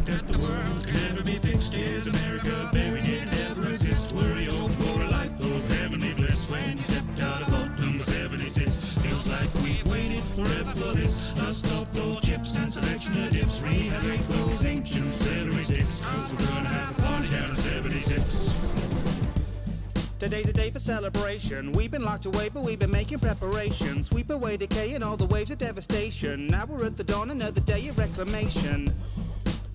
think that the world could ever be fixed? Is America buried? Did it ever exist? Were you hoping for a life of heavenly bliss when you stepped out of vault number 76? Feels like we waited forever for this. Dust off those chips and selection of dips. Rehydrate those ancient celery sticks, 'cause we're gonna have a party down in 76. Today's a day for celebration. We've been locked away, but we've been making preparations. Sweep away decay and all the waves of devastation. Now we're at the dawn, another day of reclamation.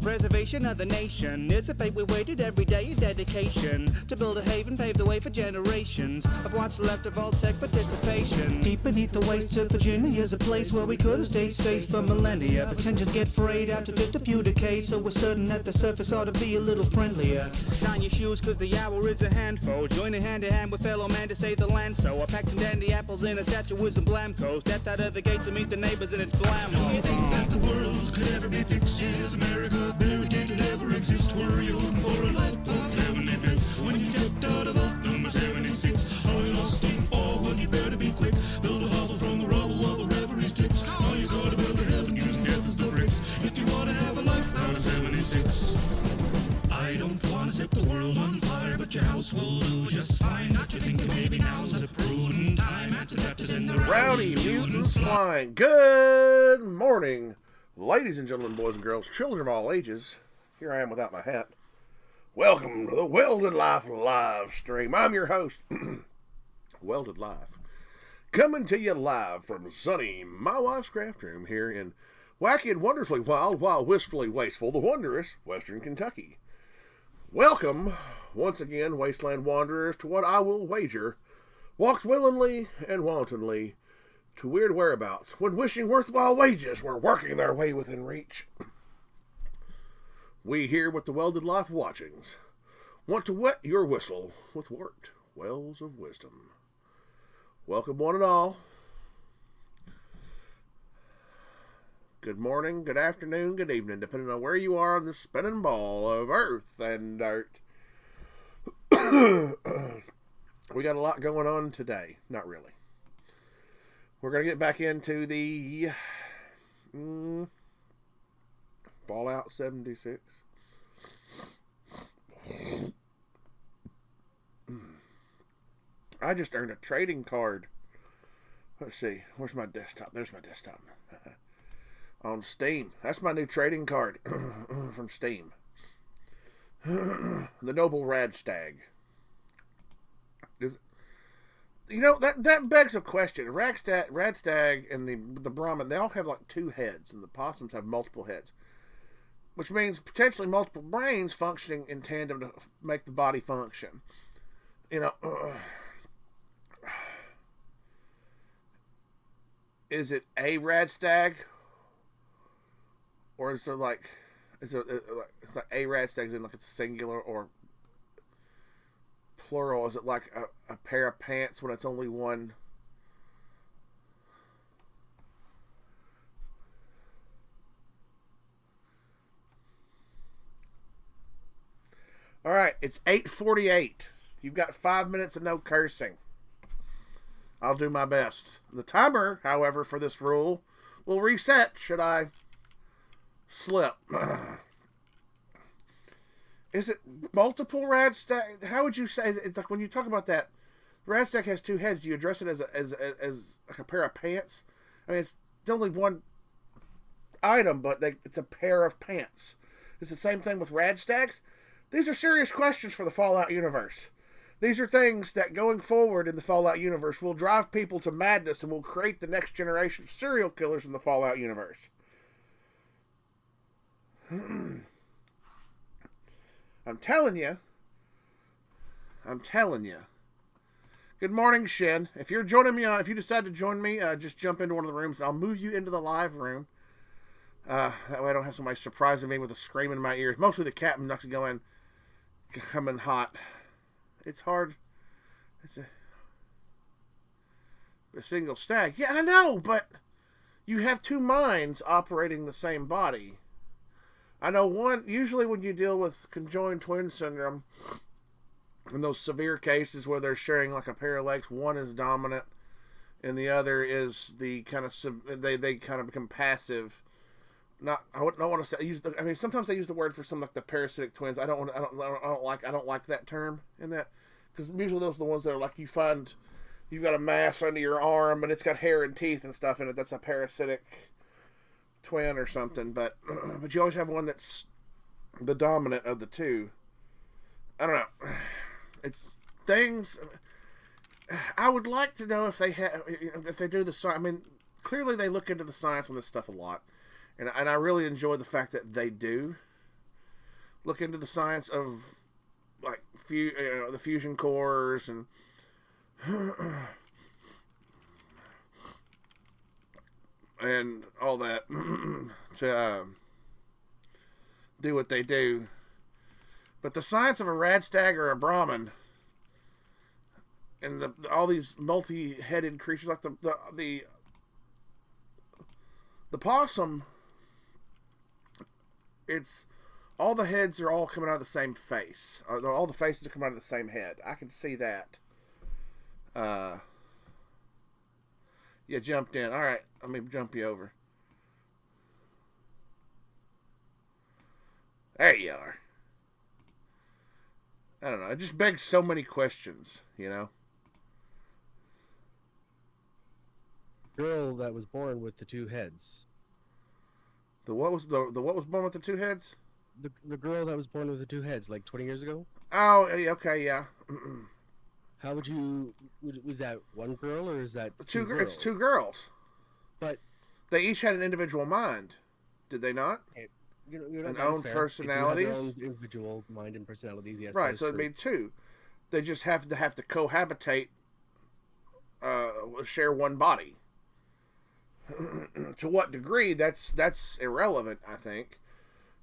Preservation of the nation is a fate we waited every day in dedication to build a haven, pave the way for generations of what's left of all tech participation. Deep beneath the wastes of Virginia is a place where we could have stayed safe for millennia. But tensions get frayed after just a few decades, so we're certain that the surface ought to be a little friendlier. Shine your shoes, 'cause the hour is a handful. Joining hand in hand with fellow man to save the land. So I packed some dandy apples in a satchel with some Blamco. Stepped out of the gate to meet the neighbors and it's blam. Do you think that the world could ever be fixed? Is America buried? Did it ever exist? Were you hoping for a life of heavenly bliss when you stepped out of vault number 76? Are you lost in awe? Well, you better be quick. Build a hovel from the rubble while the reverie sticks. All you gotta build a heaven using death as the bricks if you wanna have a life out of 76. I don't wanna set the world on fire, but your house will do just fine. Not you thinking maybe now's a prudent time after that to send the Rowdy mutants flying. Good morning, ladies and gentlemen, boys and girls, children of all ages. Here I am without my hat. Welcome to the Welded Life live stream. I'm your host, Welded Life, coming to you live from sunny my wife's craft room here in wacky and wonderfully wild, while wistfully wasteful, the wondrous Western Kentucky. Welcome once again, wasteland wanderers, to what I will wager walks willingly and wantonly to weird whereabouts when wishing worthwhile wages were working their way within reach. We here with the Welded Life Watchings want to wet your whistle with warped wells of wisdom. Welcome one and all. Good morning, good afternoon, good evening, depending on where you are on the spinning ball of earth and dirt. We got a lot going on today. Not really. We're going to get back into the Fallout 76. I just earned a trading card. Let's see. Where's my desktop? There's my desktop. On Steam. That's my new trading card from Steam. The Noble Radstag. You know, that begs a question. Radstag and the Brahmin, they all have like two heads, and the possums have multiple heads. Which means potentially multiple brains functioning in tandem to make the body function. You know, is it a Radstag? Or is it like, it's like a Radstag, in like it's a singular or plural? Is it like a pair of pants when it's only one? All right, it's 8:48. You've got 5 minutes of no cursing. I'll do my best. The timer, however, for this rule will reset should I slip. Is it multiple Radstag? How would you say? It's like when you talk about that, Radstag has two heads. Do you address it as like a pair of pants? I mean, it's only one item, but it's a pair of pants. It's the same thing with Radstags. These are serious questions for the Fallout universe. These are things that going forward in the Fallout universe will drive people to madness and will create the next generation of serial killers in the Fallout universe. I'm telling you. Good morning, Shin. If you're joining me if you decide to join me, just jump into one of the rooms and I'll move you into the live room. That way I don't have somebody surprising me with a scream in my ears. Mostly the cat and Nucks coming hot. It's hard. It's a single stag. Yeah, I know, but you have two minds operating the same body. I know one, usually when you deal with conjoined twin syndrome, in those severe cases where they're sharing like a pair of legs, one is dominant and the other is the kind of, they kind of become passive I wouldn't want to say use the. I mean, sometimes they use the word for some like the parasitic twins. I don't like that term in that, because usually those are the ones that are like you find you've got a mass under your arm and it's got hair and teeth and stuff in it. That's a parasitic twin or something. But you always have one that's the dominant of the two. I don't know. It's things. I would like to know if they have, if they do the science. I mean, clearly they look into the science on this stuff a lot, and I really enjoy the fact that they do look into the science of like the fusion cores and and all that to do what they do. But the science of a Radstag or a Brahmin and all these multi-headed creatures, like the possum, it's all the heads are all coming out of the same face. All the faces are coming out of the same head. I can see that. You jumped in. All right, let me jump you over. There you are. I don't know. It just begs so many questions, you know? Girl that was born with the two heads. The what was born with the two heads? The girl that was born with the two heads, like 20 years ago? Oh, okay, yeah. How would you... Was that one girl, or is that two girls? It's two girls. But... They each had an individual mind. Did they not? And own personalities? Their own individual mind and personalities, yes. Right, so it'd be two. They just have to cohabitate, share one body. To what degree, that's irrelevant, I think.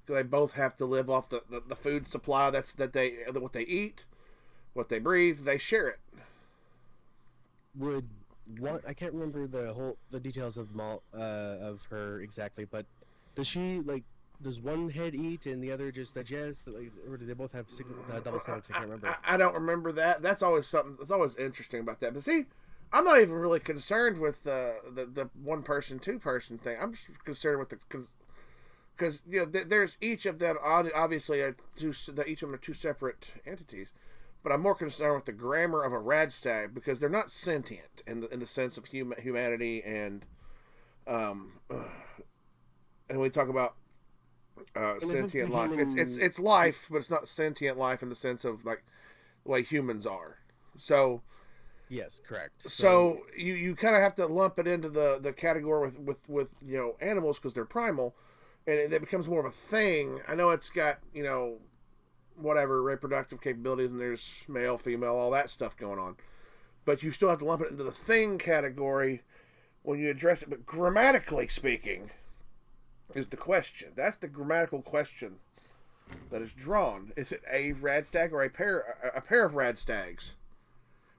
They both have to live off the food supply what they eat, what they breathe. They share it. Would one? I can't remember the details of of her exactly, but does one head eat and the other just digest? Or do they both have double stomachs? I can't remember. I don't remember that. That's always something. It's always interesting about that. But see, I'm not even really concerned with the one person, two person thing. I'm just concerned with because there's each of them obviously each of them are two separate entities. But I'm more concerned with the grammar of a Radstag because they're not sentient in the sense of humanity and we talk about sentient life. It's life, but it's not sentient life in the sense of like the way humans are. So yes, correct. So you kind of have to lump it into the category with animals because they're primal, and it becomes more of a thing. I know it's got whatever reproductive capabilities, and there's male, female, all that stuff going on, but you still have to lump it into the thing category when you address it. But grammatically speaking, is the question. That's the grammatical question that is drawn. Is it a Radstag or a pair of Radstags?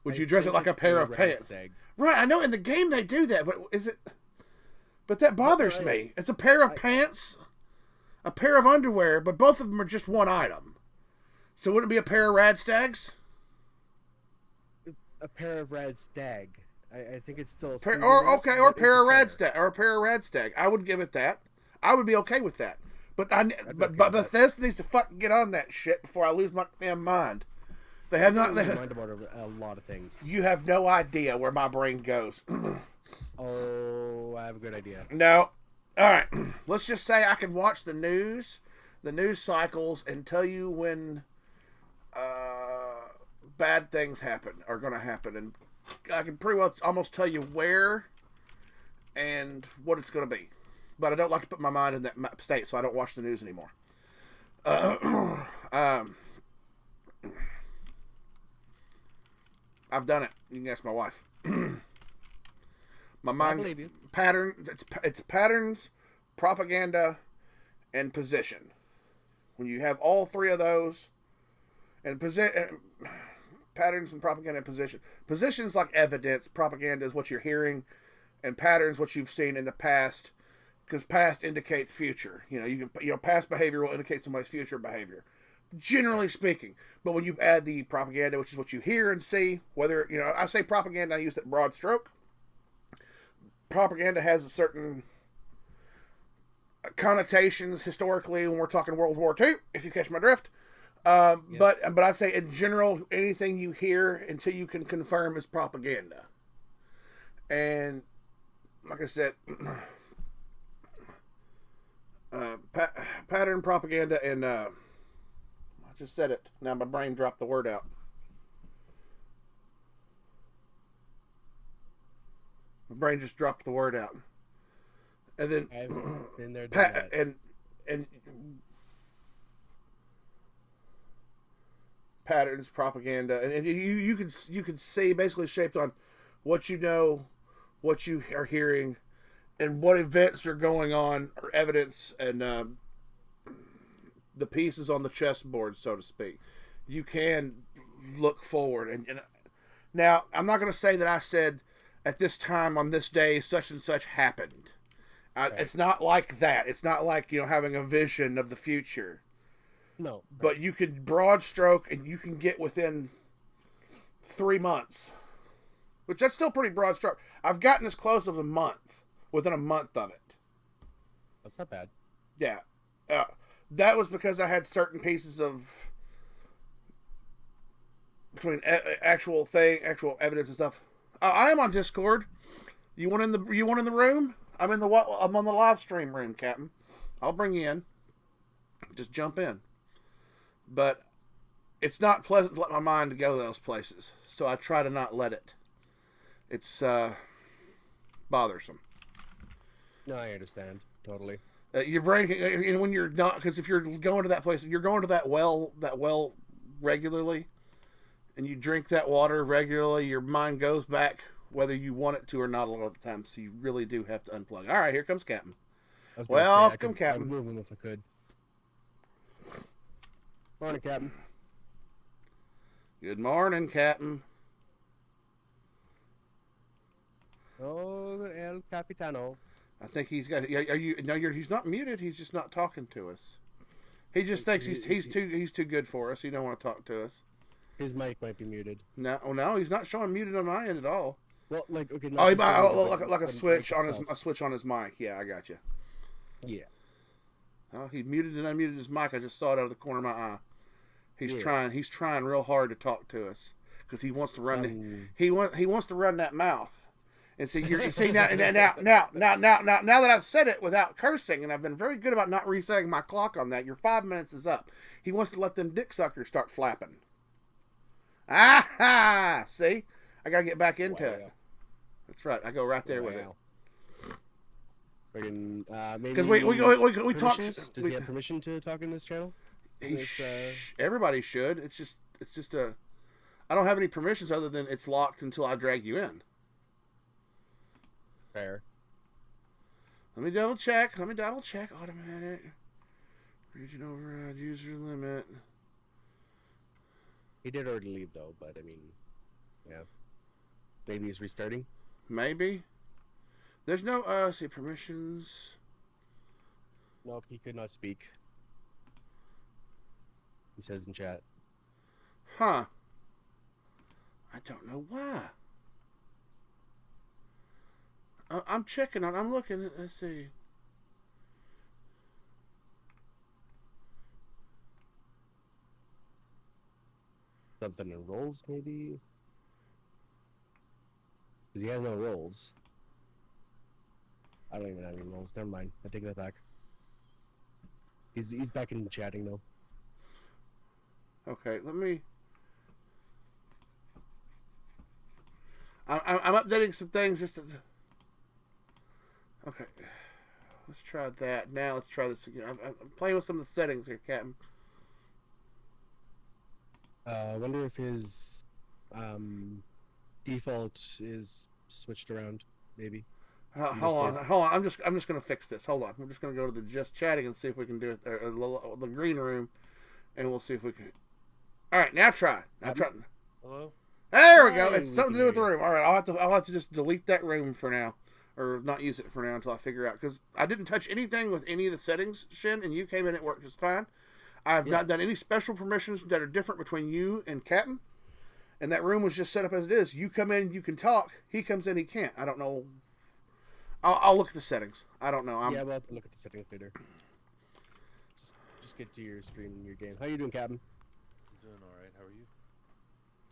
Would you dress it like a pair of pants? Right, I know in the game they do that, but is it? But that bothers me. It's a pair of pants, a pair of underwear, but both of them are just one item. So wouldn't it be a pair of Radstags? A pair of Radstag. I think it's still or a pair of Radstag. I would give it that. I would be okay with that. But Bethesda needs to fucking get on that shit before I lose my damn mind. They have not. They mind about a lot of things. You have no idea where my brain goes. Oh, I have a good idea. No. All right. Let's just say I can watch the news cycles, and tell you when bad things are going to happen, and I can pretty well almost tell you where and what it's going to be. But I don't like to put my mind in that state, so I don't watch the news anymore. I've done it. You can ask my wife. My mind, I believe you. It's patterns, propaganda, and position. When you have all three of those, and patterns and propaganda and position. Position's like evidence. Propaganda is what you're hearing, and patterns what you've seen in the past. Because past indicates future. Past behavior will indicate somebody's future behavior, generally speaking. But when you add the propaganda, which is what you hear and see, whether I say propaganda, I use that broad stroke. Propaganda has a certain connotations historically when we're talking World War II, if you catch my drift. But I'd say in general, anything you hear until you can confirm is propaganda. And like I said, pattern propaganda and I just said it. Now my brain dropped the word out. My brain just dropped the word out. And then I've been there, done that. and patterns, propaganda, and you can see basically shaped on what you know, what you are hearing, and what events are going on, or evidence, and the pieces on the chessboard, so to speak. You can look forward, and now I'm not going to say that I said at this time on this day such and such happened. Right. It's not like that. It's not like having a vision of the future. No. But you can broad stroke, and you can get within 3 months, which that's still pretty broad stroke. I've gotten as close as a month, within a month of it. That's not bad. Yeah. That was because I had certain pieces of between actual evidence and stuff. I am on Discord. You want in the room? I'm on the live stream room, Captain. I'll bring you in. Just jump in. But it's not pleasant to let my mind go to those places, so I try to not let it. It's bothersome. No, I understand totally. Your brain, and when you're not, because if you're going to that place, you're going to that well regularly, and you drink that water regularly, your mind goes back whether you want it to or not a lot of the time. So you really do have to unplug. All right, here comes Captain. Welcome, Captain. I'd move him if I could. Morning, Captain. Good morning, Captain. Oh, El Capitano. I think he's got. Are you? No, he's not muted. He's just not talking to us. He just thinks he's too good for us. He don't want to talk to us. His mic might be muted. No, he's not showing muted on my end at all. Well, like okay. Like a switch on a switch on his mic. Yeah, I got you. Yeah. Oh, he muted and unmuted his mic. I just saw it out of the corner of my eye. He's trying real hard to talk to us because he wants to run. He wants to run that mouth. And so now that I've said it without cursing, and I've been very good about not resetting my clock on that, your 5 minutes is up. He wants to let them dick suckers start flapping. Ah, see, I gotta get back into it. That's right. I go right there with it. Because we talk. Does he have permission to talk in this channel? Everybody should. It's just a. I don't have any permissions other than it's locked until I drag you in. Fair. Let me double check. Automatic. Region override. User limit. He did already leave though, but I mean, yeah. Maybe he's restarting. Maybe. There's no see permissions. Nope, he could not speak. He says in chat. Huh. I don't know why. I'm checking on. I'm looking. Let's see. Something in rolls, maybe? Because he has no rolls. I don't even have any rolls. Never mind. I take that back. He's back in chatting though. Okay, let me. I'm updating some things just to. Okay, let's try that. Now let's try this again. I'm playing with some of the settings here, Captain. I wonder if his default is switched around, maybe. Hold on. I'm just gonna fix this. Hold on. I'm just gonna go to the just chatting and see if we can do it there, the green room, and we'll see if we can. All right, now try. Hello. There we go. It's something to do with the room. All right, I'll have to just delete that room for now. Or not use it for now until I figure out. Because I didn't touch anything with any of the settings, Shin, and you came in, it worked just fine. I have not done any special permissions that are different between you and Captain. And that room was just set up as it is. You come in, you can talk. He comes in, he can't. I don't know. I'll look at the settings. I don't know. Yeah, we'll have to look at the settings later. Just get to your stream and your game. How you doing, Captain? I'm doing alright, how are you?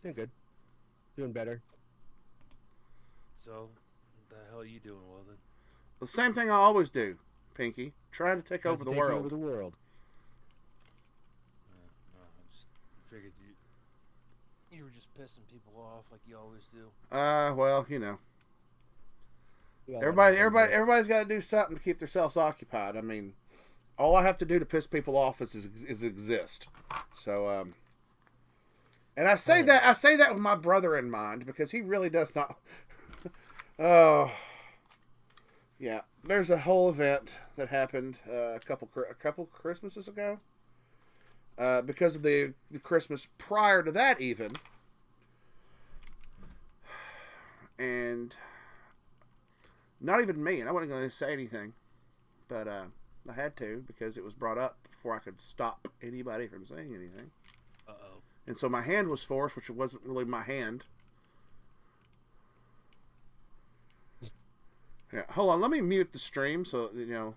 Doing good. Doing better. So, what the hell are you doing, Weldon? The same thing I always do, Pinky. Trying to take over the world. Over the world. No, I just figured you were just pissing people off like you always do. Well, you know. We all Everybody's got to do something to keep themselves occupied. I mean, all I have to do to piss people off is exist. So, and I say that with my brother in mind because he really does not. Oh, yeah. There's a whole event that happened a couple Christmases ago. Because of the Christmas prior to that, even, and not even me, and I wasn't going to say anything, but I had to because it was brought up before I could stop anybody from saying anything. Uh-oh. And so my hand was forced, which wasn't really my hand. Yeah, hold on. Let me mute the stream so you know.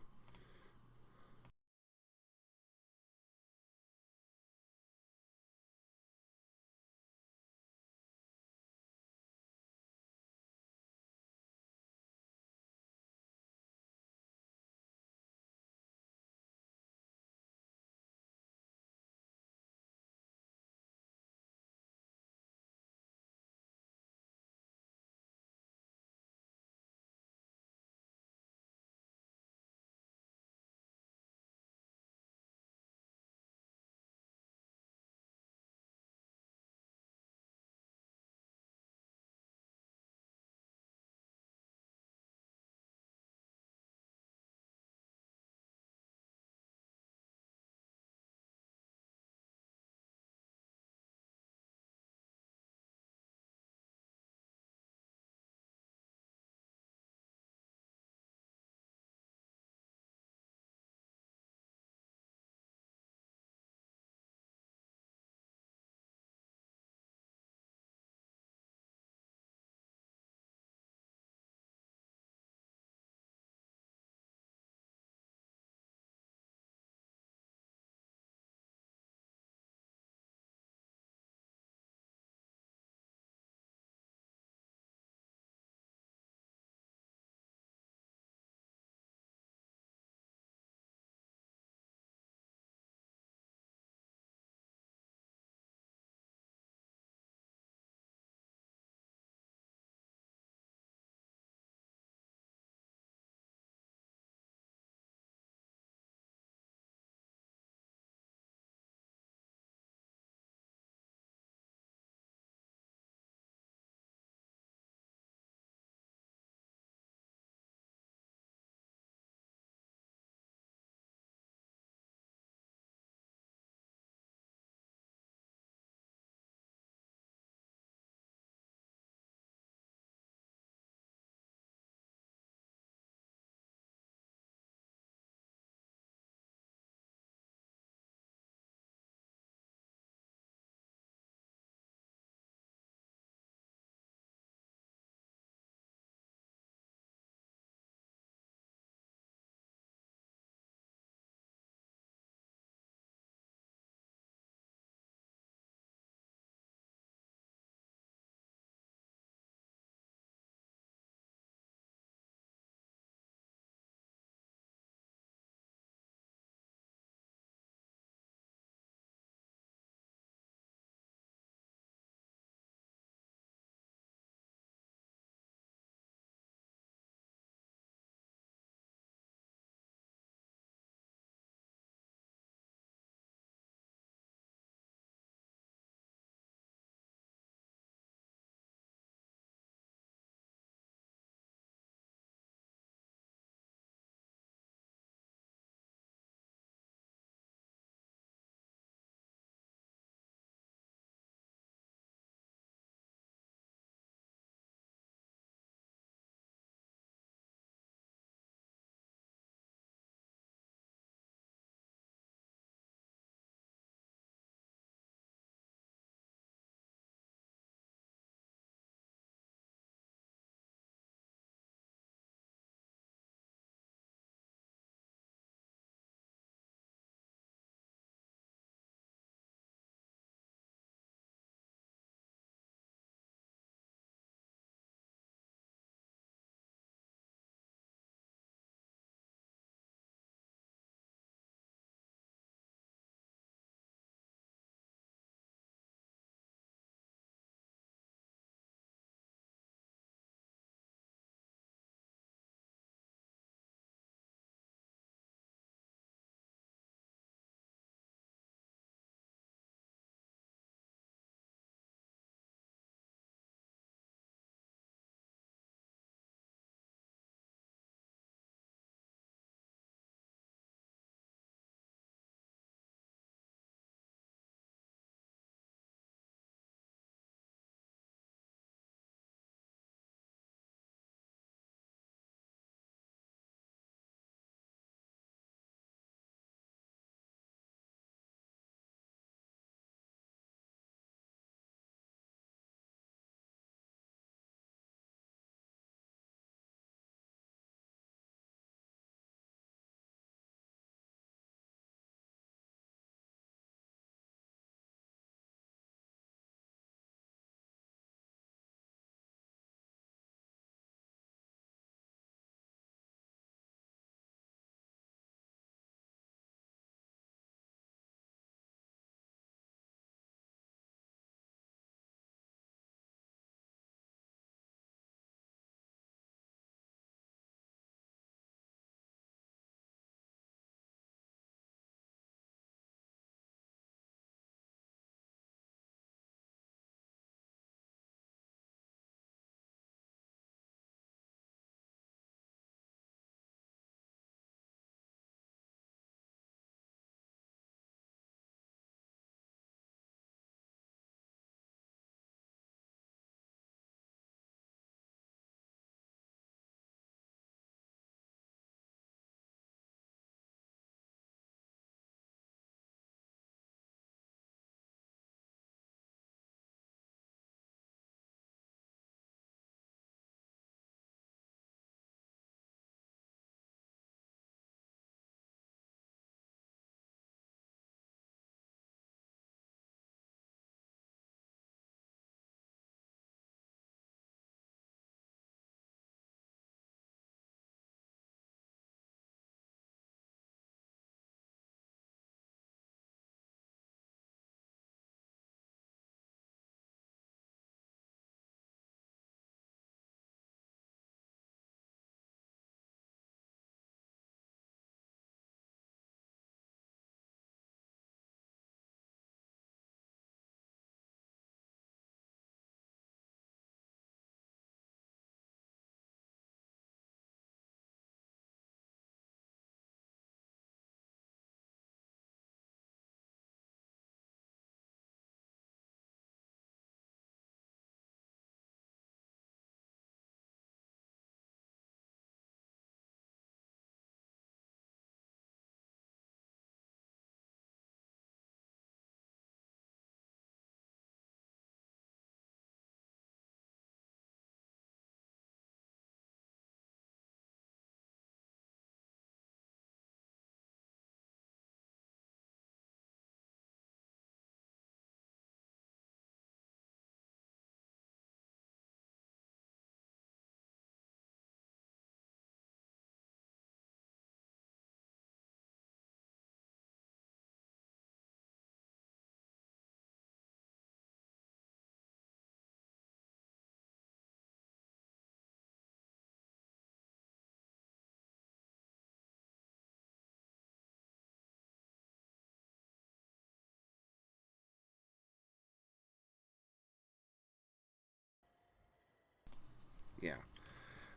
Yeah.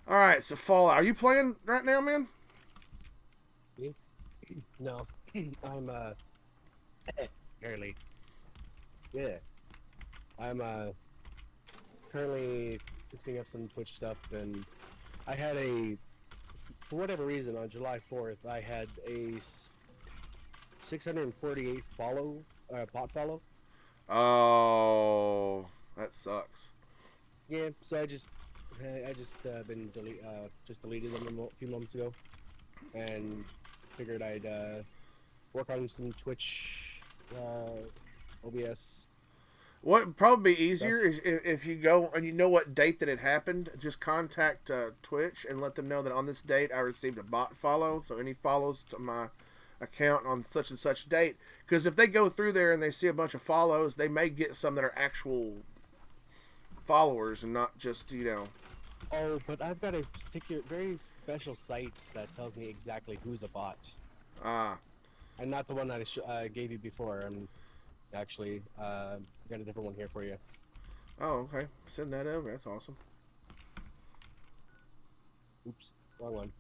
All right, so Fallout. Are you playing right now, man? No, I'm barely. Yeah, I'm currently fixing up some Twitch stuff, and I had for whatever reason, on July 4th, I had a 648 bot follow. Oh, that sucks. Yeah, so I just deleted them a few moments ago, and figured I'd work on some Twitch OBS. What would probably be easier Stuff. is if you go and you know what date that it happened, just contact Twitch and let them know that on this date I received a bot follow. So any follows to my account on such and such date. Because if they go through there and they see a bunch of follows, they may get some that are actual followers and not just, you know. Oh, but I've got a particular, very special site that tells me exactly who's a bot, and not the one that I gave you before. I'm actually got a different one here for you. Oh, okay. Send that over. That's awesome. Oops, wrong one.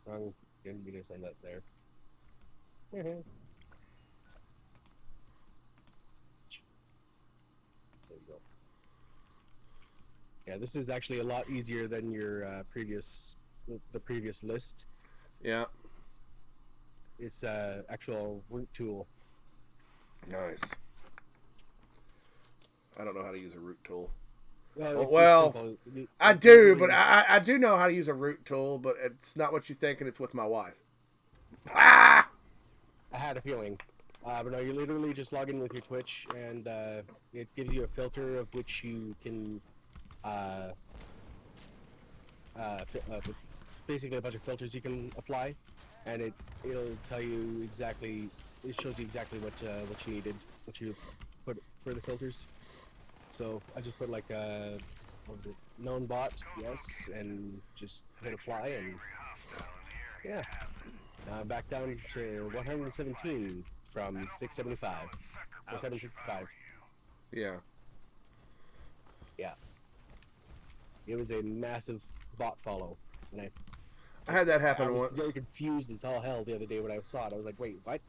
Wrong. Didn't mean to send that there. There you go. Yeah, this is actually a lot easier than your the previous list. Yeah. It's actual root tool. Nice. I don't know how to use a root tool. Well, Well, simple. I do, but I do know how to use a root tool, but it's not what you think, and it's with my wife. Ah! I had a feeling. But no, you literally just log in with your Twitch, and it gives you a filter of which you can, basically a bunch of filters you can apply, and it'll tell you exactly. It shows you exactly what you needed, what you put for the filters. So I just put like what was it, known bot, yes, and just hit apply, and yeah. Back down to 117 from 675 or 765. Yeah. Yeah. It was a massive bot follow, and I had that I happen was once. very confused as all hell the other day when I saw it. I was like, "Wait, what?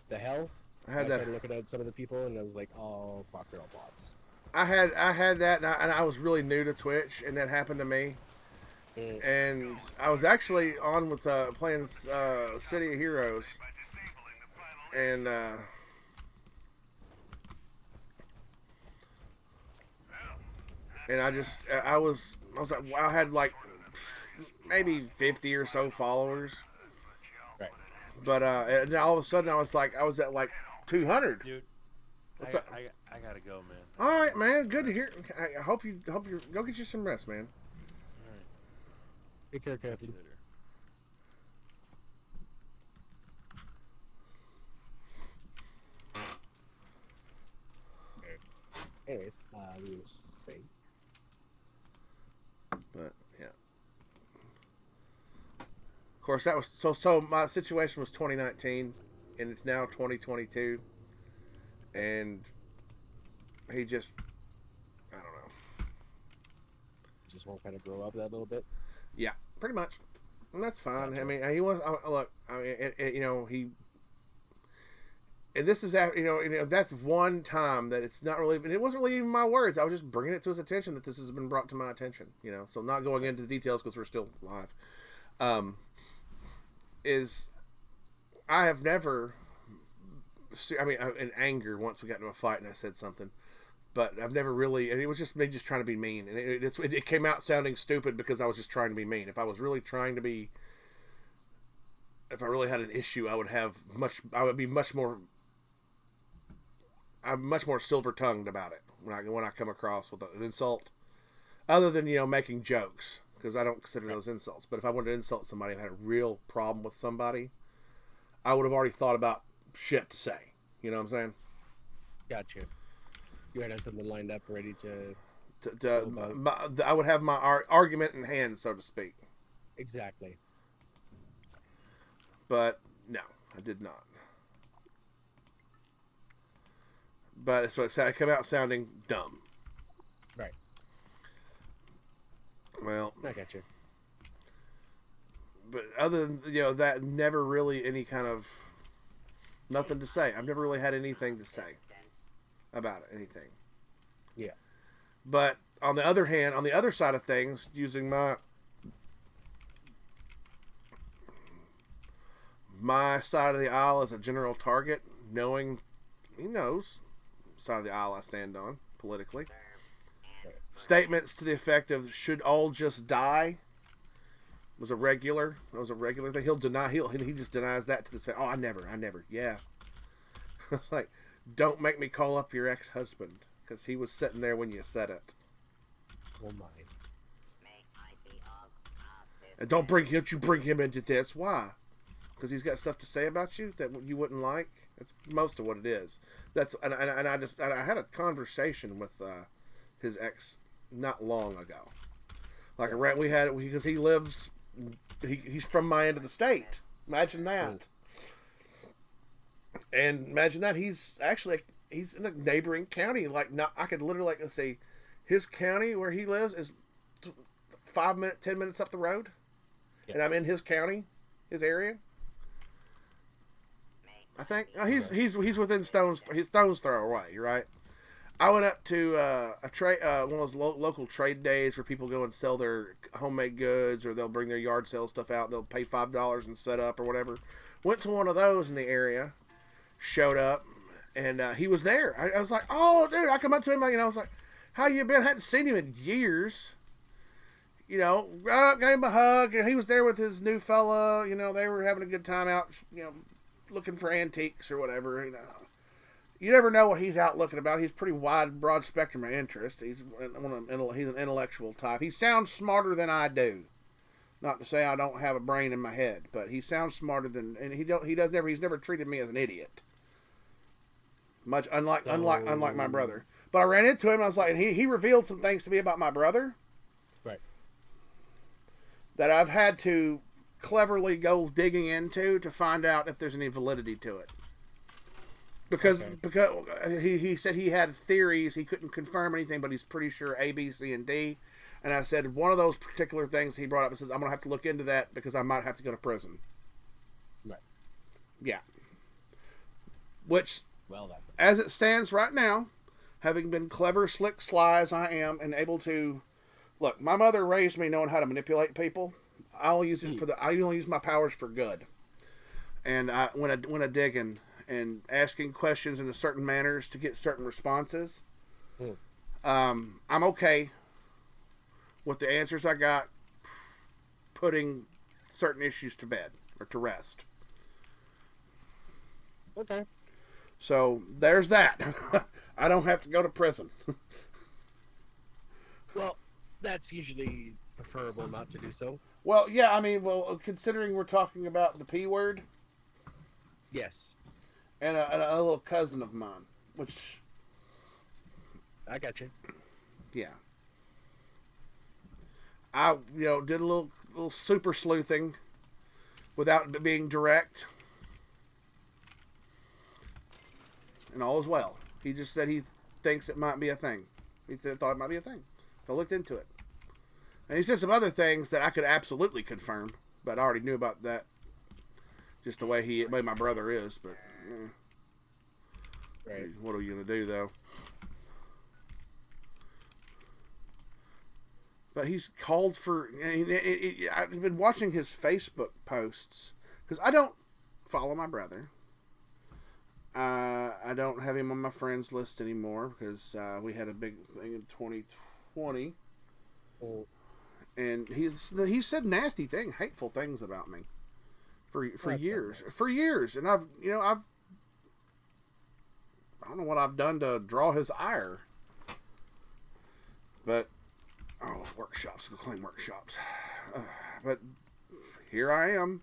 The hell?" I had I that. started looking at some of the people, and I was like, "Oh, fuck, they're all bots." I had that, and I was really new to Twitch, and that happened to me. Mm. And I was actually on with playing City of Heroes, and I was like, wow, I had like maybe 50 or so followers, Right. but and then all of a sudden I was at like 200. Dude, What's I, up? I gotta go, man. All right, man. Good to hear. I hope you go get you some rest, man. Alright, Take care, talk to you Captain. later. Anyways, we were saying. But yeah. Of course, that was so. My situation was 2019, and it's now 2022, and he just, I don't know. Just won't kind of grow up that little bit. Yeah, pretty much, and that's fine. Gotcha. I mean, he was. Look, I mean, you know, he. And this is, you know, that's one time that it's not really, and it wasn't really even my words. I was just bringing it to his attention that this has been brought to my attention, you know. So not going into the details because we're still live. Is I have never, I mean, in anger once we got into a fight and I said something, but I've never really, and it was just me just trying to be mean, and it came out sounding stupid because I was just trying to be mean. If I was really trying to be, if I really had an issue, I would be much more. I'm much more silver-tongued about it when I come across with an insult, other than, you know, making jokes, because I don't consider those insults. But if I wanted to insult somebody and had a real problem with somebody, I would have already thought about shit to say. You know what I'm saying? Gotcha. You had something lined up, ready to. I would have my argument in hand, so to speak. Exactly. But no, I did not. But so it came out sounding dumb. Right. Well, I got you. but other than that, never really any kind of nothing to say. I've never really had anything to say about it, anything. Yeah. But on the other hand, on the other side of things, using my side of the aisle as a general target, knowing he knows side of the aisle I stand on politically. Statements to the effect of "should all just die" was a regular. That was a regular thing. He'll deny. He just denies that to this. Oh, I never. Yeah. It's like, don't make me call up your ex-husband because he was sitting there when you said it. Oh my. And don't you bring him into this. Why? Because he's got stuff to say about you that you wouldn't like. That's most of what it is. And I had a conversation with his ex not long ago. Like we had because he lives. He's from my end of the state. Imagine that. And imagine that he's in a neighboring county. Like, not, I could literally say, his county where he lives is 10 minutes up the road, and I'm in his county, his area. I think he's within stone's throw away, right? I went up to a trade one of those local trade days where people go and sell their homemade goods, or they'll bring their yard sale stuff out. They'll pay $5 and set up or whatever. Went to one of those in the area, showed up, and he was there. I was like, "Oh, dude!" I come up to him, I was like, "How you been?" I hadn't seen him in years. Gave him a hug. And he was there with his new fella. They were having a good time out. Looking for antiques or whatever. You never know what he's out looking about. He's pretty broad spectrum of interest. He's an intellectual type. He sounds smarter than I do. Not to say I don't have a brain in my head, but he sounds smarter than, and he's never treated me as an idiot. Much unlike my brother. But I ran into him. I was like, and he revealed some things to me about my brother. Right. That I've had to cleverly go digging into to find out if there's any validity to it. Because he said he had theories, he couldn't confirm anything, but he's pretty sure A, B, C, and D. And I said one of those particular things he brought up, and says, I'm going to have to look into that because I might have to go to prison. Right. Yeah. Which, well, as it stands right now, having been clever, slick, sly as I am, and able to look, my mother raised me knowing how to manipulate people. I only use my powers for good. And when I dig in and asking questions in a certain manners to get certain responses, I'm okay with the answers I got putting certain issues to bed or to rest. Okay. So there's that. I don't have to go to prison. Well, that's usually preferable not to do so. Well, yeah, considering we're talking about the P word. Yes. And a little cousin of mine, which... I got you. Yeah. I, did a little super sleuthing without being direct. And all is well. He just said he thinks it might be a thing. Thought it might be a thing. So I looked into it. And he said some other things that I could absolutely confirm, but I already knew about that. Just the way my brother is, but right. What are you gonna do though? But he's called for. I've been watching his Facebook posts because I don't follow my brother. I don't have him on my friends list anymore because we had a big thing in 2020, and he said nasty hateful things about me for years, and I don't know what I've done to draw his ire, but workshops, go claim workshops, but here I am.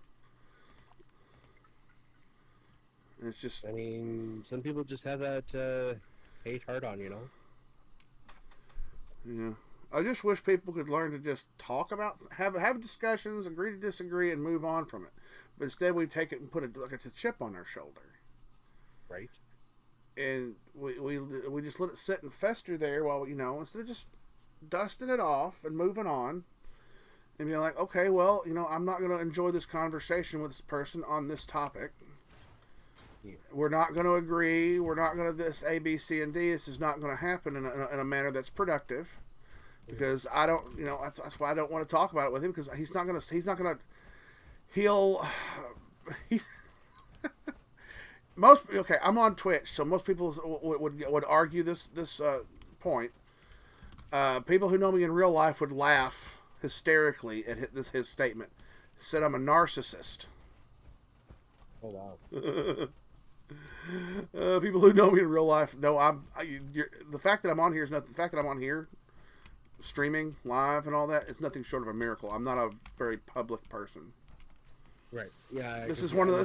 It's just, some people just have that hate hard on, Yeah. I just wish people could learn to just talk about, have discussions, agree to disagree, and move on from it. But instead, we take it and put it like it's a chip on our shoulder. Right. And we just let it sit and fester there while, instead of just dusting it off and moving on, and be like, okay, well, I'm not going to enjoy this conversation with this person on this topic. Yeah. We're not going to agree. We're not going to this A, B, C, and D. This is not going to happen in a manner that's productive. Because I don't, that's why I don't want to talk about it with him. Because he's not going to. Okay, I'm on Twitch, so most people would argue this point. People who know me in real life would laugh hysterically at his statement. He said I'm a narcissist. Oh wow. People who know me in real life know the fact that I'm on here is nothing. The fact that I'm on here, streaming live and all that, is nothing short of a miracle. I'm not a very public person. Right. Yeah. This is one of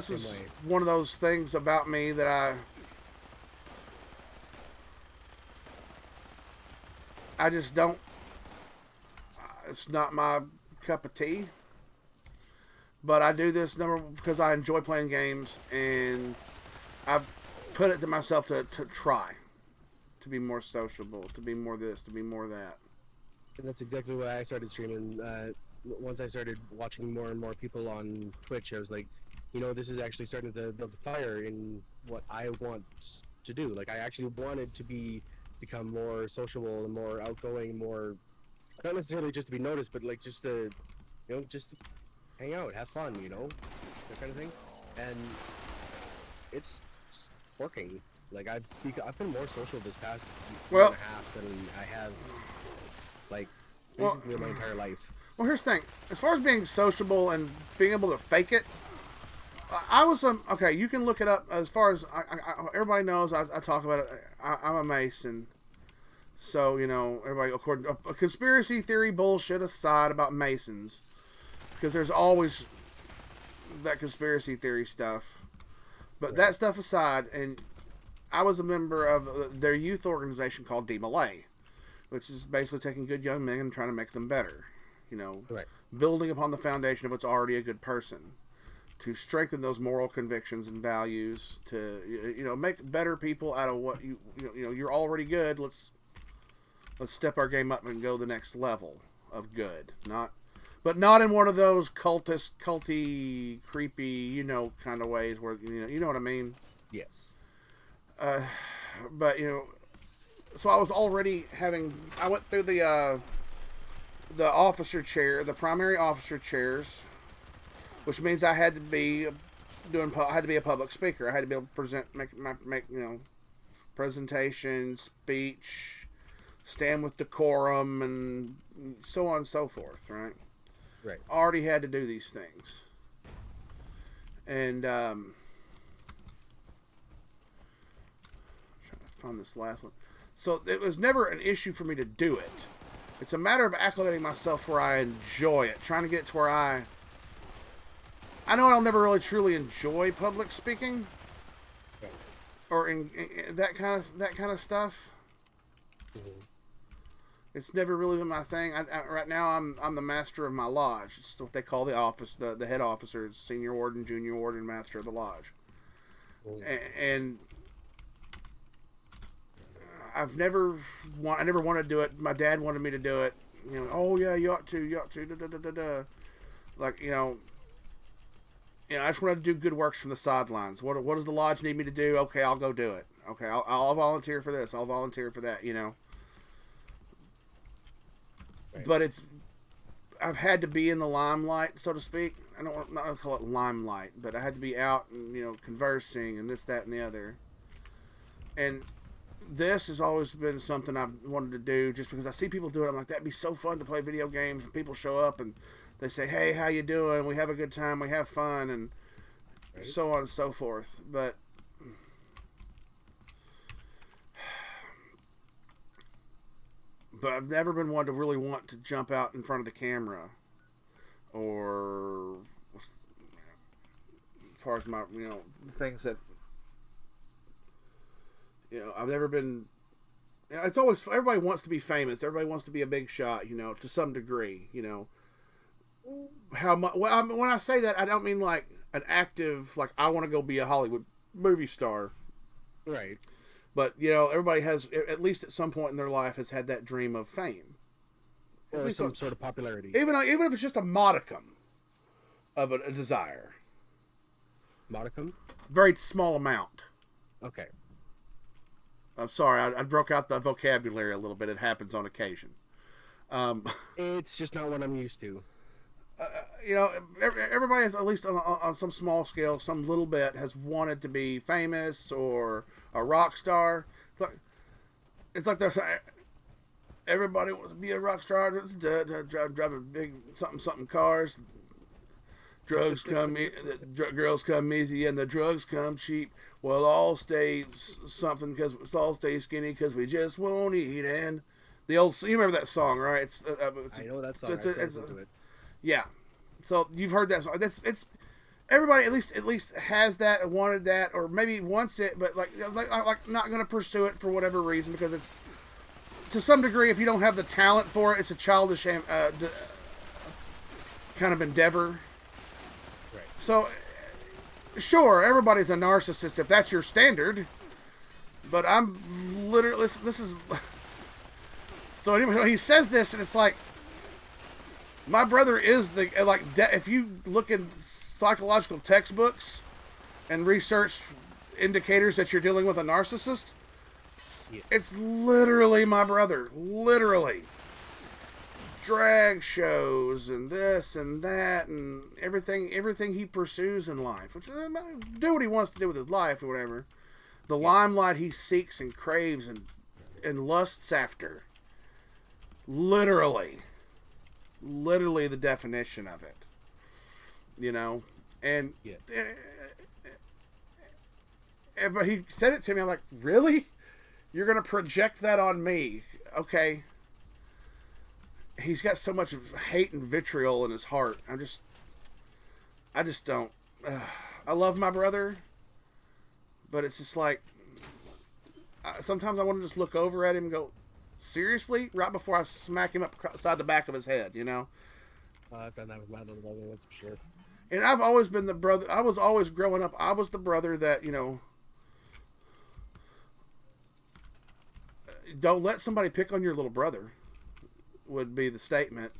those things about me that I just don't. It's not my cup of tea. But I do this because I enjoy playing games, and I've put it to myself to try to be more sociable, to be more this, to be more that. And that's exactly why I started streaming. Once I started watching more and more people on Twitch, I was like, this is actually starting to build a fire in what I want to do. Like, I actually wanted to become more sociable and more outgoing, more, not necessarily just to be noticed, but like just to, just to hang out, have fun, that kind of thing. And it's working. Like, I've been more social this past year and a half than I have, like, basically my entire life. Well, here's the thing. As far as being sociable and being able to fake it, I was okay. You can look it up. As far as everybody knows, I talk about it. I'm a Mason, so everybody. According to a conspiracy theory bullshit aside about Masons, because there's always that conspiracy theory stuff. But that stuff aside, and I was a member of their youth organization called D-Malay, which is basically taking good young men and trying to make them better. Right. Building upon the foundation of what's already a good person, to strengthen those moral convictions and values, to make better people out of what you're already good. Let's step our game up and go the next level of good. But not in one of those culty, creepy, kind of ways where you know what I mean. Yes. But so I was already I went through the officer chair, the primary officer chairs, which means I had to be I had to be a public speaker. I had to be able to make presentation, speech, stand with decorum, and so on and so forth, right? Right. Already had to do these things. And trying to find this last one. So it was never an issue for me to do it. It's a matter of acclimating myself to where I enjoy it. Trying to get to where I know I'll never really truly enjoy public speaking, or in that kind of stuff. Mm-hmm. It's never really been my thing. Right now, I'm the master of my lodge. It's what they call the office. The head officer is senior warden, junior warden, master of the lodge. And I never wanted to do it. My dad wanted me to do it. Oh yeah, you ought to. Da, da, da, da, da. Like I just wanted to do good works from the sidelines. What does the lodge need me to do? Okay, I'll go do it. Okay, I'll volunteer for this. I'll volunteer for that. Right. But I've had to be in the limelight, so to speak. I don't not call it limelight, but I had to be out and conversing and this, that, and the other. And this has always been something I've wanted to do, just because I see people do it. I'm like, that'd be so fun to play video games, and people show up and they say, hey, how you doing? We have a good time. We have fun, and so on and so forth. But I've never been one to really want to jump out in front of the camera, or as far as my things that I've never been. It's always, everybody wants to be famous. Everybody wants to be a big shot, to some degree. How much? Well, when I say that, I don't mean like an active, like I want to go be a Hollywood movie star. Right. But everybody has, at least at some point in their life, has had that dream of fame, at Or least some sort of popularity. even if it's just a modicum of a desire, Modicum? very small amount. Okay. I'm sorry, I broke out the vocabulary a little bit. It happens on occasion. It's just not what I'm used to. You know, everybody has, at least on some small scale, some little bit, has wanted to be famous or a rock star. It's like there's everybody wants to be a rock star, driving big something cars. Drugs come, girls come easy, and the drugs come cheap. We'll all stay something because we'll all stay skinny because we just won't eat. And the old, you remember that song, right? I know that song. I still listen to it. Yeah, so you've heard that song. It's everybody at least has that, wanted that, or maybe wants it, but like not going to pursue it for whatever reason because it's to some degree, if you don't have the talent for it, it's a childish kind of endeavor. Right. So, sure, everybody's a narcissist if that's your standard, but I'm literally this is. So anyway, when he says this, and it's like, my brother is the, like, if you look in psychological textbooks and research indicators that you're dealing with a narcissist, yeah. It's literally my brother. Literally. Drag shows and this and that and everything he pursues in life. Which, do what he wants to do with his life or whatever. The limelight he seeks and craves and lusts after. Literally the definition of it, you know, and but he said it to me. I'm like, really? You're gonna project that on me? Okay. He's got so much hate and vitriol in his heart. I just don't. I love my brother, but it's just like sometimes I want to just look over at him and go, seriously? Right before I smack him upside the back of his head, you know? I've done that with my little brother, that's for sure. And I've always been the brother. I was always growing up. I was the brother that, you know, don't let somebody pick on your little brother, would be the statement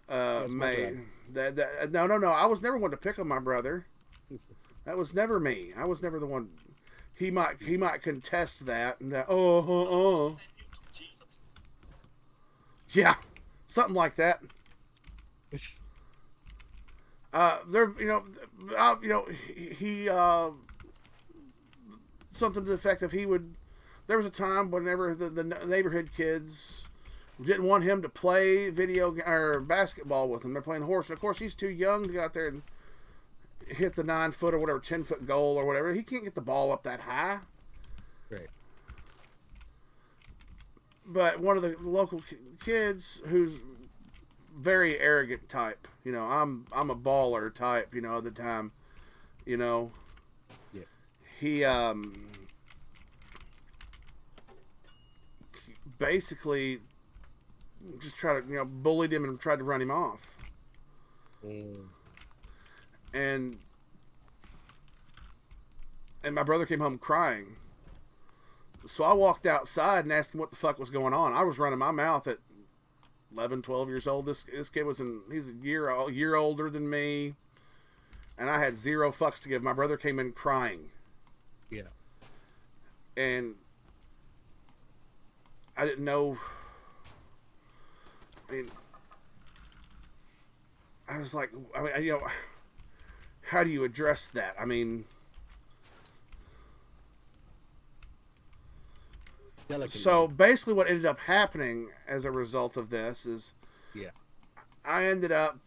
made. No. I was never one to pick on my brother. That was never me. I was never the one. He might contest that and that. Yeah, something like that. He something to the effect of there was a time whenever the neighborhood kids didn't want him to play video or basketball with them. They're playing horse, and of course he's too young to get out there and hit the 9-foot or whatever 10-foot goal or whatever. He can't get the ball up that high. Right. But one of the local kids who's very arrogant type, you know, I'm a baller type, you know, at the time, you know. Yeah. He basically just tried to, you know, bullied him and tried to run him off. And my brother came home crying. So I walked outside and asked him what the fuck was going on. I was running my mouth at 11, 12 years old. This kid he's a year older than me. And I had zero fucks to give. My brother came in crying. Yeah. And I didn't know. I mean, I was like, you know, how do you address that? I mean, so basically what ended up happening as a result of this is I ended up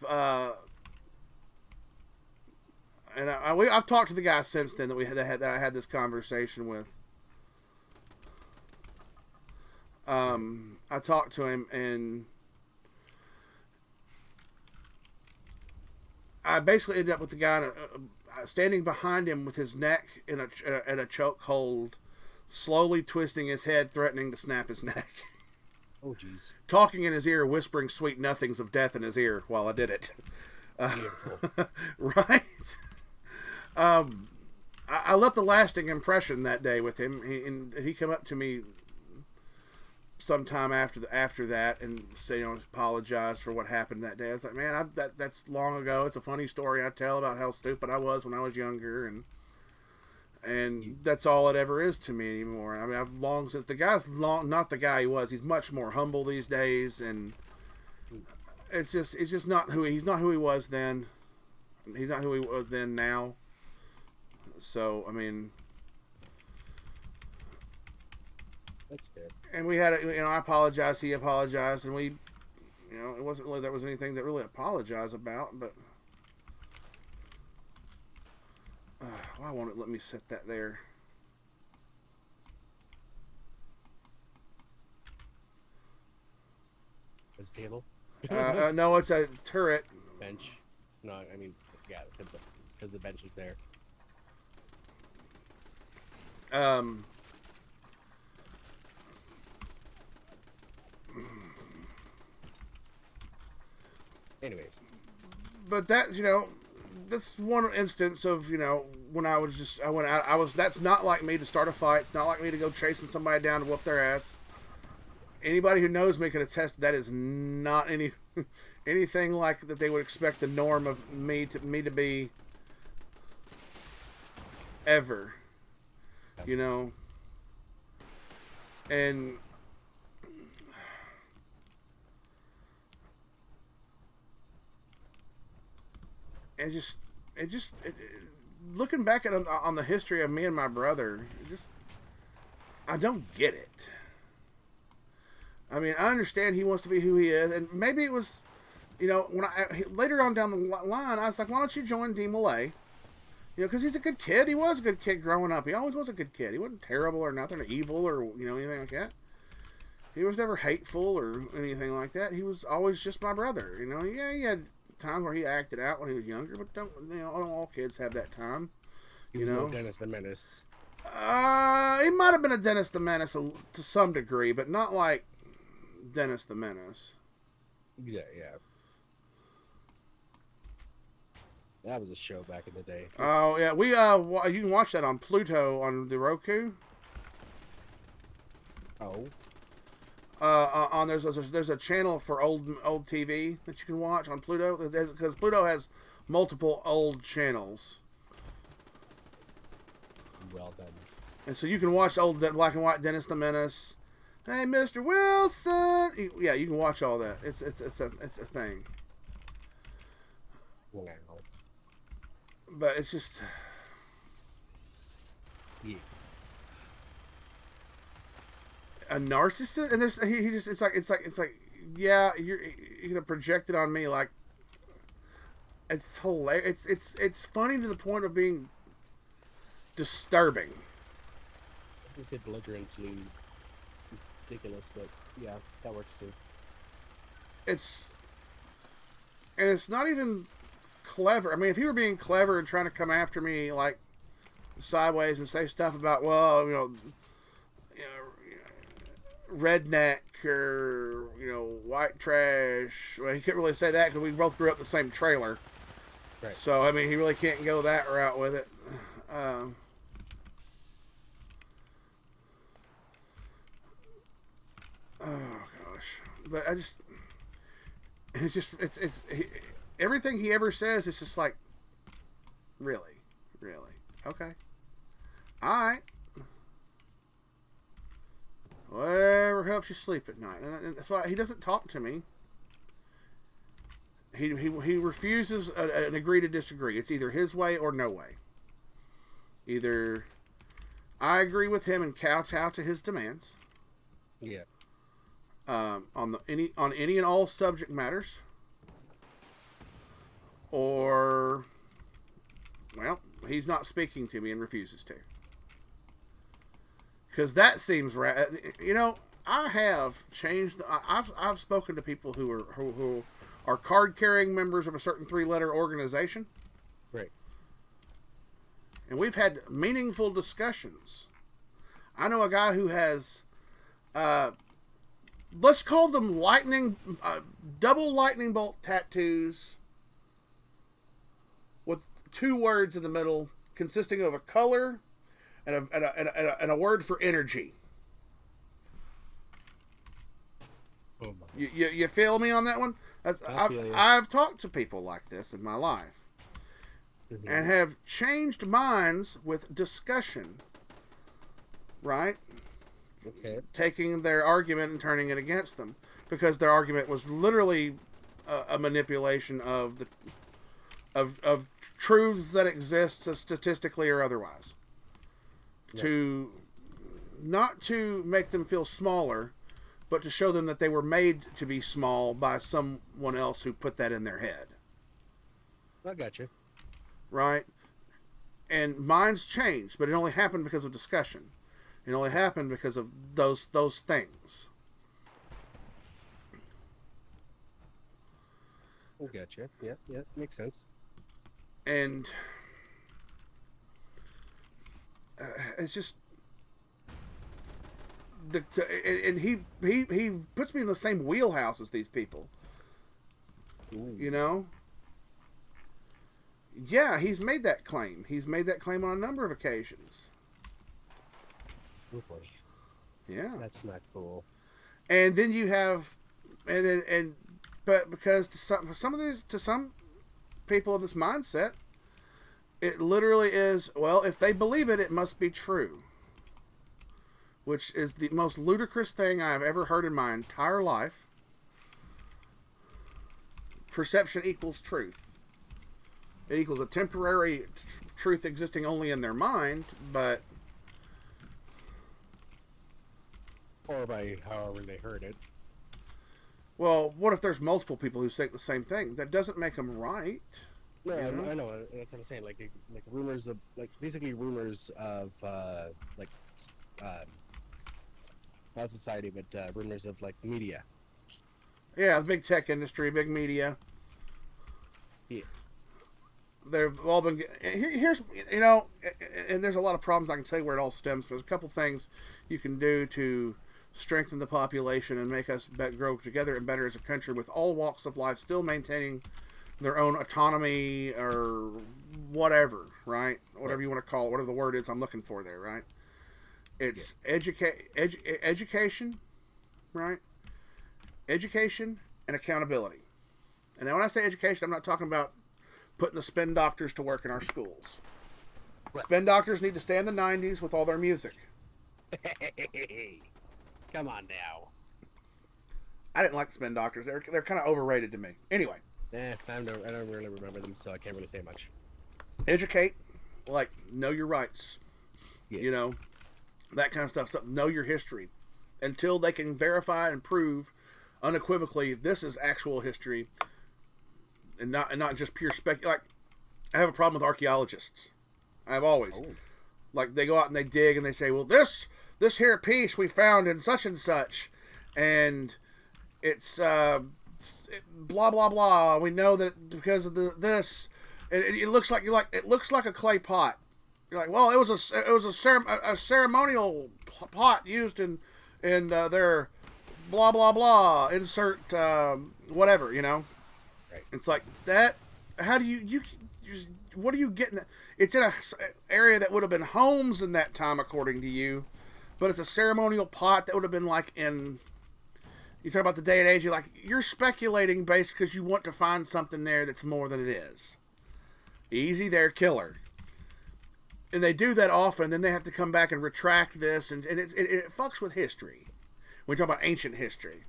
and I've talked to the guy since then that I had this conversation with. I talked to him and I basically ended up with the guy standing behind him with his neck in a chokehold, slowly twisting his head, threatening to snap his neck. Oh, jeez. Talking in his ear, whispering sweet nothings of death in his ear while I did it. Beautiful. Right? I left a lasting impression that day with him. He came up to me sometime after that and say, apologize for what happened that day. I was like, man, that's long ago. It's a funny story I tell about how stupid I was when I was younger, and that's all it ever is to me anymore. I mean, I've long since the guy's not the guy he was. He's much more humble these days, and it's just not he's not who he was then. He's not who he was then now. So I mean. That's good. And we had, I apologized. He apologized, and we, it wasn't really there was anything that really apologize about. But why won't it let me set that there? His table? No, it's a turret. Bench? No, I mean, yeah, it's because the bench was there. Anyways, but that's that's one instance of when I went out. That's not like me to start a fight. It's not like me to go chasing somebody down to whoop their ass. Anybody who knows me can attest that is not anything like that they would expect the norm of me to be ever, and looking back on the history of me and my brother, I don't get it. I mean, I understand he wants to be who he is, and maybe it was, when later on down the line, I was like, why don't you join DMLA? Because he's a good kid. He was a good kid growing up. He always was a good kid. He wasn't terrible or nothing, or evil or anything like that. He was never hateful or anything like that. He was always just my brother. Yeah, he had times where he acted out when he was younger, but don't all kids have that time. he was no Dennis the Menace. He might have been a Dennis the Menace to some degree, but not like Dennis the Menace. Yeah. That was a show back in the day. Oh yeah, you can watch that on Pluto on the Roku. Oh. There's a channel for old TV that you can watch on Pluto, because Pluto has multiple old channels. Well done. And so you can watch old black and white Dennis the Menace. Hey, Mr. Wilson. Yeah, you can watch all that. It's a thing. Wow. But it's just. Yeah. A narcissist, and it's like yeah, you're gonna project it on me like it's hilarious. It's funny to the point of being disturbing. I say belligerently ridiculous, but yeah, that works too. It's not even clever. I mean, if you were being clever and trying to come after me like sideways and say stuff about redneck or white trash. Well, he couldn't really say that because we both grew up in the same trailer. Right. So I mean, he really can't go that route with it. Oh gosh, but everything he ever says is just like, really, okay, all right. Whatever helps you sleep at night. And that's why he doesn't talk to me. He refuses an agree to disagree. It's either his way or no way. Either I agree with him and kowtow to his demands. Yeah. On any and all subject matters. Or, well, he's not speaking to me and refuses to. Because that seems right. I have changed. I've spoken to people who are card carrying members of a certain 3-letter organization, Right. and we've had meaningful discussions. I know a guy who has, let's call them double lightning bolt tattoos with 2 words in the middle, consisting of a color and a word for energy. Oh my. You feel me on that one? I feel you. I've talked to people like this in my life and have changed minds with discussion, right? Okay. Taking their argument and turning it against them because their argument was literally a manipulation of the of truths that exist statistically or otherwise. Yep. To not to make them feel smaller, but to show them that they were made to be small by someone else who put that in their head. I got you. Right? And minds changed, but it only happened because of discussion. It only happened because of those things. I got you. Yeah, makes sense. And it's just and he puts me in the same wheelhouse as these people. Ooh. You know? Yeah, he's made that claim. He's made that claim on a number of occasions. Oh boy. Yeah. That's not cool. And then you have but because to some people of this mindset, it literally is, well, if they believe it, it must be true. Which is the most ludicrous thing I've ever heard in my entire life. Perception equals truth. It equals a temporary truth existing only in their mind, but... Or by however they heard it. Well, what if there's multiple people who think the same thing? That doesn't make them right. No, You know? I know. That's what I'm saying. Like rumors of, like, basically rumors of, not society, but rumors of, like, media. Yeah, the big tech industry, big media. Yeah. They've all been... Here's, you know, and there's a lot of problems I can tell you where it all stems from. There's a couple things you can do to strengthen the population and make us grow together and better as a country with all walks of life still maintaining their own autonomy or whatever, right? Whatever you want to call it, whatever the word is I'm looking for there, right? It's education, right? Education and accountability. And now when I say education, I'm not talking about putting the spin doctors to work in our schools. Right. Spin doctors need to stay in the 90s with all their music. Come on now. I didn't like the spin doctors. They're kind of overrated to me. Anyway. I don't really remember them, so I can't really say much. Educate, like, know your rights. Yeah. You know, that kind of stuff. Know your history. Until they can verify and prove unequivocally this is actual history and not just pure like, I have a problem with archaeologists. I have always. Oh. Like, they go out and they dig and they say, well, this here piece we found in such and such, and it's blah blah blah. We know that because of this, it looks like it looks like a clay pot. You're like, well, it was a ceremonial pot used in their blah blah blah. Insert whatever, you know. Right. It's like that. How do you what are you getting? It's in a area that would have been homes in that time, according to you, but it's a ceremonial pot that would have been like in. You talk about the day and age. You're speculating based because you want to find something there that's more than it is. Easy there, killer. And they do that often. Then they have to come back and retract this, and it fucks with history. When you talk about ancient history,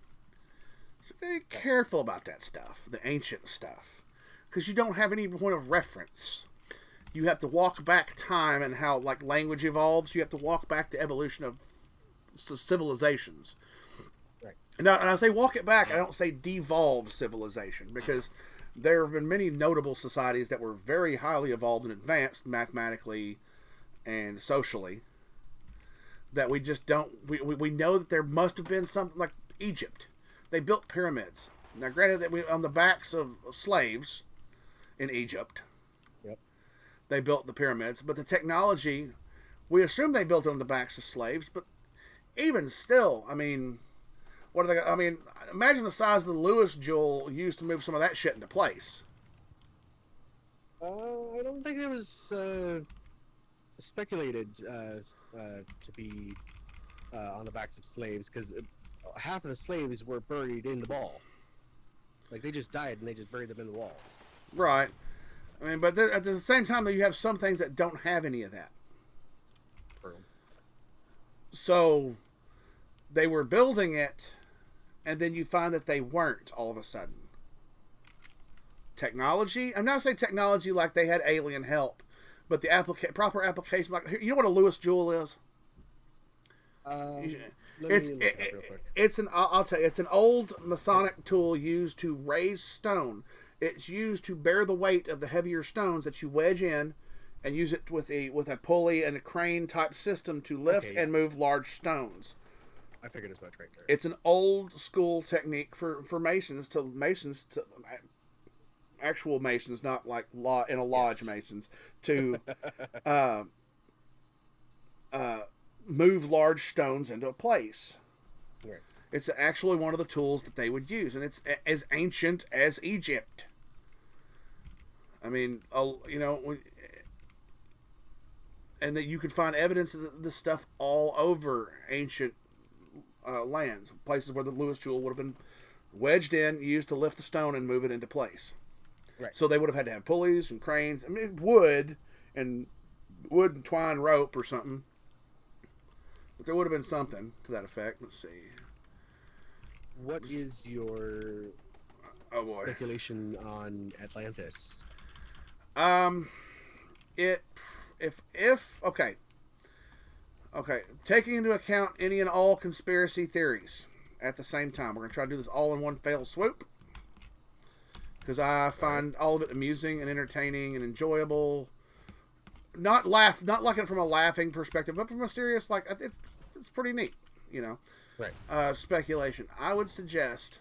so be careful about that stuff, the ancient stuff, because you don't have any point of reference. You have to walk back time and how, like, language evolves. You have to walk back the evolution of civilizations. Right. Now, and I say walk it back, I don't say devolve civilization, because there have been many notable societies that were very highly evolved and advanced mathematically and socially that we just don't... We know that there must have been something like Egypt. They built pyramids. Now, granted that we on the backs of slaves in Egypt. Yep. They built the pyramids, but the technology, we assume they built it on the backs of slaves, but even still, I mean, what are they? I mean, imagine the size of the Lewis jewel used to move some of that shit into place. I don't think it was speculated to be on the backs of slaves, because half of the slaves were buried in the ball. Like they just died and they just buried them in the walls. Right. I mean, but at the same time, though, you have some things that don't have any of that. True. So they were building it, and then you find that they weren't all of a sudden. Technology? I'm not saying technology like they had alien help, but the proper application. Like, you know what a Lewis jewel is? Let me It's look it up real quick. it's an I'll tell you, it's an old Masonic tool used to raise stone. It's used to bear the weight of the heavier stones that you wedge in, and use it with a pulley and a crane type system to lift and move large stones. I figured as much right there. It's an old school technique for masons to actual masons, not like in a lodge masons, to move large stones into a place. Right. It's actually one of the tools that they would use, and it's as ancient as Egypt. I mean, and that you could find evidence of this stuff all over ancient lands, places where the Lewis jewel would have been wedged in, used to lift the stone and move it into place. Right. So they would have had to have pulleys and cranes. I mean, wood and twine rope or something. But there would have been something to that effect. Let's see. What is your Oh boy. speculation on Atlantis? Okay. Taking into account any and all conspiracy theories at the same time, we're gonna try to do this all in one fell swoop because I find all of it amusing and entertaining and enjoyable. Not looking from a laughing perspective, but from a serious, like, it's pretty neat, you know. Right. Speculation. I would suggest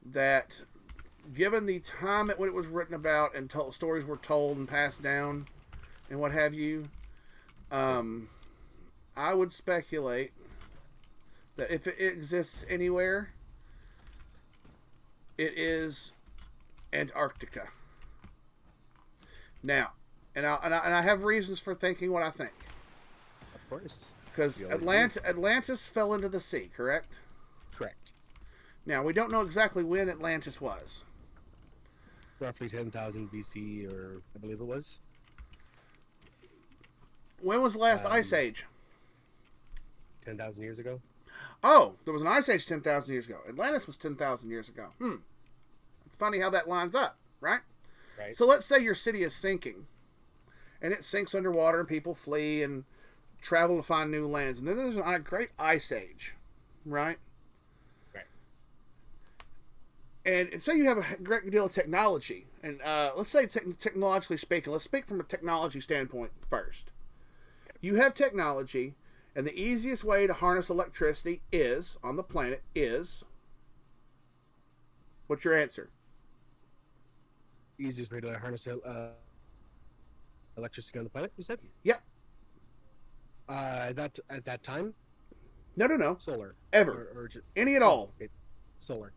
that, given the time when it was written about and stories were told and passed down and what have you, I would speculate that if it exists anywhere, it is Antarctica. Now, and I have reasons for thinking what I think. Of course. Because You always do. Atlantis fell into the sea, correct? Correct. Now, we don't know exactly when Atlantis was. Roughly 10,000 BC, or I believe it was. When was the last ice age? 10,000 years ago. Oh, there was an ice age 10,000 years ago. Atlantis was 10,000 years ago. It's funny how that lines up, right? Right. So let's say your city is sinking, and it sinks underwater, and people flee and travel to find new lands. And then there's a great ice age, right? Right. And say you have a great deal of technology, and let's say technologically speaking, let's speak from a technology standpoint first. You have technology, and the easiest way to harness electricity on the planet is, what's your answer? Easiest way to harness electricity on the planet, you said? Yep. At that time, No. solar. Ever. Or Any at all. okay. Solar.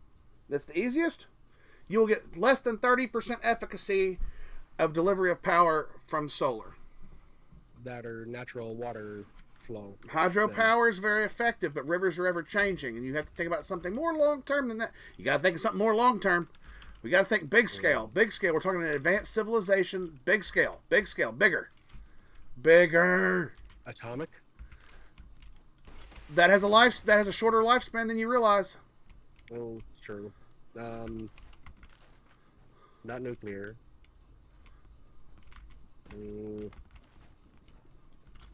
That's the easiest. You will get less than 30% efficacy of delivery of power from solar. That or natural water flow. Hydropower is very effective, but rivers are ever changing, and you have to think about something more long term than that. You got to think of something more long term. We got to think big scale. Big scale. We're talking an advanced civilization. Big scale. Bigger. Atomic. That has a shorter lifespan than you realize. Oh, true. Not nuclear.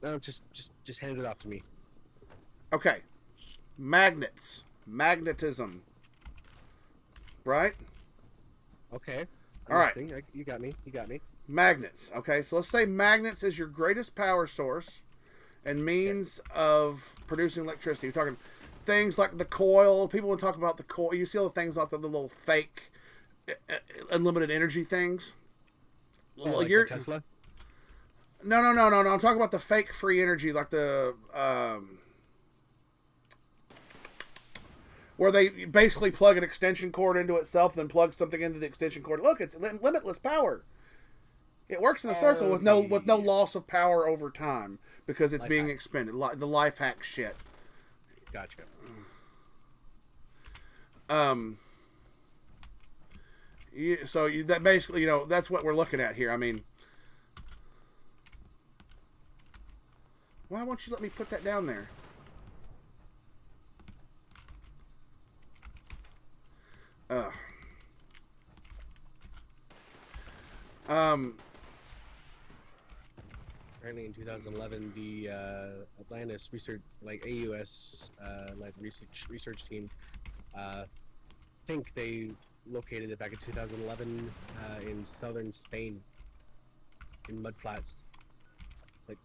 No, just hand it off to me. Okay. Magnets. Magnetism. Right? Okay. All right. You got me. Magnets. Okay, so let's say magnets is your greatest power source and means of producing electricity. We're talking things like the coil. People want to talk about the coil. You see all the things like the little fake unlimited energy things. Oh, like the Tesla? No. I'm talking about the fake free energy, like the where they basically plug an extension cord into itself, then plug something into the extension cord. Look, it's limitless power. It works in a circle with no loss of power over time because it's being expended. The life hack shit. Gotcha. That basically, that's what we're looking at here. I mean, why won't you let me put that down there? Apparently in 2011, the Atlantis research, like AUS, like research team, think they located it back in 2011 in southern Spain, in mudflats, like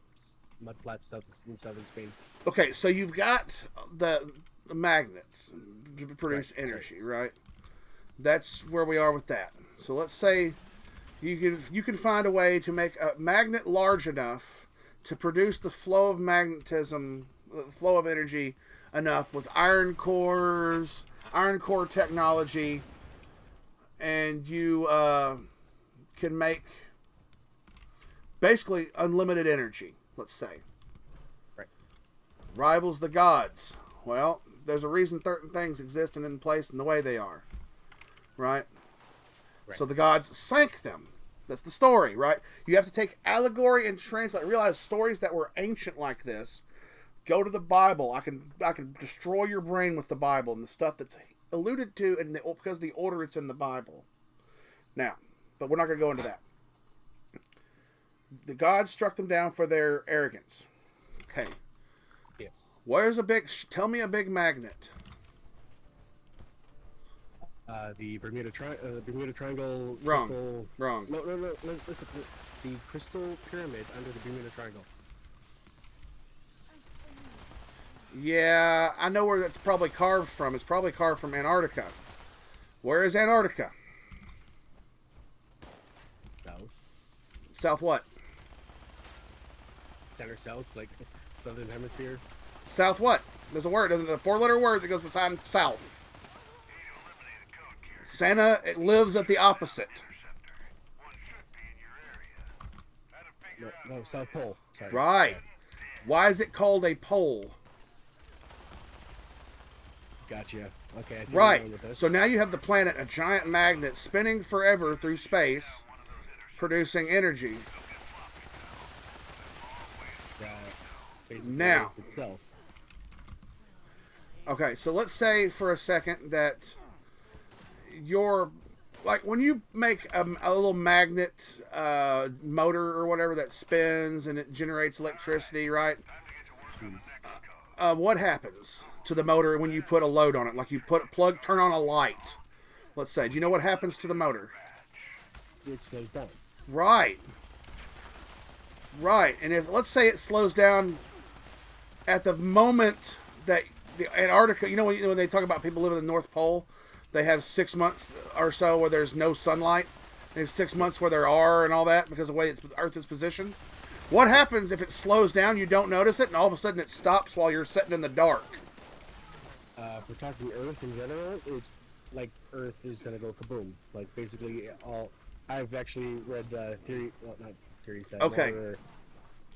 mudflats in southern Spain. Okay, so you've got the magnets to produce Right, energy, right. right? That's where we are with that. So let's say you can find a way to make a magnet large enough to produce the flow of magnetism, the flow of energy enough with iron core technology, and you can make basically unlimited energy, let's say. Right. Rivals the gods. Well, there's a reason certain things exist and in place in the way they are. Right? So the gods sank them. That's the story, right? You have to take allegory and translate. Realize stories that were ancient like this. Go to the Bible. I can destroy your brain with the Bible and the stuff that's alluded to, and because of the order it's in the Bible. Now, but we're not going to go into that. The gods struck them down for their arrogance. Okay. Yes. Tell me a big magnet. The Bermuda Triangle. Wrong. Crystal... Wrong. No. Listen, the Crystal Pyramid under the Bermuda Triangle. Yeah, I know where that's probably carved from. It's probably carved from Antarctica. Where is Antarctica? South. South what? Center south, like southern hemisphere. South what? There's a word. There's a four-letter word that goes beside south. Santa lives at the opposite. No, South Pole. Sorry. Right. Why is it called a pole? Gotcha. Okay, I see where you're Right. going with this. So now you have the planet, a giant magnet, spinning forever through space, producing energy. Basically Now. Earth itself. Okay, so let's say for a second that you're like when you make a little magnet motor or whatever that spins and it generates electricity, right? What happens to the motor when you put a load on it? Like you turn on a light. Let's say, do you know what happens to the motor? It slows down. Right. Right. And if let's say it slows down at the moment that the Antarctica, when they talk about people living in the North Pole, they have 6 months or so where there's no sunlight. They have 6 months where there are and all that because of the way Earth is positioned. What happens if it slows down, you don't notice it, and all of a sudden it stops while you're sitting in the dark? If we're talking Earth in general, it's like Earth is gonna go kaboom. Like basically I've actually read theory, well not theories. Okay.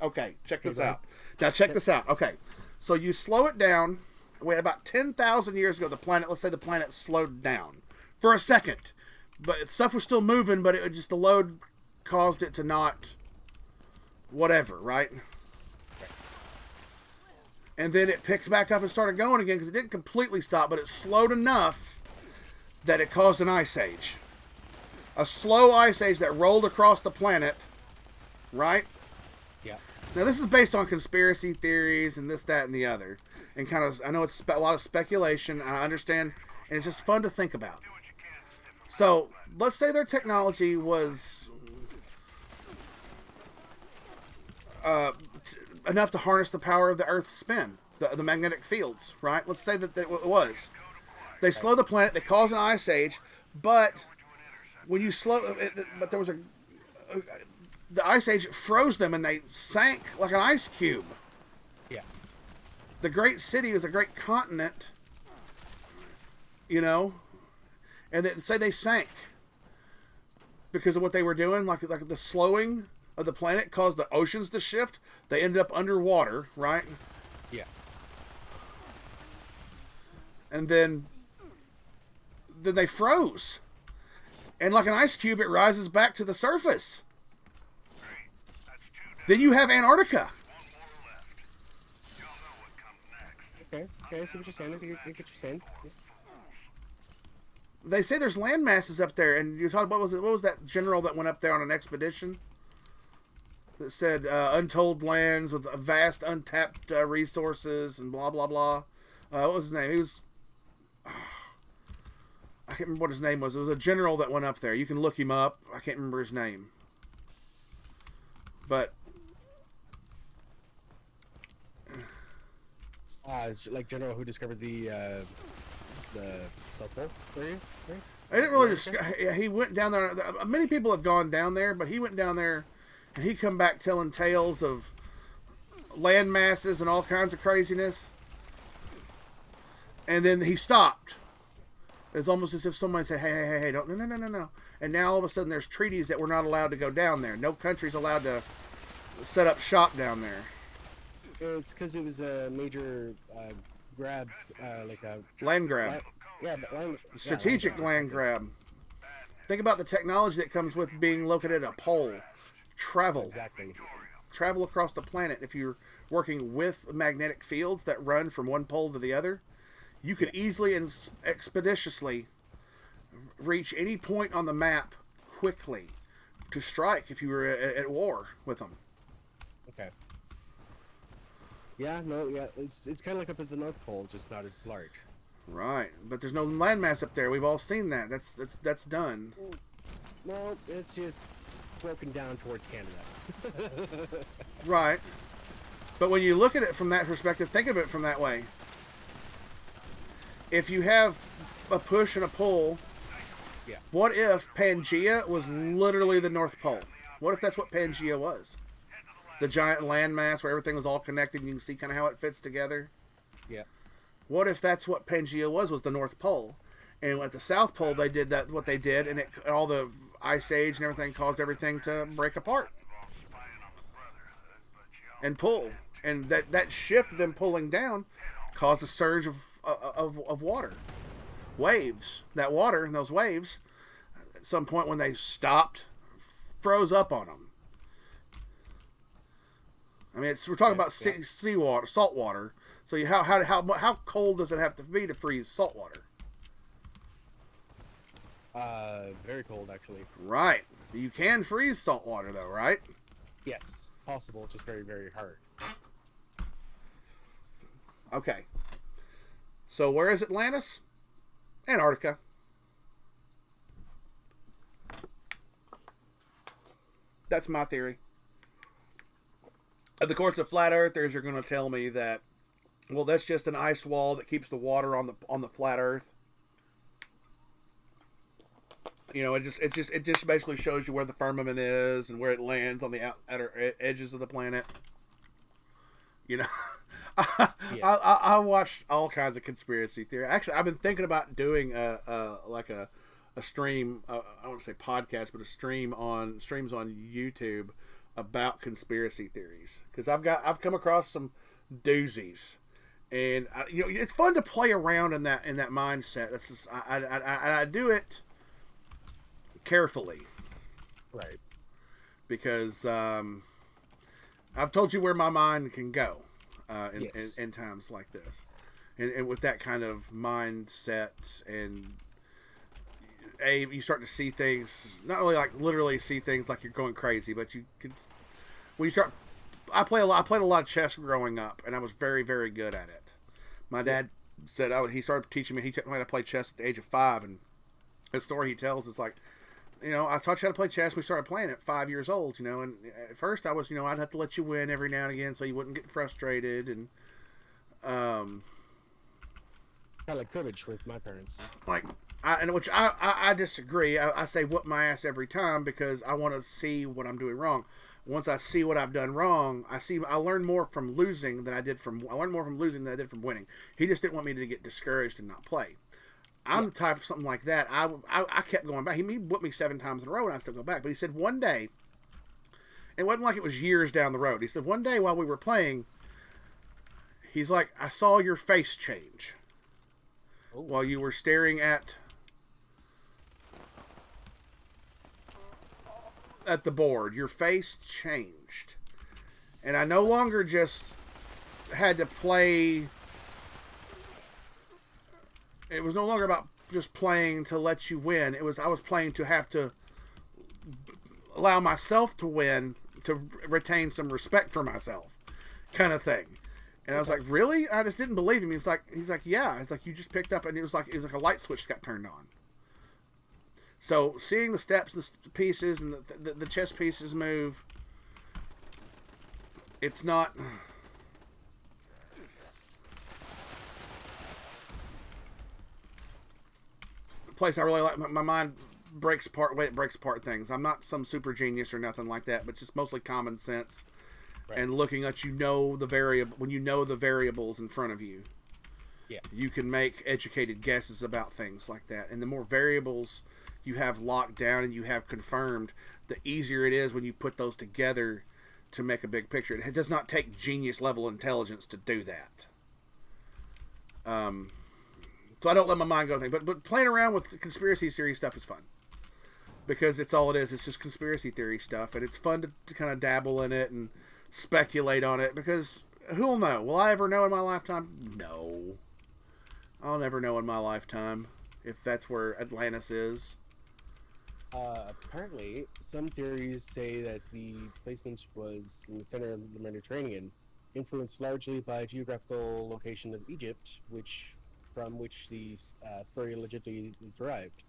Okay, check this out. Now check this out. Okay, so you slow it down. Wait, about 10,000 years ago, let's say the planet slowed down for a second, but stuff was still moving, but the load caused it to not, whatever, right? And then it picked back up and started going again because it didn't completely stop, but it slowed enough that it caused an ice age. A slow ice age that rolled across the planet, right? Yeah. Now, this is based on conspiracy theories and this, that, and the other. And kind of, I know it's a lot of speculation, I understand, and it's just fun to think about. So, let's say their technology was enough to harness the power of the Earth's spin, the magnetic fields, right? Let's say that it was. They slow the planet, they cause an ice age, but when you but there was the ice age froze them and they sank like an ice cube. Yeah. The great city is a great continent, and say they sank because of what they were doing, like the slowing of the planet caused the oceans to shift. They ended up underwater, right? Yeah. And then then they froze. And like an ice cube, it rises back to the surface. Then you have Antarctica. Okay, I see what you're saying. I see what you're saying. They say there's land masses up there, and you talk about what was that general that went up there on an expedition that said untold lands with vast untapped resources and blah blah blah. What was his name? He was I can't remember what his name was. It was a general that went up there. You can look him up. I can't remember his name, but It's like general who discovered the South Pole area, right? I didn't really. He went down there. Many people have gone down there, but he went down there, and he come back telling tales of land masses and all kinds of craziness. And then he stopped. It's almost as if somebody said, "Hey, don't, no." And now all of a sudden, there's treaties that we're not allowed to go down there. No country's allowed to set up shop down there. It's because it was a major grab, like a Land grab. Strategic land grab. Think about the technology that comes with being located at a pole. Travel. Exactly. Travel across the planet. If you're working with magnetic fields that run from one pole to the other, you could easily and expeditiously reach any point on the map quickly to strike if you were at war with them. Okay. Yeah, it's kind of like up at the North Pole, just not as large. Right, but there's no landmass up there. We've all seen that. That's done. No, it's just broken down towards Canada. Right, but when you look at it from that perspective, think of it from that way. If you have a push and a pull, Yeah. What if Pangea was literally the North Pole? What if that's what Pangea was? The giant landmass where everything was all connected and you can see kind of how it fits together? Yeah. What if that's what Pangea was the North Pole? And at the South Pole, they did what they did, and all the ice age and everything caused everything to break apart and pull. And that shift of them pulling down caused a surge of water. Waves. That water and those waves, at some point when they stopped, froze up on them. I mean, we're talking about seawater, salt water. So how cold does it have to be to freeze salt water? Very cold, actually. Right. You can freeze salt water, though, right? Yes, possible, just very, very hard. Okay. So where is Atlantis? Antarctica. That's my theory. Of course, the flat earthers are going to tell me that, well, that's just an ice wall that keeps the water on the flat Earth. You know, it just basically shows you where the firmament is and where it lands on the outer edges of the planet. You know, I watched all kinds of conspiracy theory. Actually, I've been thinking about doing a stream. I don't want to say podcast, but streams on YouTube about conspiracy theories, because I've come across some doozies, and it's fun to play around in that mindset. That's just, I do it carefully, Right. because I've told you where my mind can go in times like this, and with that kind of mindset, and you start to see things, not only like literally see things like you're going crazy, but you can, when you start, I played a lot of chess growing up, and I was very, very good at it. My dad said he started teaching me. He taught me how to play chess at the age of 5, and the story he tells is like, I taught you how to play chess. We started playing at 5 years old, and at first I was, I'd have to let you win every now and again so you wouldn't get frustrated, and Kind of like cribbage with my parents. I disagree. I say whoop my ass every time because I want to see what I'm doing wrong. Once I see what I've done wrong, I learn more from losing than I did from winning. He just didn't want me to get discouraged and not play. I'm the type of something like that. I kept going back. He whooped me 7 times in a row and I still go back. But he said one day, it wasn't like it was years down the road. He said one day while we were playing, he's like, I saw your face change while you were staring at at the board, your face changed. And I no longer just had to play. It was no longer about just playing to let you win. I was playing to have to allow myself to win, to retain some respect for myself, kind of thing. And I was like, really? I just didn't believe him. He's like, yeah. It's like, you just picked up, and it was like a light switch got turned on. So seeing the steps, the pieces, and the chess pieces move, it's not. The place I really like. My mind breaks apart. Way it breaks apart things. I'm not some super genius or nothing like that, but it's just mostly common sense. Right. And looking at when you know the variables in front of you, you can make educated guesses about things like that. And the more variables you have locked down and you have confirmed, the easier it is when you put those together to make a big picture. It does not take genius level intelligence to do that. So I don't let my mind go to things. But playing around with conspiracy theory stuff is fun. Because it's all it is. It's just conspiracy theory stuff. And it's fun to kind of dabble in it and speculate on it. Because who'll know? Will I ever know in my lifetime? No. I'll never know in my lifetime if that's where Atlantis is. Apparently, some theories say that the placement was in the center of the Mediterranean, influenced largely by geographical location of Egypt, from which the story allegedly is derived.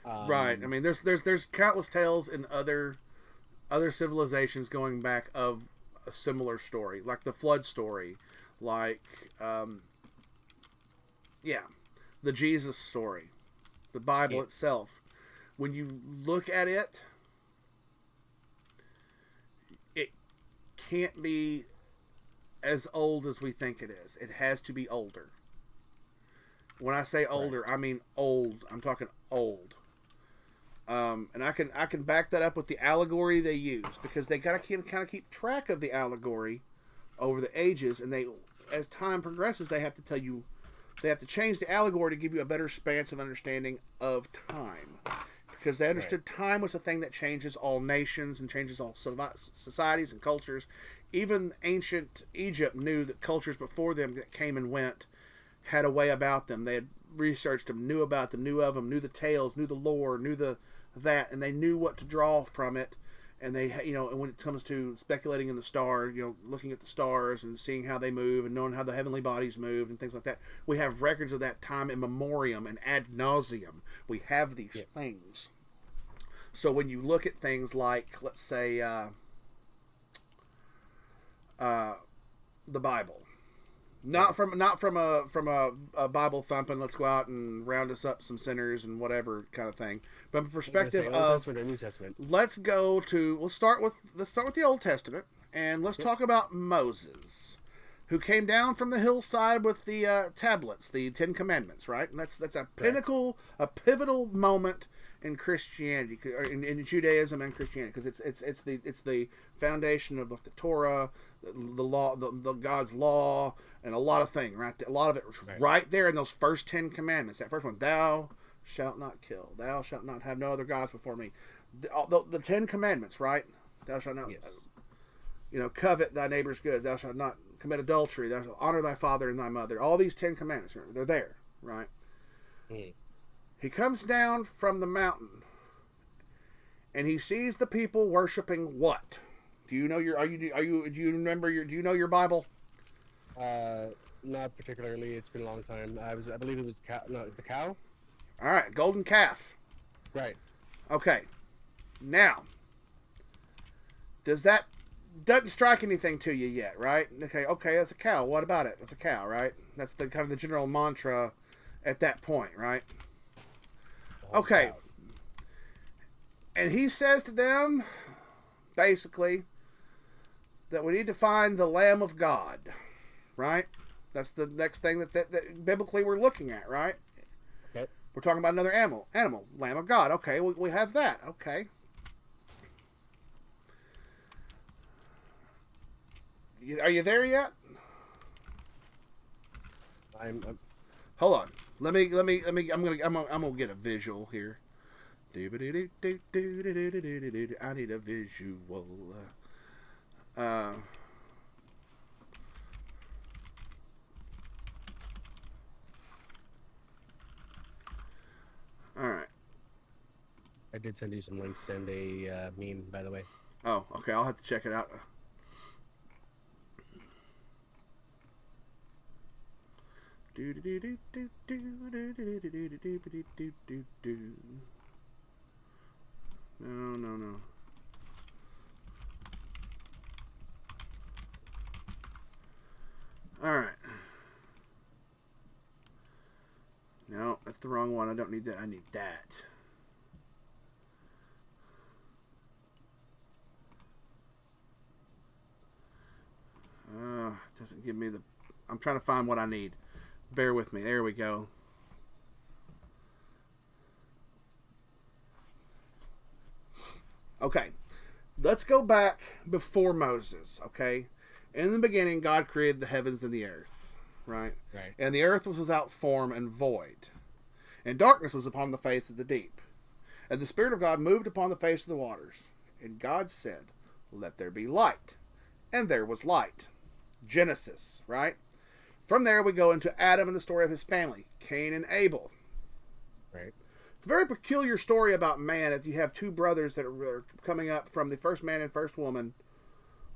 Right. I mean, there's countless tales in other civilizations going back of a similar story, like the flood story, like the Jesus story, the Bible itself. When you look at it, it can't be as old as we think it is. It has to be older. When I say older, I mean old. I'm talking old. And I can back that up with the allegory they use, because they gotta kind of keep track of the allegory over the ages, and as time progresses, they have to tell you, they have to change the allegory to give you a better span of understanding of time. Because they understood time was a thing that changes all nations and changes all societies and cultures. Even ancient Egypt knew that cultures before them that came and went had a way about them. They had researched them, knew about them, knew of them, knew the tales, knew the lore, knew that, and they knew what to draw from it. And they, and when it comes to speculating in the stars, looking at the stars and seeing how they move and knowing how the heavenly bodies move and things like that, we have records of that time in memoriam and ad nauseum. We have these things. So when you look at things like, let's say, the Bible, not from a Bible thumping, let's go out and round us up some sinners and whatever kind of thing, but from the perspective of Old Testament or New Testament. Let's start with the Old Testament, and let's talk about Moses, who came down from the hillside with the tablets, the Ten Commandments, right? And that's a pinnacle, a pivotal moment in Christianity, in Judaism and Christianity, because it's the foundation of the Torah, the law, the God's law, and a lot of things, right? A lot of it was right there in those first 10 commandments. That first one, thou shalt not kill, thou shalt not have no other gods before me. The 10 commandments, right? Thou shalt not, covet thy neighbor's goods, thou shalt not commit adultery, thou shalt honor thy father and thy mother. All these 10 commandments, they're there, right? He comes down from the mountain, and he sees the people worshiping what? Do you know do you know your Bible? Not particularly. It's been a long time. I believe it was the cow. All right, golden calf. Right. Okay. Now, doesn't strike anything to you yet, right? Okay, that's a cow. What about it? It's a cow, right? That's the kind of the general mantra at that point, right? Okay. And he says to them, basically, that we need to find the Lamb of God, right? That's the next thing that biblically we're looking at, right? Okay. We're talking about another animal, Lamb of God. Okay, we have that. Okay. Are you there yet? I'm Hold on. Let me. I'm gonna get a visual here. I need a visual. Uh, all right. I did send you some links and a meme, by the way. Oh, okay. I'll have to check it out. No. All right. No, that's the wrong one. I don't need that. I need that. Doesn't give me the... I'm trying to find what I need. Bear with me. There we go. Okay. Let's go back before Moses, okay? In the beginning, God created the heavens and the earth, right? Right. And the earth was without form and void. And darkness was upon the face of the deep. And the Spirit of God moved upon the face of the waters. And God said, let there be light. And there was light. Genesis, right? From there we go into Adam and the story of his family, Cain and Abel. Right. It's a very peculiar story about man, as you have two brothers that are coming up from the first man and first woman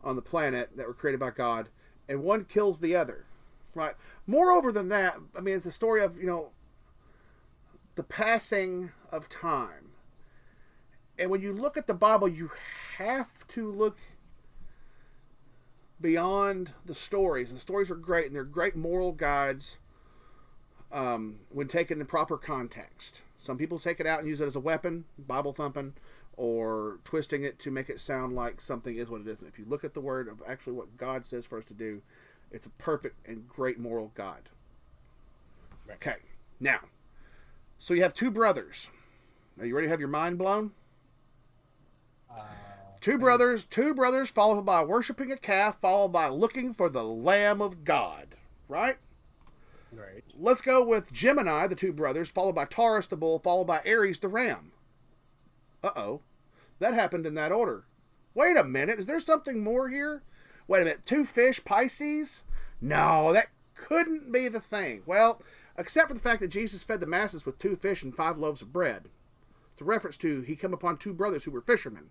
on the planet that were created by God, and one kills the other, right? Moreover than that, I mean, it's a story of, the passing of time. And when you look at the Bible, you have to look beyond the stories. The stories are great, and they're great moral guides when taken in proper context. Some people take it out and use it as a weapon, Bible thumping, or twisting it to make it sound like something is what it isn't. If you look at the word of actually what God says for us to do, it's a perfect and great moral guide. Right. Okay, now, so you have two brothers. Are you ready to have your mind blown? Two brothers followed by worshiping a calf, followed by looking for the Lamb of God, right? Right. Let's go with Gemini, the two brothers, followed by Taurus, the bull, followed by Aries, the ram. Uh-oh. That happened in that order. Wait a minute. Is there something more here? Wait a minute. Two fish, Pisces? No, that couldn't be the thing. Well, except for the fact that Jesus fed the masses with 2 fish and 5 loaves of bread. It's a reference to he come upon 2 brothers who were fishermen.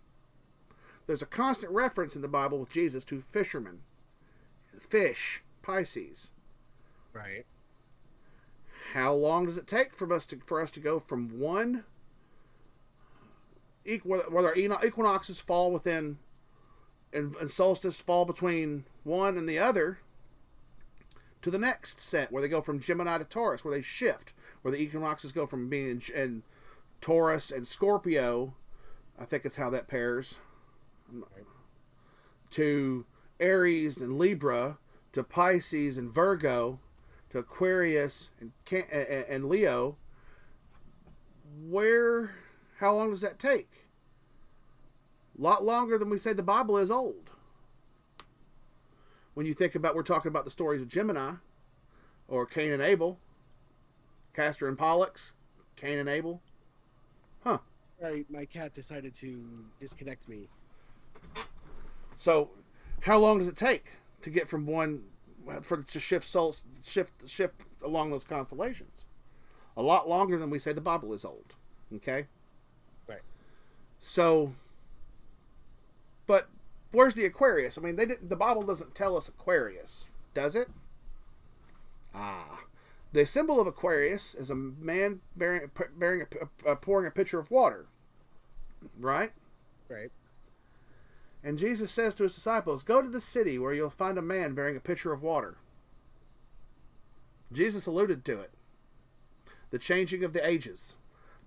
There's a constant reference in the Bible with Jesus to fishermen. Fish, Pisces. Right. How long does it take for us to go from one, whether equinoxes fall within and solstice fall between one and the other, to the next set where they go from Gemini to Taurus, where they shift, where the equinoxes go from being in Taurus and Scorpio, I think it's how that pairs, to Aries and Libra, to Pisces and Virgo, to Aquarius and Leo. How long does that take? A lot longer than we say the Bible is old. When you think about, we're talking about the stories of Gemini, or Cain and Abel, Castor and Pollux, Cain and Abel. Huh. Sorry, my cat decided to disconnect me. So, how long does it take to get from one to shift along those constellations? A lot longer than we say the Bible is old. Okay. Right. So, but where's the Aquarius? I mean, the Bible doesn't tell us Aquarius, does it? The symbol of Aquarius is a man pouring a pitcher of water, right? Right. And Jesus says to his disciples, go to the city where you'll find a man bearing a pitcher of water. Jesus alluded to it. The changing of the ages,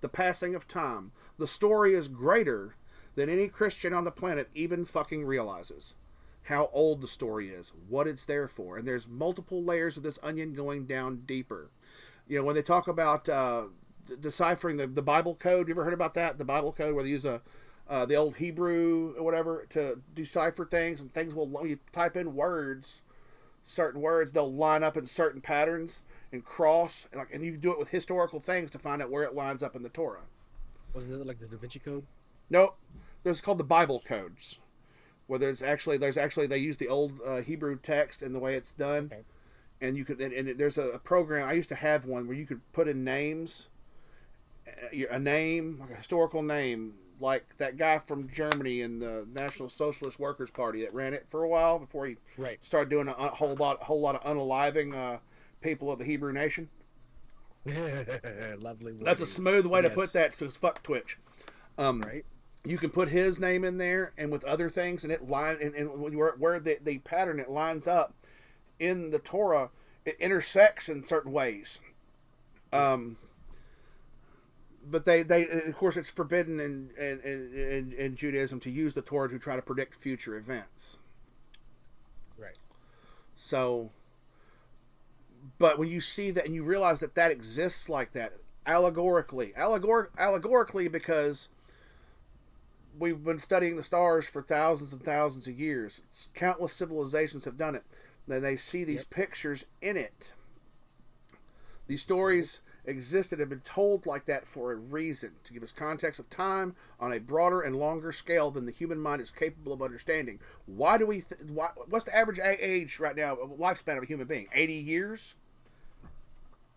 the passing of time. The story is greater than any Christian on the planet even fucking realizes. How old the story is, what it's there for. And there's multiple layers of this onion going down deeper. You know, when they talk about deciphering the Bible code, you ever heard about that? The Bible code, where they use the old Hebrew or whatever to decipher things, and things will, when you type in words, certain words, they'll line up in certain patterns and cross, and you can do it with historical things to find out where it lines up in the Torah. Wasn't it like the Da Vinci Code? No, there's called the Bible codes, where there's actually they use the old Hebrew text and the way it's done, Okay. and you could there's a program. I used to have one where you could put in names, a name like a historical name, like that guy from Germany in the National Socialist Workers Party that ran it for a while before he Right. started doing a whole lot of unaliving people of the Hebrew nation. Lovely. That's a wording. smooth way to Yes. put that. Because fuck Twitch. Right. You can put his name in there and with other things, and it line and where the pattern it lines up in the Torah, it intersects in certain ways. But they of course it's forbidden in Judaism to use the Torah to try to predict future events. Right. So, but when you see that and you realize that that exists like that allegorically because we've been studying the stars for thousands and thousands of years. Countless civilizations have done it. Then they see these pictures in it. These stories existed and have been told like that for a reason, to give us context of time on a broader and longer scale than the human mind is capable of understanding. Why do we? What's the average age right now, lifespan of a human being? 80 years.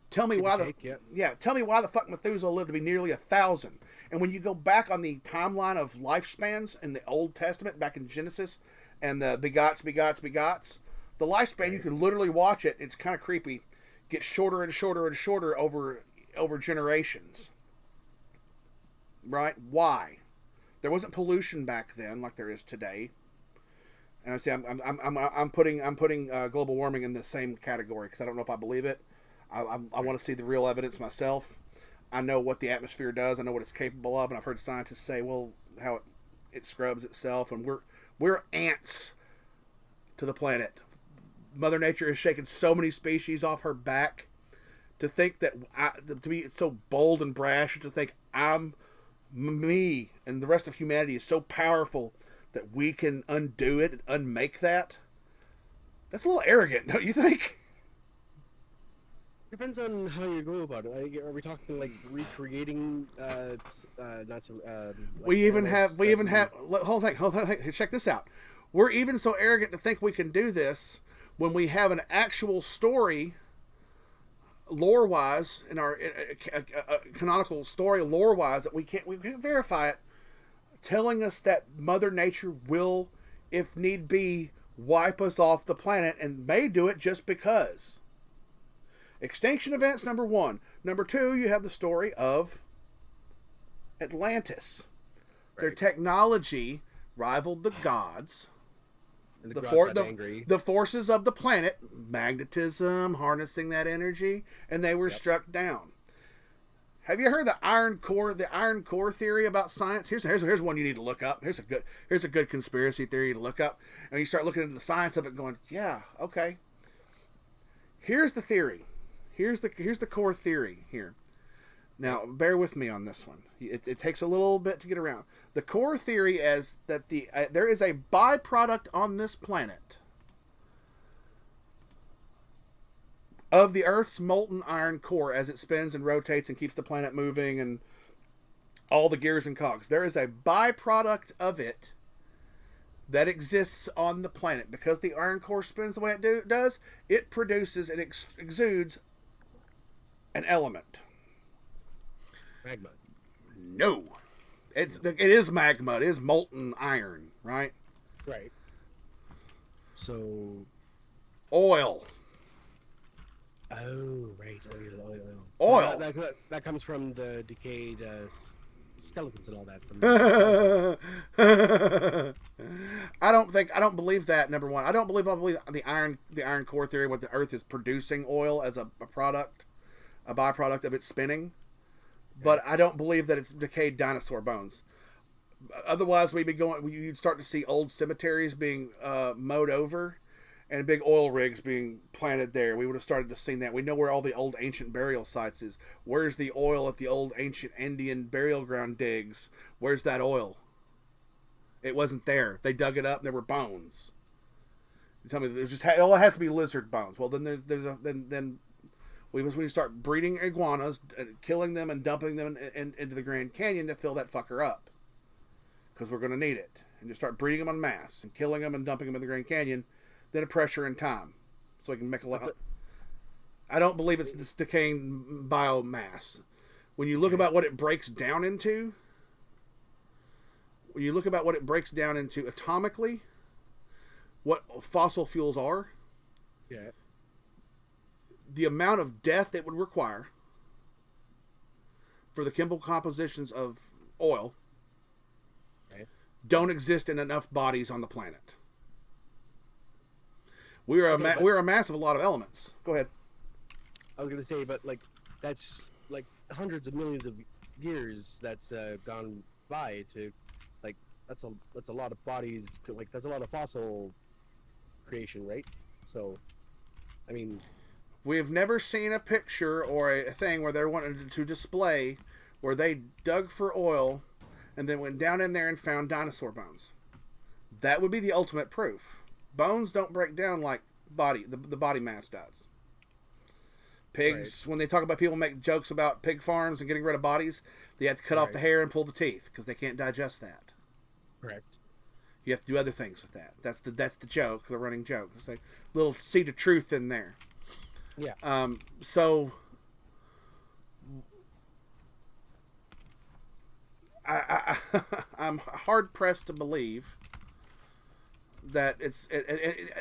Tell me why Tell me why the fuck Methuselah lived to be nearly 1,000. And when you go back on the timeline of lifespans in the Old Testament, back in Genesis, and the begots, the lifespan you can literally watch it. It's kind of creepy. Get shorter and shorter and shorter over generations. Right? Why? There wasn't pollution back then like there is today. And I say I'm putting global warming in the same category because I don't know if I believe it. I want to see the real evidence myself. I know what the atmosphere does. I know what it's capable of, and I've heard scientists say, well, how it scrubs itself, and we're ants to the planet. Mother Nature has shaken so many species off her back. To think that to be so bold and brash, to think me and the rest of humanity is so powerful that we can undo it and unmake that. That's a little arrogant, don't you think? Depends on how you go about it. Like, are we talking like recreating? Not some. Like We even have. Hold on. Check this out. We're even so arrogant to think we can do this when we have an actual story, lore-wise, in our canonical story, lore-wise, that we can't verify it, telling us that Mother Nature will, if need be, wipe us off the planet, and may do it just because. Extinction events, number one. Number two, you have the story of Atlantis. Right. Their technology rivaled the gods. And the gods got angry. The forces of the planet, magnetism, harnessing that energy, and they were struck down. Have you heard the iron core theory about science? Here's one you need to look up. Here's a good conspiracy theory to look up. And you start looking into the science of it, going, yeah, okay. Here's the theory. Here's the core theory here. Now, bear with me on this one. It takes a little bit to get around. The core theory is that there is a byproduct on this planet of the Earth's molten iron core as it spins and rotates and keeps the planet moving and all the gears and cogs. There is a byproduct of it that exists on the planet. Because the iron core spins the way it does, it produces and exudes an element. Magma. No. It is magma. It is molten iron, right? Right. So... Oil. Oh, right. Oil. That comes from the decayed skeletons and all that. I don't believe that. Number one, I believe the iron core theory. What the Earth is producing oil as a product, a byproduct of its spinning. But I don't believe that it's decayed dinosaur bones. Otherwise, you'd start to see old cemeteries being mowed over, and big oil rigs being planted there. We would have started to see that. We know where all the old ancient burial sites is. Where's the oil at the old ancient Indian burial ground digs? Where's that oil? It wasn't there. They dug it up, and there were bones. You tell me there's just all it has to be lizard bones. Well, then then We start breeding iguanas, killing them, and dumping them into the Grand Canyon to fill that fucker up, because we're going to need it. And just start breeding them en masse and killing them and dumping them in the Grand Canyon, then a pressure in time, so we can make a lot. I don't believe it's this decaying biomass. When you look about what it breaks down into, atomically, what fossil fuels are, Yeah. the amount of death it would require for the chemical compositions of oil Right. don't exist in enough bodies on the planet. We're a mass of a lot of elements. Go ahead. I was gonna say, but like that's like hundreds of millions of years that's gone by to, like that's a lot of bodies. Like that's a lot of fossil creation, right? So, I mean, We have never seen a picture or a thing where they're wanting to display where they dug for oil and then went down in there and found dinosaur bones. That would be the ultimate proof. Bones don't break down like the body mass does. Pigs, when they talk about people make jokes about pig farms and getting rid of bodies, they have to cut off the hair and pull the teeth because they can't digest that. correct. You have to do other things with that. That's the joke, the running joke. It's like a little seed of truth in there. Yeah. So I'm hard pressed to believe that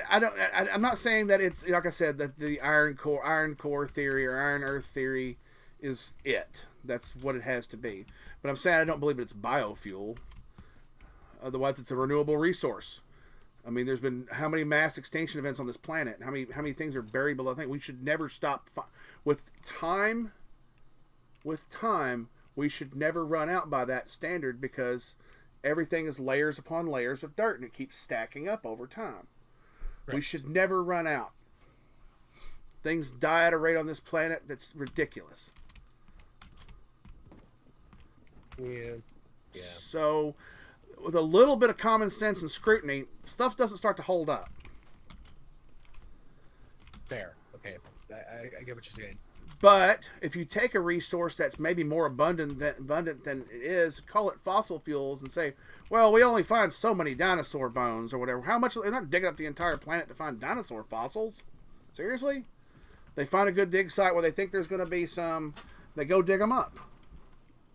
I'm not saying that it's, like I said, that the iron core theory or iron earth theory is it. That's what it has to be. But I'm saying I don't believe it's biofuel. Otherwise, it's a renewable resource. I mean, there's been how many mass extinction events on this planet? How many things are buried below? I think we should never stop. With time, we should never run out by that standard, because everything is layers upon layers of dirt, and it keeps stacking up over time. Right. We should never run out. Things die at a rate on this planet that's ridiculous. Yeah. So, with a little bit of common sense and scrutiny, stuff doesn't start to hold up. Fair. Okay. I get what you're saying. But if you take a resource that's maybe more abundant than it is, call it fossil fuels, and say, well, we only find so many dinosaur bones or whatever. How much? They're not digging up the entire planet to find dinosaur fossils. Seriously? They find a good dig site where they think there's going to be some. They go dig them up.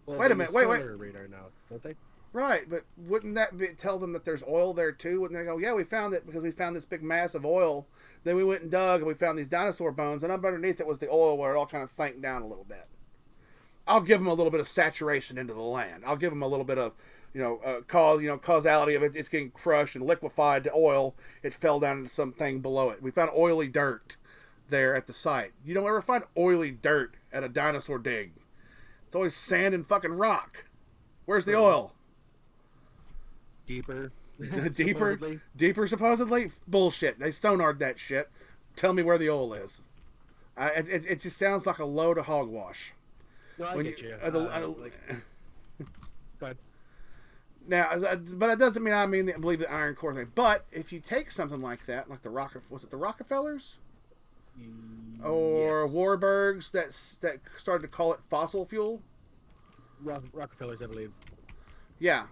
Well, Wait a minute. Wait. Radar now, don't they? Right, but wouldn't that tell them that there's oil there too? Wouldn't they go, yeah, we found it because we found this big mass of oil. Then we went and dug and we found these dinosaur bones, and up underneath it was the oil where it all kind of sank down a little bit. I'll give them a little bit of saturation into the land. I'll give them a little bit of, causality of it. It's getting crushed and liquefied to oil. It fell down into something below it. We found oily dirt there at the site. You don't ever find oily dirt at a dinosaur dig. It's always sand and fucking rock. Where's the oil? Deeper. Deeper supposedly? Bullshit. They sonar'd that shit. Tell me where the oil is. It just sounds like a load of hogwash. No, I get you. Go ahead. Now, but it doesn't mean I believe the iron core thing. But if you take something like that, like the Rockefellers? Or yes. Warburgs that started to call it fossil fuel? Rockefellers, I believe. Yeah.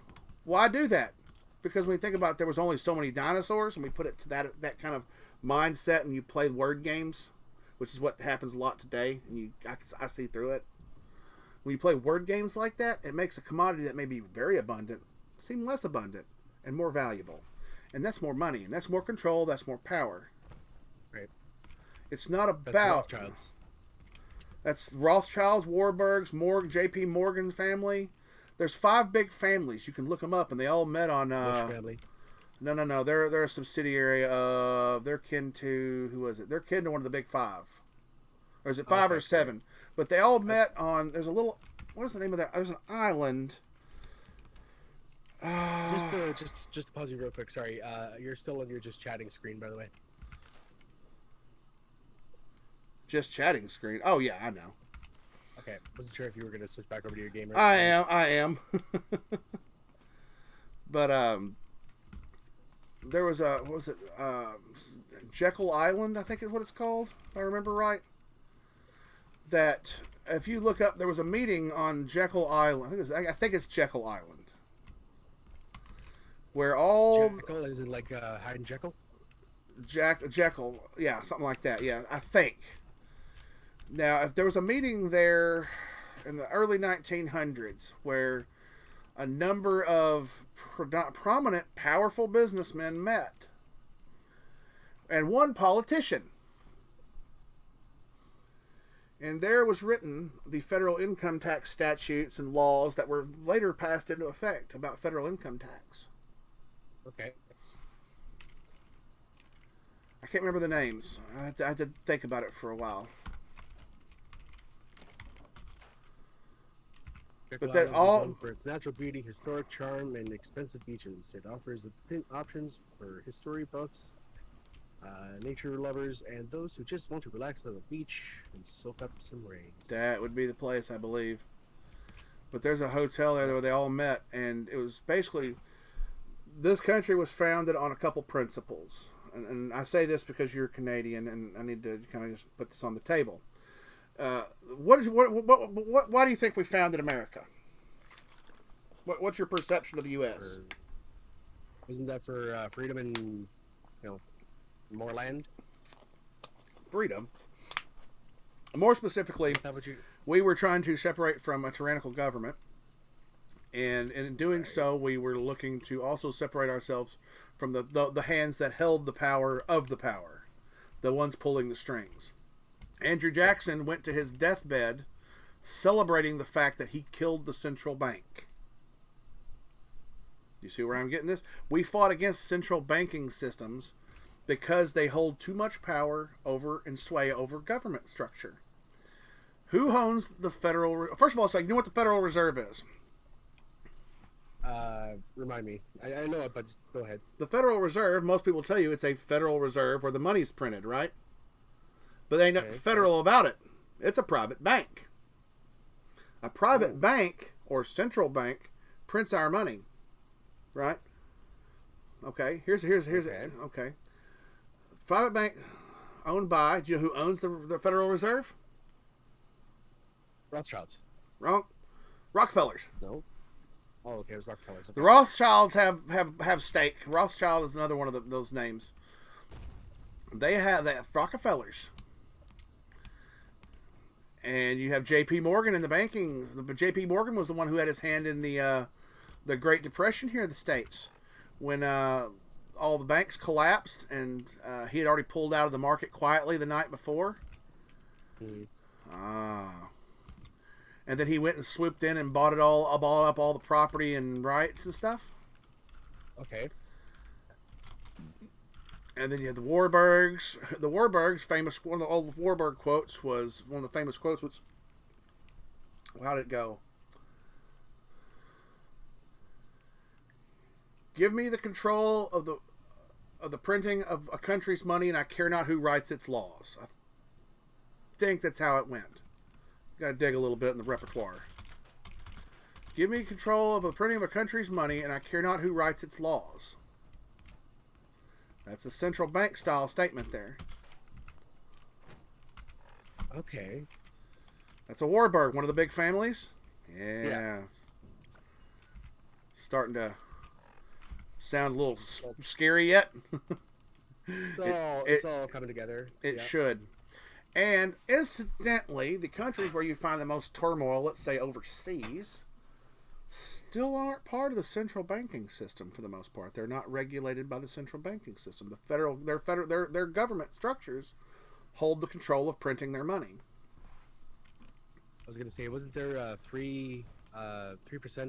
Why do that? Because when you think about it, there was only so many dinosaurs, and we put it to that kind of mindset, and you play word games, which is what happens a lot today, and I see through it. When you play word games like that, it makes a commodity that may be very abundant seem less abundant and more valuable. And that's more money, and that's more control, that's more power. Right. It's not about... That's Rothschilds. That's Rothschilds, Warburgs, J.P. Morgan family. There's 5 big families. You can look them up, and they all met on... Bush family. No. They're a subsidiary of... They're kin to... Who is it? They're kin to one of the big 5. Or is it 5 or 7? But they all met on... There's a little... What is the name of that? There's an island. Just to pause you real quick. Sorry. You're still on your just chatting screen, by the way. Just chatting screen. Oh, yeah, I know. Okay. Wasn't sure if you were going to switch back over to your game. I am. But, there was a... What was it? Jekyll Island, I think is what it's called, if I remember right. that if you look up, there was a meeting on Jekyll Island. I think it's Jekyll Island, where all Jekyll, is it like Hyde and Jekyll? Jekyll, yeah, something like that. Yeah, I think. Now, if there was a meeting there in the early 1900s where a number of prominent, powerful businessmen met, and one politician. And there was written the federal income tax statutes and laws that were later passed into effect about federal income tax. Okay. I can't remember the names. I had to think about it for a while. Jekyll But that Island is all- known for its natural beauty, historic charm, and expensive beaches. It offers options for history buffs, nature lovers, and those who just want to relax on the beach and soak up some rays. That would be the place, I believe. But there's a hotel there where they all met, and it was basically, this country was founded on a couple principles. And I say this because you're Canadian, and I need to kind of just put this on the table. Why do you think we founded America? What's your perception of the U.S.? Wasn't that for freedom and, more land? Freedom. More specifically, Is that what you... we were trying to separate from a tyrannical government, and in doing so, we were looking to also separate ourselves from the hands that held the power of the power, the ones pulling the strings. Andrew Jackson went to his deathbed celebrating the fact that he killed the central bank. You see where I'm getting this? We fought against central banking systems because they hold too much power over and sway over government structure. Who owns the Federal... First of all, it's like, you know what the Federal Reserve is? Remind me. I know it, but go ahead. The Federal Reserve, most people tell you it's a Federal Reserve where the money's printed, right? But they ain't nothing federal about it. It's a private bank. A private bank or central bank prints our money, right? Okay. Here's okay. Private bank owned by. Do you know who owns the Federal Reserve? Rothschilds. Wrong. Rockefellers. No. Oh, okay. It was Rockefellers. Okay. The Rothschilds have stake. Rothschild is another one of those names. They have that Rockefellers. And you have J.P. Morgan in the banking. But J.P. Morgan was the one who had his hand in the Great Depression here in the States, when all the banks collapsed, and he had already pulled out of the market quietly the night before. And then he went and swooped in and bought up all the property and rights and stuff. Okay. And then you had the Warburgs. The Warburgs, one of the old Warburg quotes was, one of the famous quotes was, how did it go? Give me the control of the printing of a country's money, and I care not who writes its laws. I think that's how it went. Got to dig a little bit in the repertoire. Give me control of the printing of a country's money, and I care not who writes its laws. That's a central bank style statement there. Okay. That's a Warburg, one of the big families. Yeah. Starting to sound a little scary yet. It's all coming together. It should. And incidentally, the countries where you find the most turmoil, let's say overseas, still aren't part of the central banking system for the most part. They're not regulated by the central banking system. Their government structures hold the control of printing their money. I was gonna say, wasn't there 3%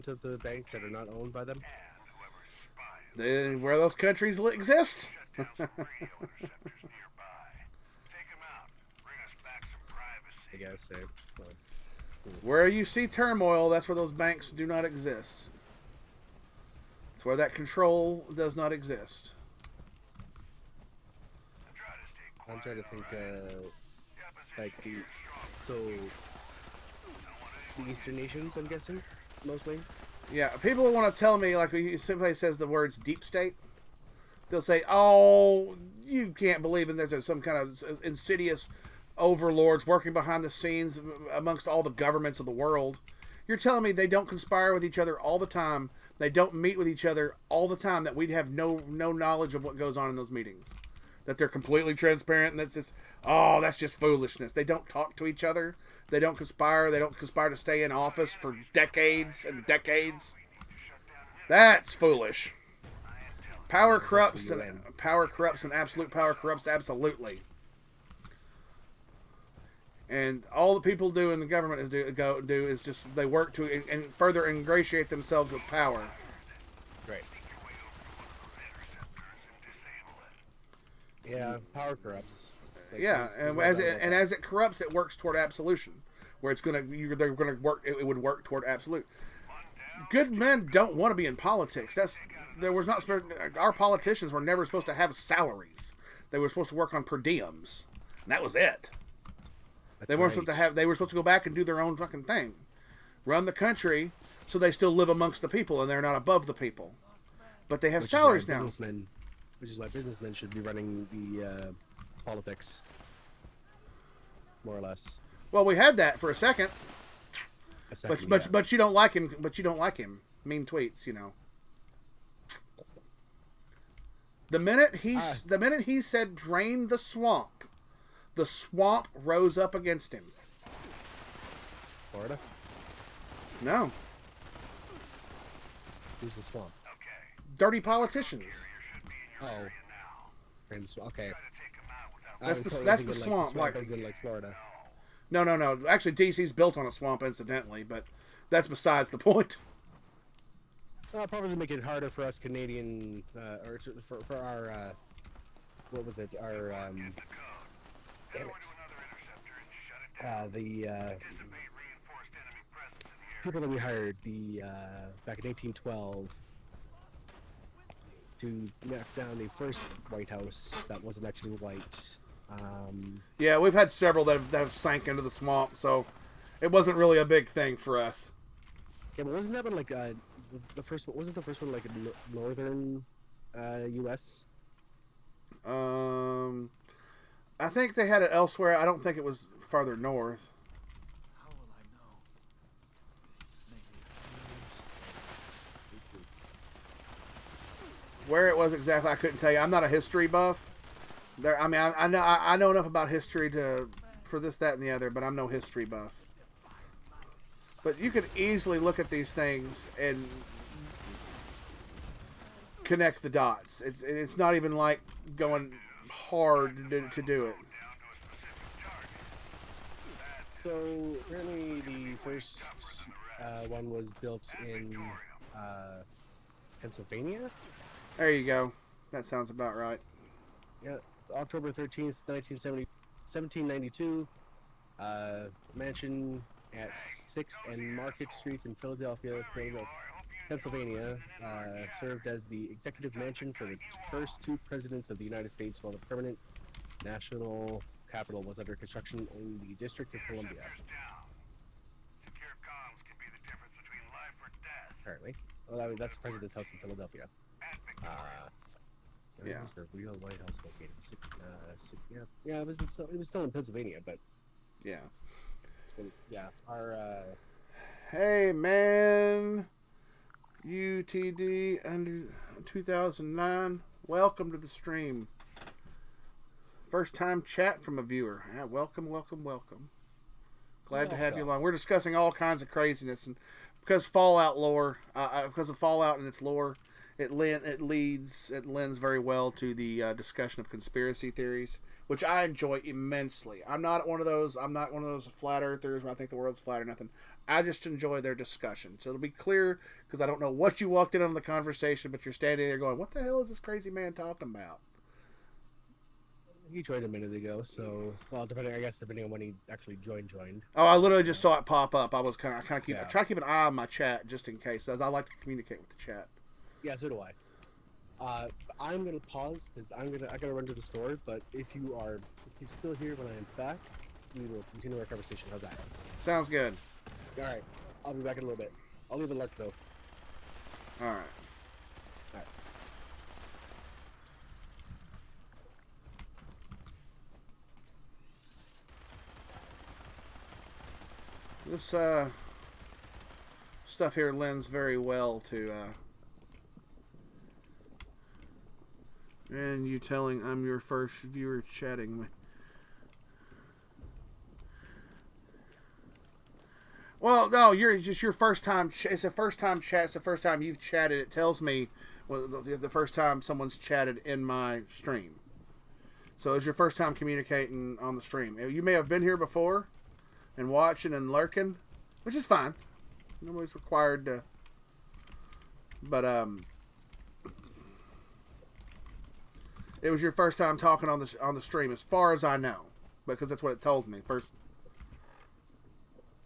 of the banks that are not owned by them? Then where those countries exist? I guess. Where you see turmoil, that's where those banks do not exist. It's where that control does not exist. I'm trying to think, the Eastern nations, I'm guessing, mostly. Yeah, people want to tell me, like, when somebody says the words deep state, they'll say, oh, you can't believe in there's some kind of insidious overlords working behind the scenes amongst all the governments of the world. You're telling me they don't conspire with each other all the time? They don't meet with each other all the time? That we'd have no knowledge of what goes on in those meetings? That they're completely transparent and that's just foolishness. They don't talk to each other. They don't conspire. They don't conspire to stay in office for decades and decades. That's foolish. Power corrupts, and absolute power corrupts absolutely. And all the people do in the government is just they work to and further ingratiate themselves with power. Right. Yeah, power corrupts. Like, Yeah, there's and as it corrupts, it works toward absolution, where they're gonna work. It would work toward absolute. Good men don't want to be in politics. Our politicians were never supposed to have salaries. They were supposed to work on per diems, and that was it. They weren't supposed to have. They were supposed to go back and do their own fucking thing, run the country, so they still live amongst the people and they're not above the people. But they have salaries now. Which is why businessmen should be running the politics, more or less. Well, we had that for a second. Yeah. But you don't like him. But you don't like him. Mean tweets, you know. The minute he said drain the swamp rose up against him. Florida? No. Who's the swamp? Dirty politicians. Oh. Drain the swamp. Okay. That's the thinking, swamp. Like as in Florida. No. Actually, DC's built on a swamp, incidentally, but that's besides the point. Probably to make it harder for us Canadian, or for our, what was it? Our, damn it. The people that we hired back in 1812 to knock down the first White House that wasn't actually white. Yeah, we've had several that have sank into the swamp, so it wasn't really a big thing for us. Yeah, but wasn't that one like the first one? Wasn't the first one like in northern U.S.? I think they had it elsewhere. I don't think it was farther north. How will I know? Maybe Where it was exactly, I couldn't tell you. I'm not a history buff. I know enough about history for this, that, and the other, but I'm no history buff. But you could easily look at these things and connect the dots. It's not even like going hard to do it. So really, the first one was built in Pennsylvania. There you go. That sounds about right. Yeah, it's October 13th, 1792. Mansion at 6th and Market Streets in Philadelphia, Pennsylvania, served as the executive mansion for the first two presidents of the United States, while the permanent national capital was under construction in the District of Columbia. secure comms can be the difference between life or death. Apparently, well, that's the president's house in Philadelphia. Yeah. Where's the real White House located? Yeah, it was still in Pennsylvania, but Yeah. yeah, our Hey, man. UTD under 2009. Welcome to the stream. First time chat from a viewer. Yeah, welcome. Glad to have you along. We're discussing all kinds of craziness, and because Fallout lore, because of Fallout and its lore, it lends very well to the discussion of conspiracy theories, which I enjoy immensely. I'm not one of those flat earthers where I think the world's flat or nothing. I just enjoy their discussion. So it'll be clear, because I don't know what you walked in on the conversation, but you're standing there going, what the hell is this crazy man talking about? he joined a minute ago, so depending on when he actually joined. Oh, I literally just saw it pop up. I try to keep an eye on my chat just in case. I like to communicate with the chat. Yeah, so do I. I'm gonna pause because I gotta run to the store. But if you're still here when I am back, we will continue our conversation. How's that? Sounds good. All right, I'll be back in a little bit. I'll leave it lurk though. All right. All right. This stuff here lends very well to and you telling I'm your first viewer chatting me. Well, no, you're just your first time. It's the first time chat. It's the first time you've chatted. It tells me the first time someone's chatted in my stream. So it's your first time communicating on the stream. You may have been here before and watching and lurking, which is fine. Nobody's required to. But it was your first time talking on the stream, as far as I know, because that's what it told me first.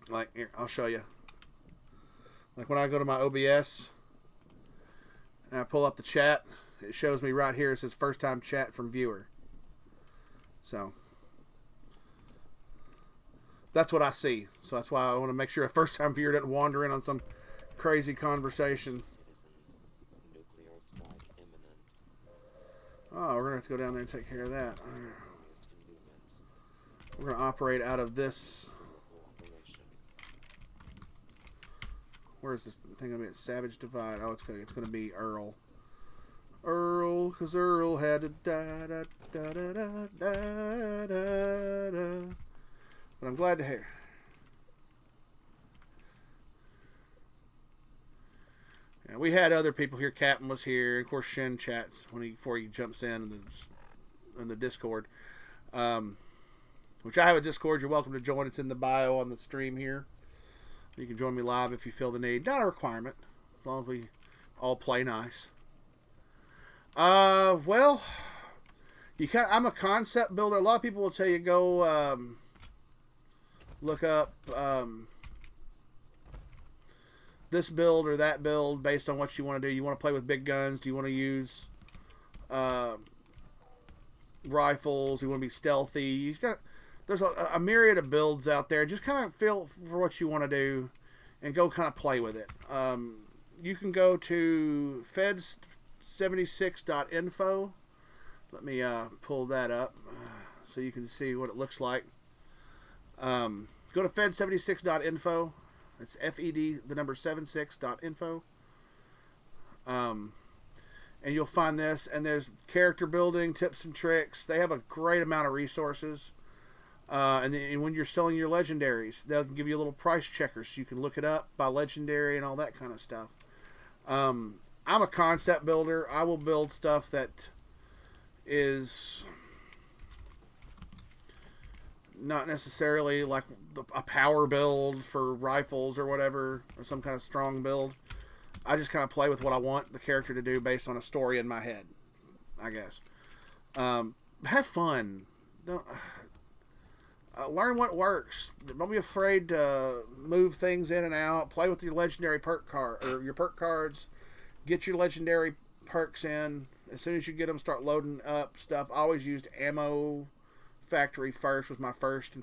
Like, here, I'll show you. Like when I go to my OBS and I pull up the chat, it shows me right here. It says first time chat from viewer. So that's what I see. So that's why I want to make sure a first time viewer doesn't wander in on some crazy conversation. Oh, we're going to have to go down there and take care of that. We're going to operate out of this. Where's the thing going to be? Savage Divide. Oh, it's going to be Earl. Earl, because Earl had to da da da da da da da da. But I'm glad to hear. Yeah, we had other people here. Captain was here. Of course, Shen chats before he jumps in the Discord. Which I have a Discord. You're welcome to join. It's in the bio on the stream here. You can join me live if you feel the need. Not a requirement, as long as we all play nice. Well, I'm a concept builder. A lot of people will tell you go look up this build or that build based on what you want to do. You want to play with big guns? Do you want to use rifles? Do you want to be stealthy? There's a myriad of builds out there. Just kind of feel for what you want to do and go kind of play with it. You can go to feds76.info. Let me pull that up so you can see what it looks like. Go to feds76.info. It's FED, the number 76.info. And you'll find this. And there's character building, tips and tricks. They have a great amount of resources. And when you're selling your legendaries, they'll give you a little price checker so you can look it up by legendary and all that kind of stuff. I'm a concept builder. I will build stuff that is not necessarily like a power build for rifles or whatever, or some kind of strong build. I just kind of play with what I want the character to do based on a story in my head, I guess. Have fun. Learn what works. Don't be afraid to move things in and out. Play with your legendary perk card or your perk cards. Get your legendary perks in. As soon as you get them, start loading up stuff. I always used ammo factory first. Was my first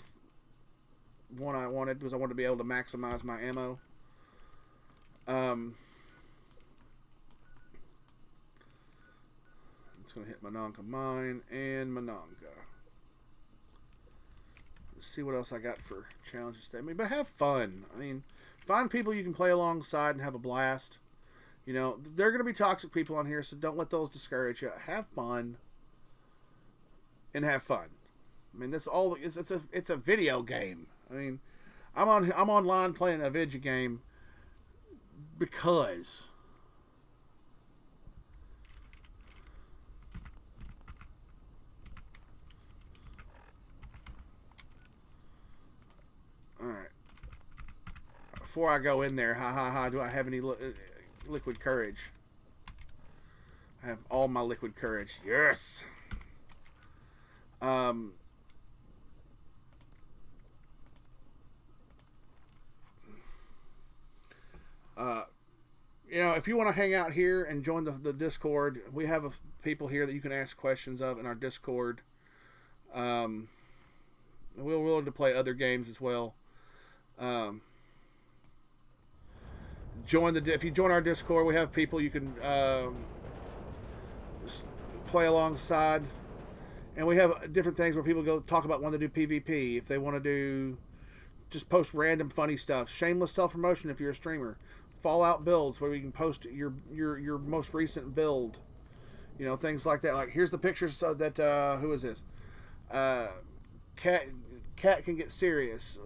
one I wanted, because I wanted to be able to maximize my ammo. It's going to hit Monongah Mine and Monongah. See what else I got for challenges today. But have fun. I mean, find people you can play alongside and have a blast. You know, there are going to be toxic people on here, so don't let those discourage you. Have fun and have fun. I mean, that's all. It's a video game. I mean, I'm online playing a video game because. Alright. Before I go in there, do I have any liquid courage? I have all my liquid courage. Yes! You know, if you want to hang out here and join the Discord, we have people here that you can ask questions of in our Discord. We're willing to play other games as well. If you join our Discord, we have people you can play alongside, and we have different things where people go talk about when they do PvP. If they want to do just post random funny stuff. Shameless self-promotion if you're a streamer. Fallout builds where we can post your most recent build. You know, things like that. Like, here's the pictures that, who is this? Cat can get serious.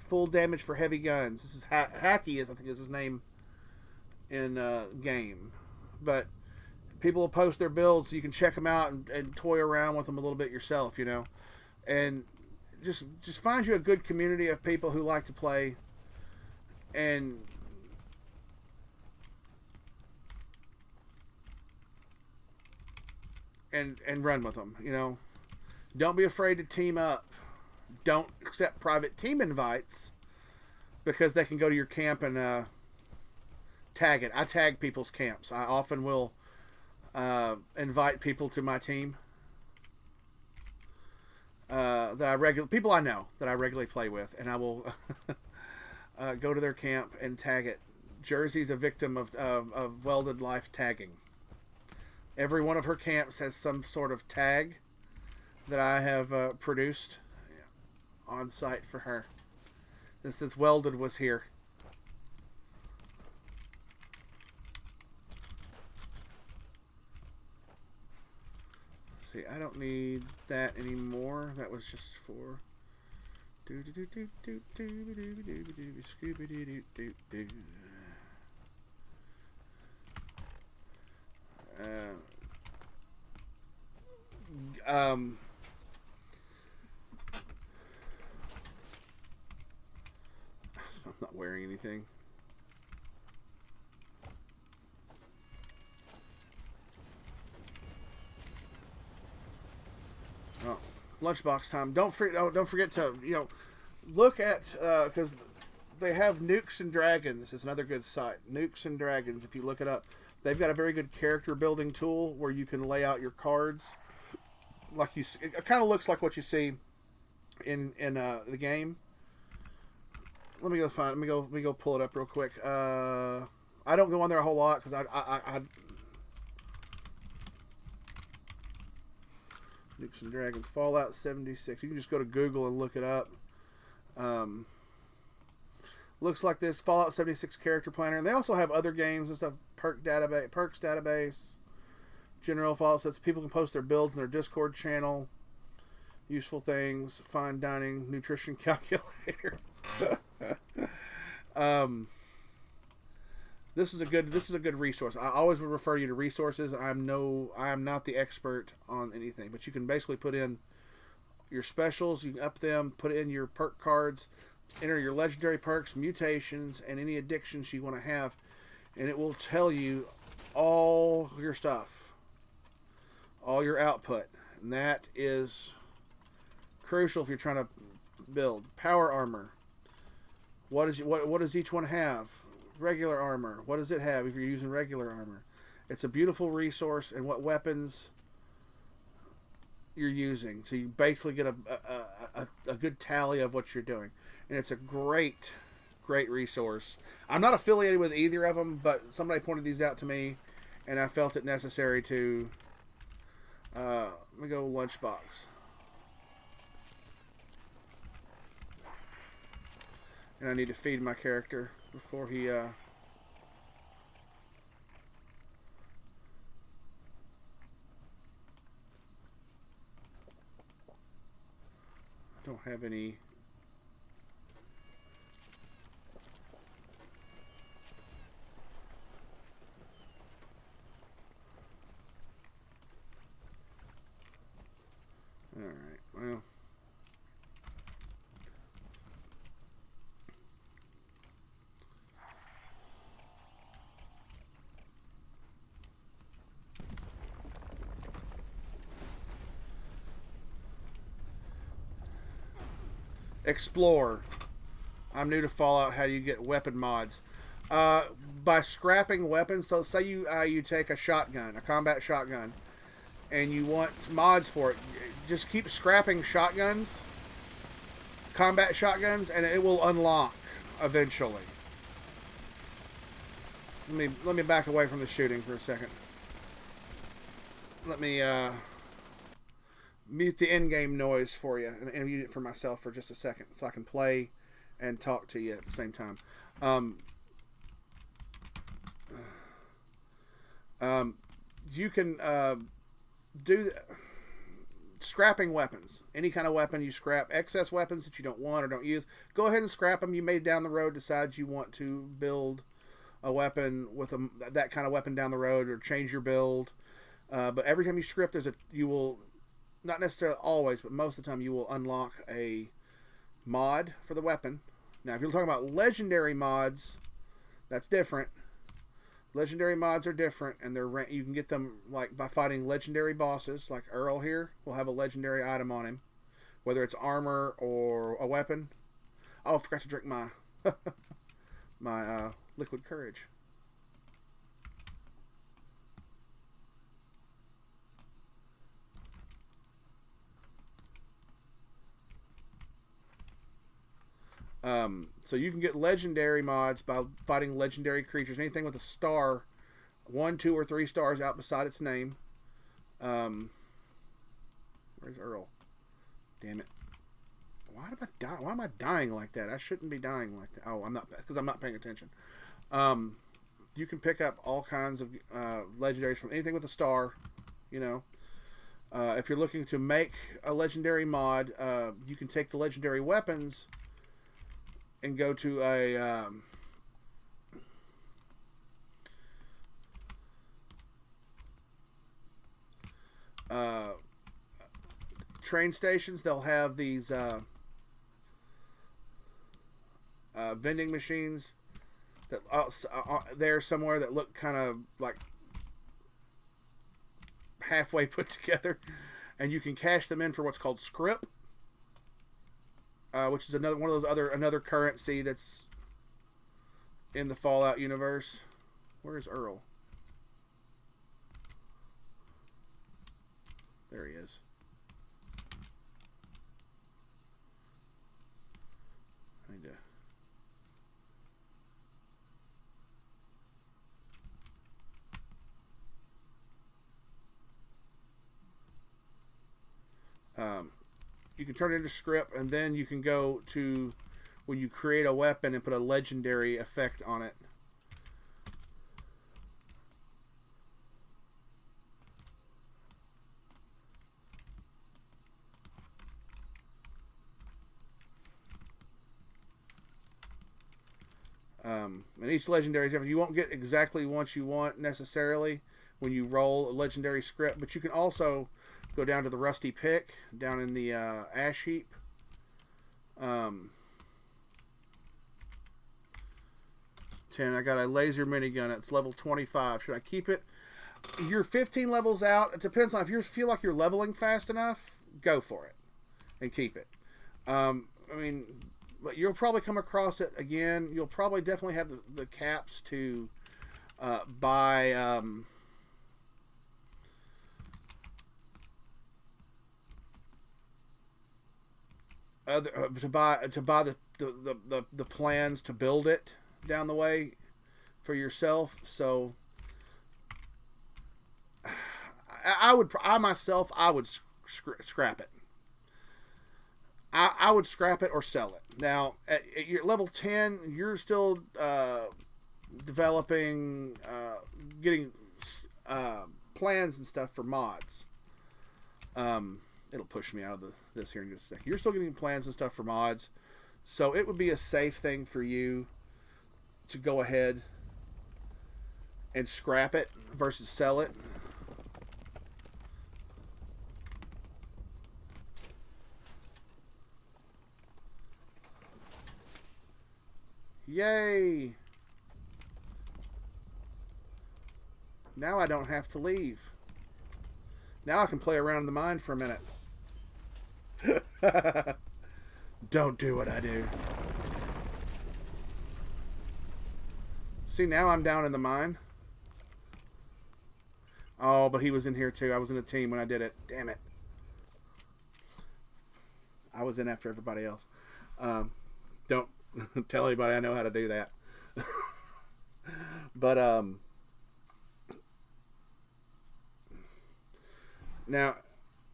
Full damage for heavy guns. This is Hacky, I think is his name in game. But people will post their builds so you can check them out and toy around with them a little bit yourself, you know. And just find you a good community of people who like to play and run with them, you know. Don't be afraid to team up. Don't accept private team invites because they can go to your camp and tag it. I tag people's camps. I often will invite people to my team people I know that I regularly play with, and I will go to their camp and tag it. Jersey's a victim of Welded Life tagging. Every one of her camps has some sort of tag that I have produced on site for her. This is Welded was here. See, I don't need that anymore. That was just for I'm not wearing anything. Oh, lunchbox time. Don't forget to, you know, look at because they have Nukes and Dragons. It's another good site. Nukes and Dragons. If you look it up, they've got a very good character building tool where you can lay out your cards. Like you, it kind of looks like what you see in the game. Let me go find. Let me go pull it up real quick. I don't go on there a whole lot because I Nukes and Dragons Fallout 76. You can just go to Google and look it up. Looks like this Fallout 76 character planner, and they also have other games and stuff. Perks database, general Fallout sets. People can post their builds in their Discord channel. Useful things, fine dining, nutrition calculator. This is a good resource. I always would refer you to resources. I am not the expert on anything, but you can basically put in your specials, you can up them, put in your perk cards, enter your legendary perks, mutations, and any addictions you want to have, and it will tell you all your stuff, all your output, and that is crucial if you're trying to build. Power armor. What does each one have? Regular armor. What does it have if you're using regular armor? It's a beautiful resource, and what weapons you're using. So you basically get a good tally of what you're doing. And it's a great resource. I'm not affiliated with either of them, but somebody pointed these out to me, and I felt it necessary to let me go lunchbox. And I need to feed my character before he I don't have any. All right, well. Explore. I'm new to Fallout. How do you get weapon mods? By scrapping weapons. So say you take a shotgun, a combat shotgun, and you want mods for it. Just keep scrapping shotguns, combat shotguns, and it will unlock eventually. Let me back away from the shooting for a second. Let me mute the in-game noise for you and mute it for myself for just a second so I can play and talk to you at the same time. You can do scrapping weapons. Any kind of weapon you scrap. Excess weapons that you don't want or don't use, go ahead and scrap them. You may down the road decide you want to build a weapon with that kind of weapon down the road or change your build. But every time you scrap, you will, not necessarily always, but most of the time you will unlock a mod for the weapon. Now, if you're talking about legendary mods, that's different. Legendary mods are different, and you can get them like by fighting legendary bosses. Like Earl here will have a legendary item on him, whether it's armor or a weapon. Oh, I forgot to drink my my liquid courage. So you can get legendary mods by fighting legendary creatures. Anything with a star, 1, 2, or 3 stars out beside its name. Where's Earl? Damn it! Why did I die? Why am I dying like that? I shouldn't be dying like that. Oh, I'm not, because I'm not paying attention. You can pick up all kinds of legendaries from anything with a star. You know, if you're looking to make a legendary mod, you can take the legendary weapons and go to a train stations. They'll have these vending machines that are there somewhere that look kind of like halfway put together, and you can cash them in for what's called scrip. Which is another currency that's in the Fallout universe. Where is Earl? There he is. I need to... you can turn it into script, and then you can go to when you create a weapon and put a legendary effect on it. And each legendary is different. You won't get exactly what you want necessarily when you roll a legendary script, but you can also go down to the rusty pick down in the ash heap. 10. I got a laser minigun. It's level 25. Should I keep it? You're 15 levels out. It depends on if you feel like you're leveling fast enough. Go for it and keep it. I mean, but you'll probably come across it again. You'll probably definitely have the caps to buy. To buy the plans to build it down the way for yourself. So I would scrap it. I would scrap it or sell it. Now at your level 10, you're still developing, getting plans and stuff for mods. It'll push me out of this here in just a second. You're still getting plans and stuff for mods, so it would be a safe thing for you to go ahead and scrap it versus sell it. Yay! Now I don't have to leave. Now I can play around in the mine for a minute. Don't do what I do. See, now I'm down in the mine. Oh, but he was in here too. I was in a team when I did it. Damn it. I was in after everybody else. Don't tell anybody I know how to do that. But, now,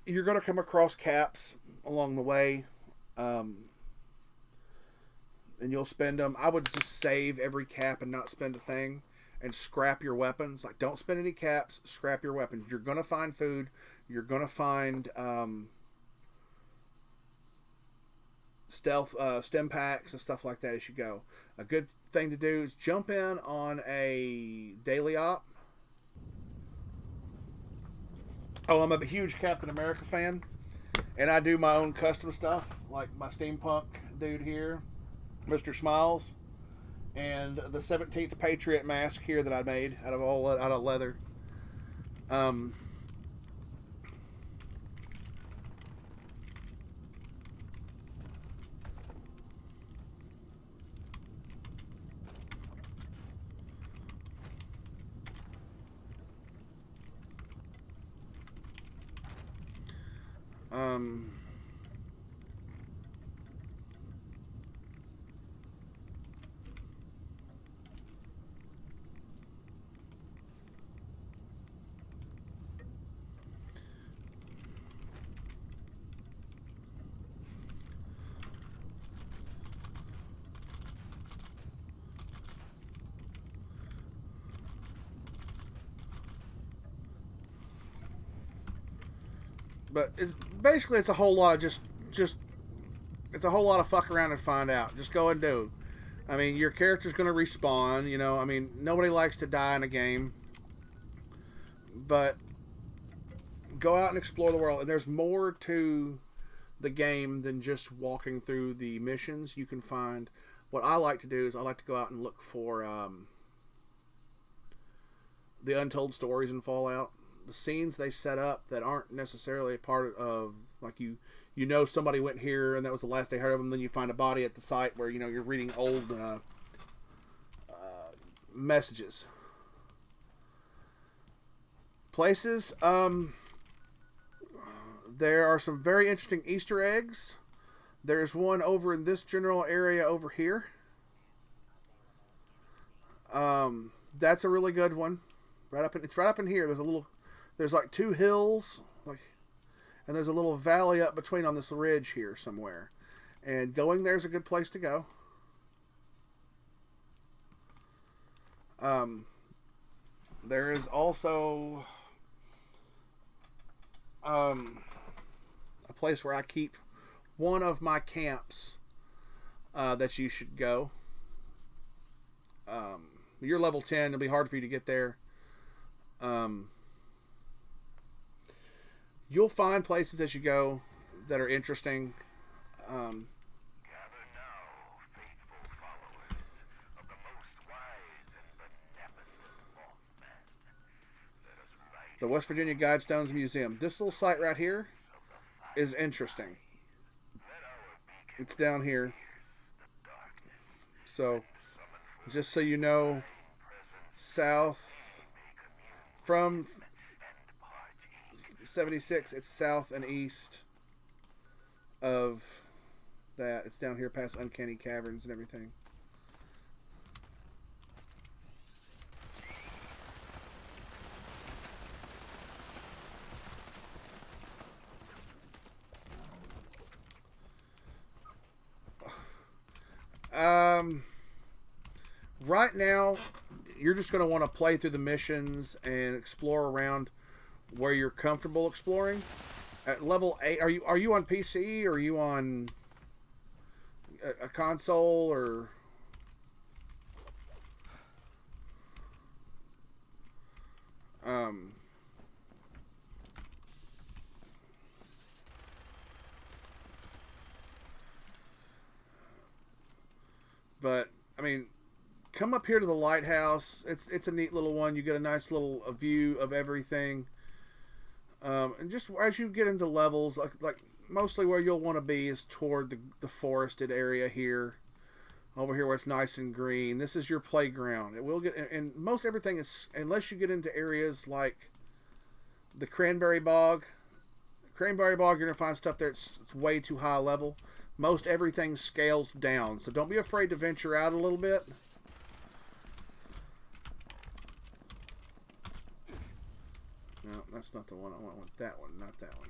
you're going to come across caps along the way, and you'll spend them. I would just save every cap and not spend a thing, and scrap your weapons. Like, don't spend any caps, scrap your weapons. You're going to find food. You're going to find stealth stem packs and stuff like that as you go. A good thing to do is jump in on a daily op. Oh, I'm a huge Captain America fan, and I do my own custom stuff, like my steampunk dude here, Mr. Smiles, and the 17th Patriot mask here that I made out of leather. Um, but basically it's a whole lot of just it's a whole lot of fuck around and find out. Just go and do. I mean, your character's going to respawn. You know, I mean, nobody likes to die in a game, but go out and explore the world. And there's more to the game than just walking through the missions. You can find. What I like to do is I like to go out and look for the untold stories in Fallout. The scenes they set up that aren't necessarily a part of, like, you know somebody went here and that was the last they heard of them. Then you find a body at the site where, you know, you're reading old messages. Places. There are some very interesting Easter eggs. There's one over in this general area over here. That's a really good one. It's right up in here. There's like two hills, and there's a little valley up between on this ridge here somewhere. And going there's a good place to go. There is also a place where I keep one of my camps that you should go. You're level 10. It'll be hard for you to get there. You'll find places as you go that are interesting. Gather now, faithful followers of the most wise and beneficent Mothman. Let us ride The West Virginia Guidestones Museum. This little site right here is interesting. It's down here. So, just so you know, south from 76, it's south and east of that. It's down here past Uncanny Caverns and everything. Right now, you're just going to want to play through the missions and explore around where you're comfortable exploring. At level 8, are you on PC or are you on a console or? But I mean, come up here to the lighthouse. It's a neat little one. You get a nice little view of everything. And just as you get into levels, like mostly where you'll want to be is toward the forested area here. Over here where it's nice and green. This is your playground. It will get, and most everything is, unless you get into areas like the Cranberry Bog. Cranberry Bog, you're going to find stuff there it's way too high level. Most everything scales down. So don't be afraid to venture out a little bit. No, that's not the one I want. I want that one, not that one.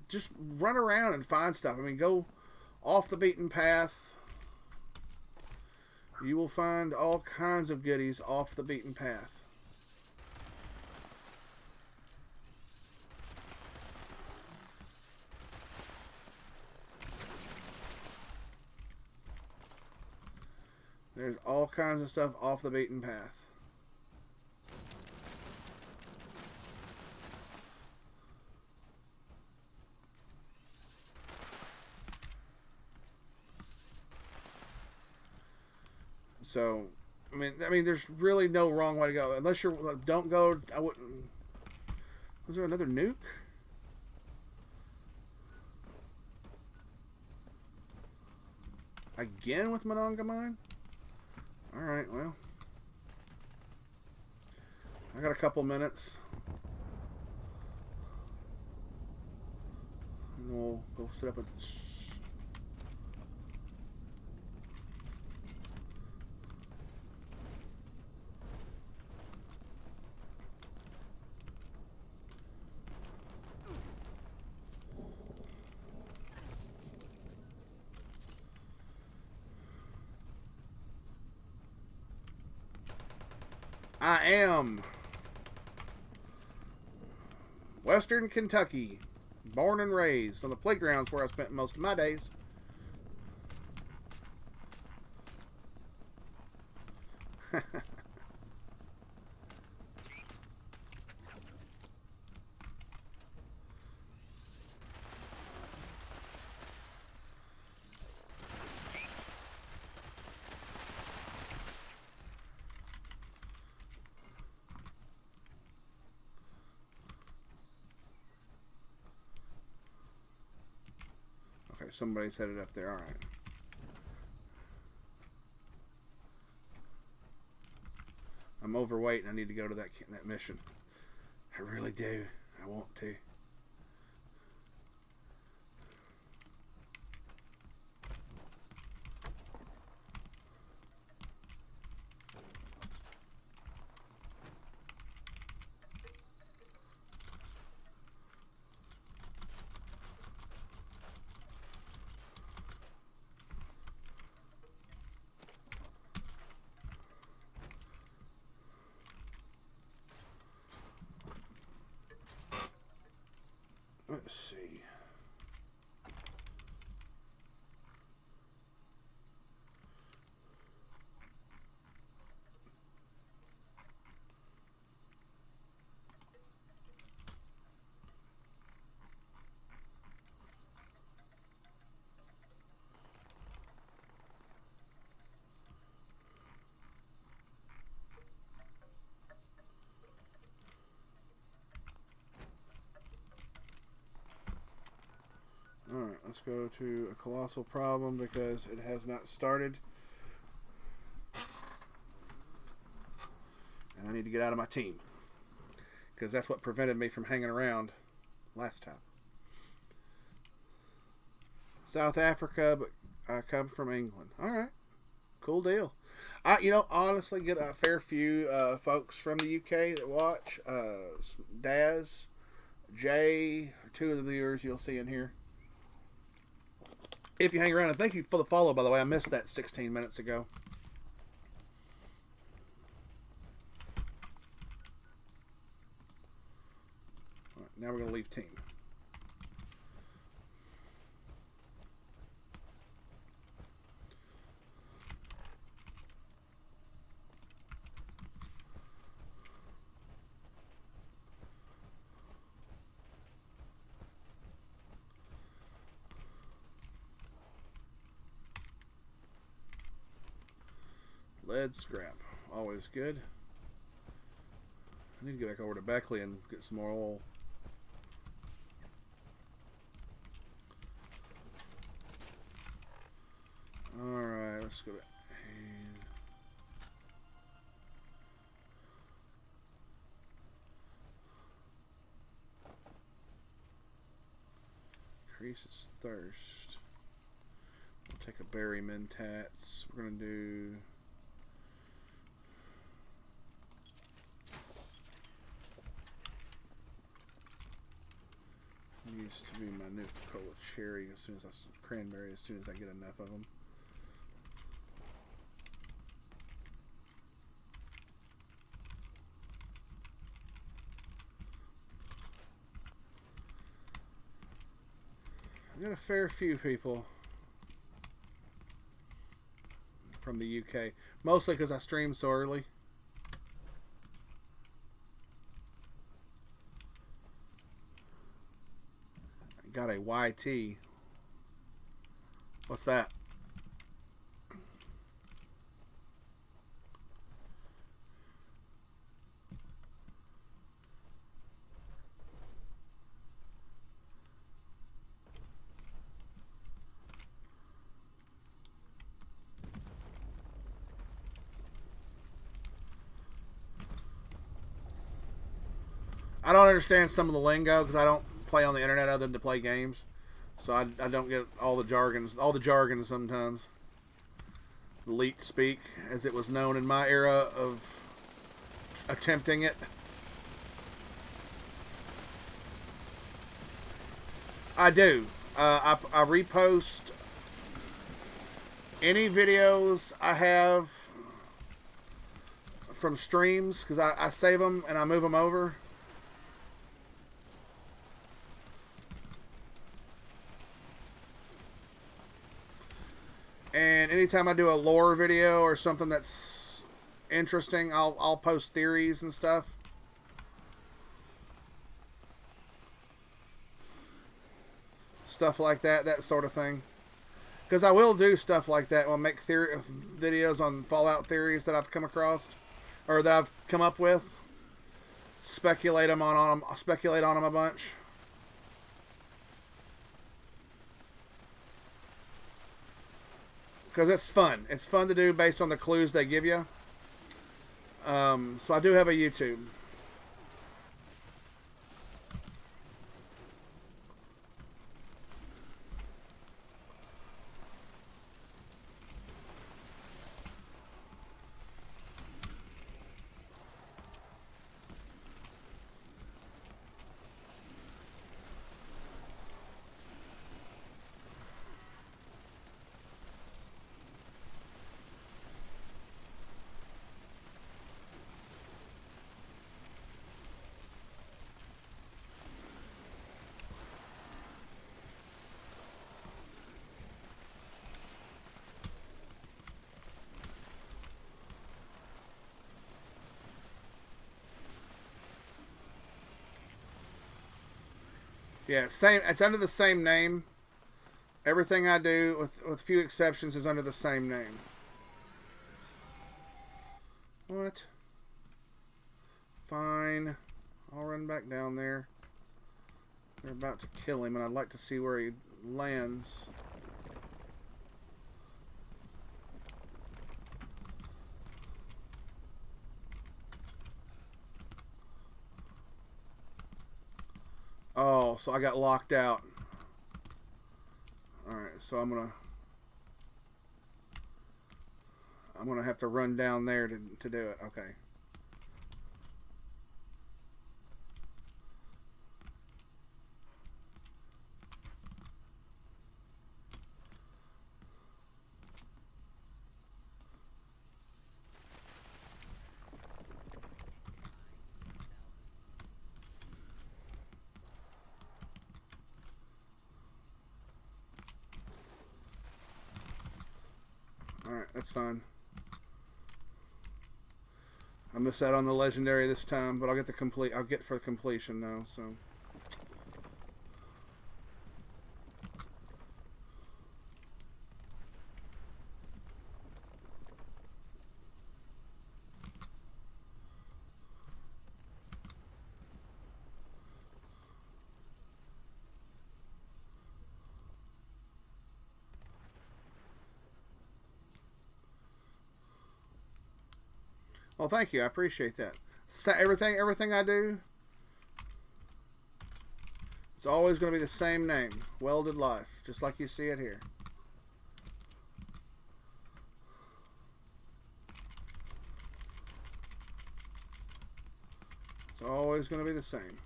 Just run around and find stuff. I mean, go off the beaten path. You will find all kinds of goodies off the beaten path. There's all kinds of stuff off the beaten path. So, I mean, there's really no wrong way to go. Unless you're, don't go. I wouldn't. Was there another nuke? Again with Monongah Mine? All right, well, I got a couple minutes, and then we'll go set up a. I am Western Kentucky, born and raised on the playgrounds where I spent most of my days. Okay, somebody's headed up there. All right. I'm overweight and I need to go to that mission. I really do. I want to. Let's see. Alright, let's go to a colossal problem because it has not started. And I need to get out of my team. Because that's what prevented me from hanging around last time. South Africa, but I come from England. Alright, cool deal. Honestly, get a fair few folks from the UK that watch. Daz, Jay, two of the viewers you'll see in here. If you hang around, and thank you for the follow, by the way. I missed that 16 minutes ago. All right, now we're going to leave team. Lead scrap, always good. I need to get back over to Beckley and get some more oil. Alright, let's go to increases thirst. We'll take a berry mentats. We're gonna do used to be my new Cola cherry as soon as cranberry as soon as I get enough of them. I got a fair few people from the UK, mostly because I stream so early. I got a YT. What's that? I don't understand some of the lingo because I don't play on the internet other than to play games. So I don't get all the jargon sometimes. Leet speak, as it was known in my era of attempting it. I do. I repost any videos I have from streams because I save them and I move them over. And anytime I do a lore video or something that's interesting, I'll post theories and stuff. Stuff like that, that sort of thing. Because I will do stuff like that. I'll make videos on Fallout theories that I've come across, or that I've come up with. Speculate on them a bunch. Because it's fun. It's fun to do based on the clues they give you. So I do have a YouTube. Yeah, same. It's under the same name. Everything I do, with few exceptions, is under the same name. What? Fine. I'll run back down there. They're about to kill him, and I'd like to see where he lands. Oh, so I got locked out. Alright, so I'm gonna have to run down there to do it. Okay. Alright, that's fine. I missed out on the legendary this time, but I'll get I'll get for completion though, so. Well, thank you. I appreciate that. Everything I do, it's always going to be the same name. Welded Life. Just like you see it here. It's always going to be the same.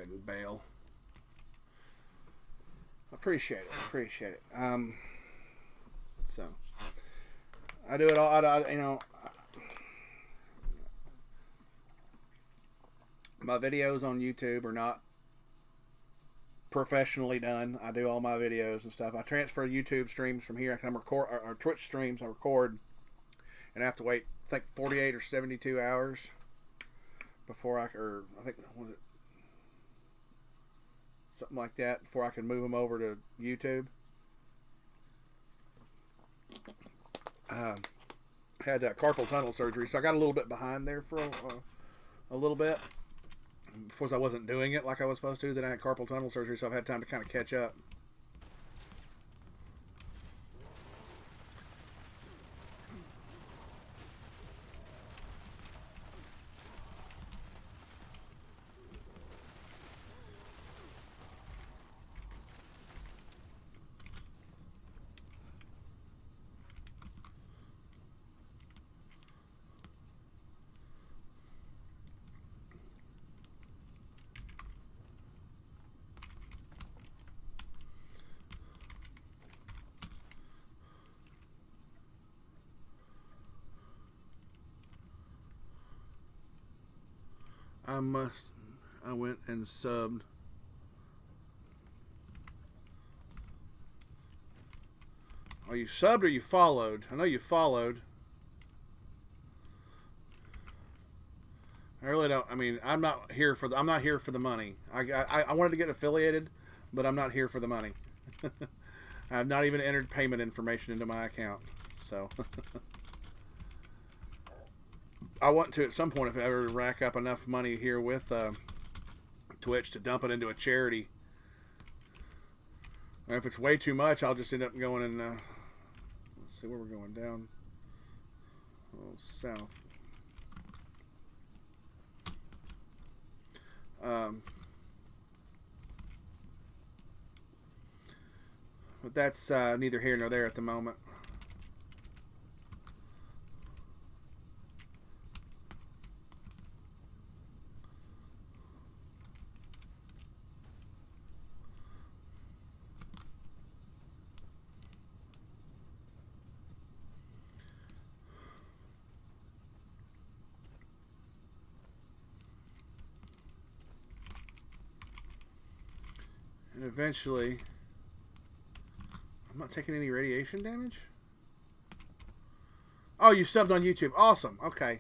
ahead and bail. Appreciate it. So I do it all. My videos on YouTube are not professionally done. I do all my videos and stuff. I transfer YouTube streams from here. I can record, or Twitch streams. I record, and I have to wait, I think 48 or 72 hours before I think was it something like that before I can move them over to YouTube. Had carpal tunnel surgery, so I got a little bit behind there for a little bit. Of course, I wasn't doing it like I was supposed to. Then I had carpal tunnel surgery, so I've had time to kind of catch up. I went and subbed. Are you subbed or you followed? I know you followed. I really don't. I mean, I'm not here for the money. I wanted to get affiliated, but I'm not here for the money. I've not even entered payment information into my account. So I want to at some point, if I ever rack up enough money here with Twitch, to dump it into a charity. Or if it's way too much, I'll just end up going in. Let's see where we're going, down. Oh, south. But that's neither here nor there at the moment. And eventually, I'm not taking any radiation damage? Oh, you subbed on YouTube. Awesome. Okay.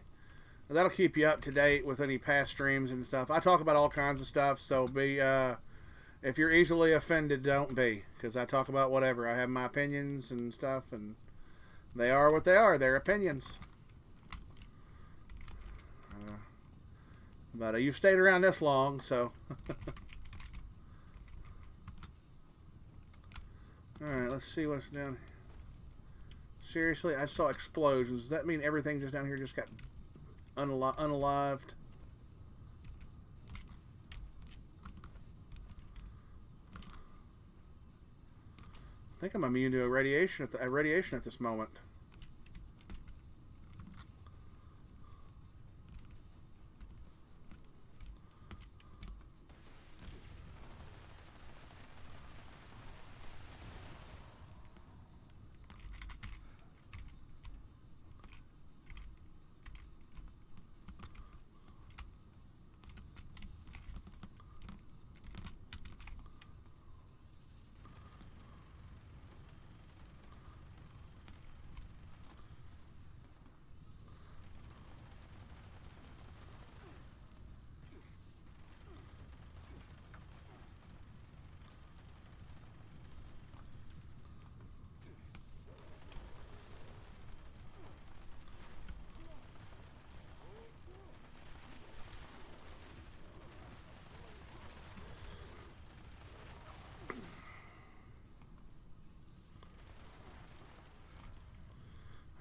Well, that'll keep you up to date with any past streams and stuff. I talk about all kinds of stuff, so if you're easily offended, don't be. Because I talk about whatever. I have my opinions and stuff, and they are what they are. They're opinions. But you've stayed around this long, so... Alright, let's see what's down here. Seriously, I saw explosions. Does that mean everything just down here just got unalived? I think I'm immune to radiation at this moment.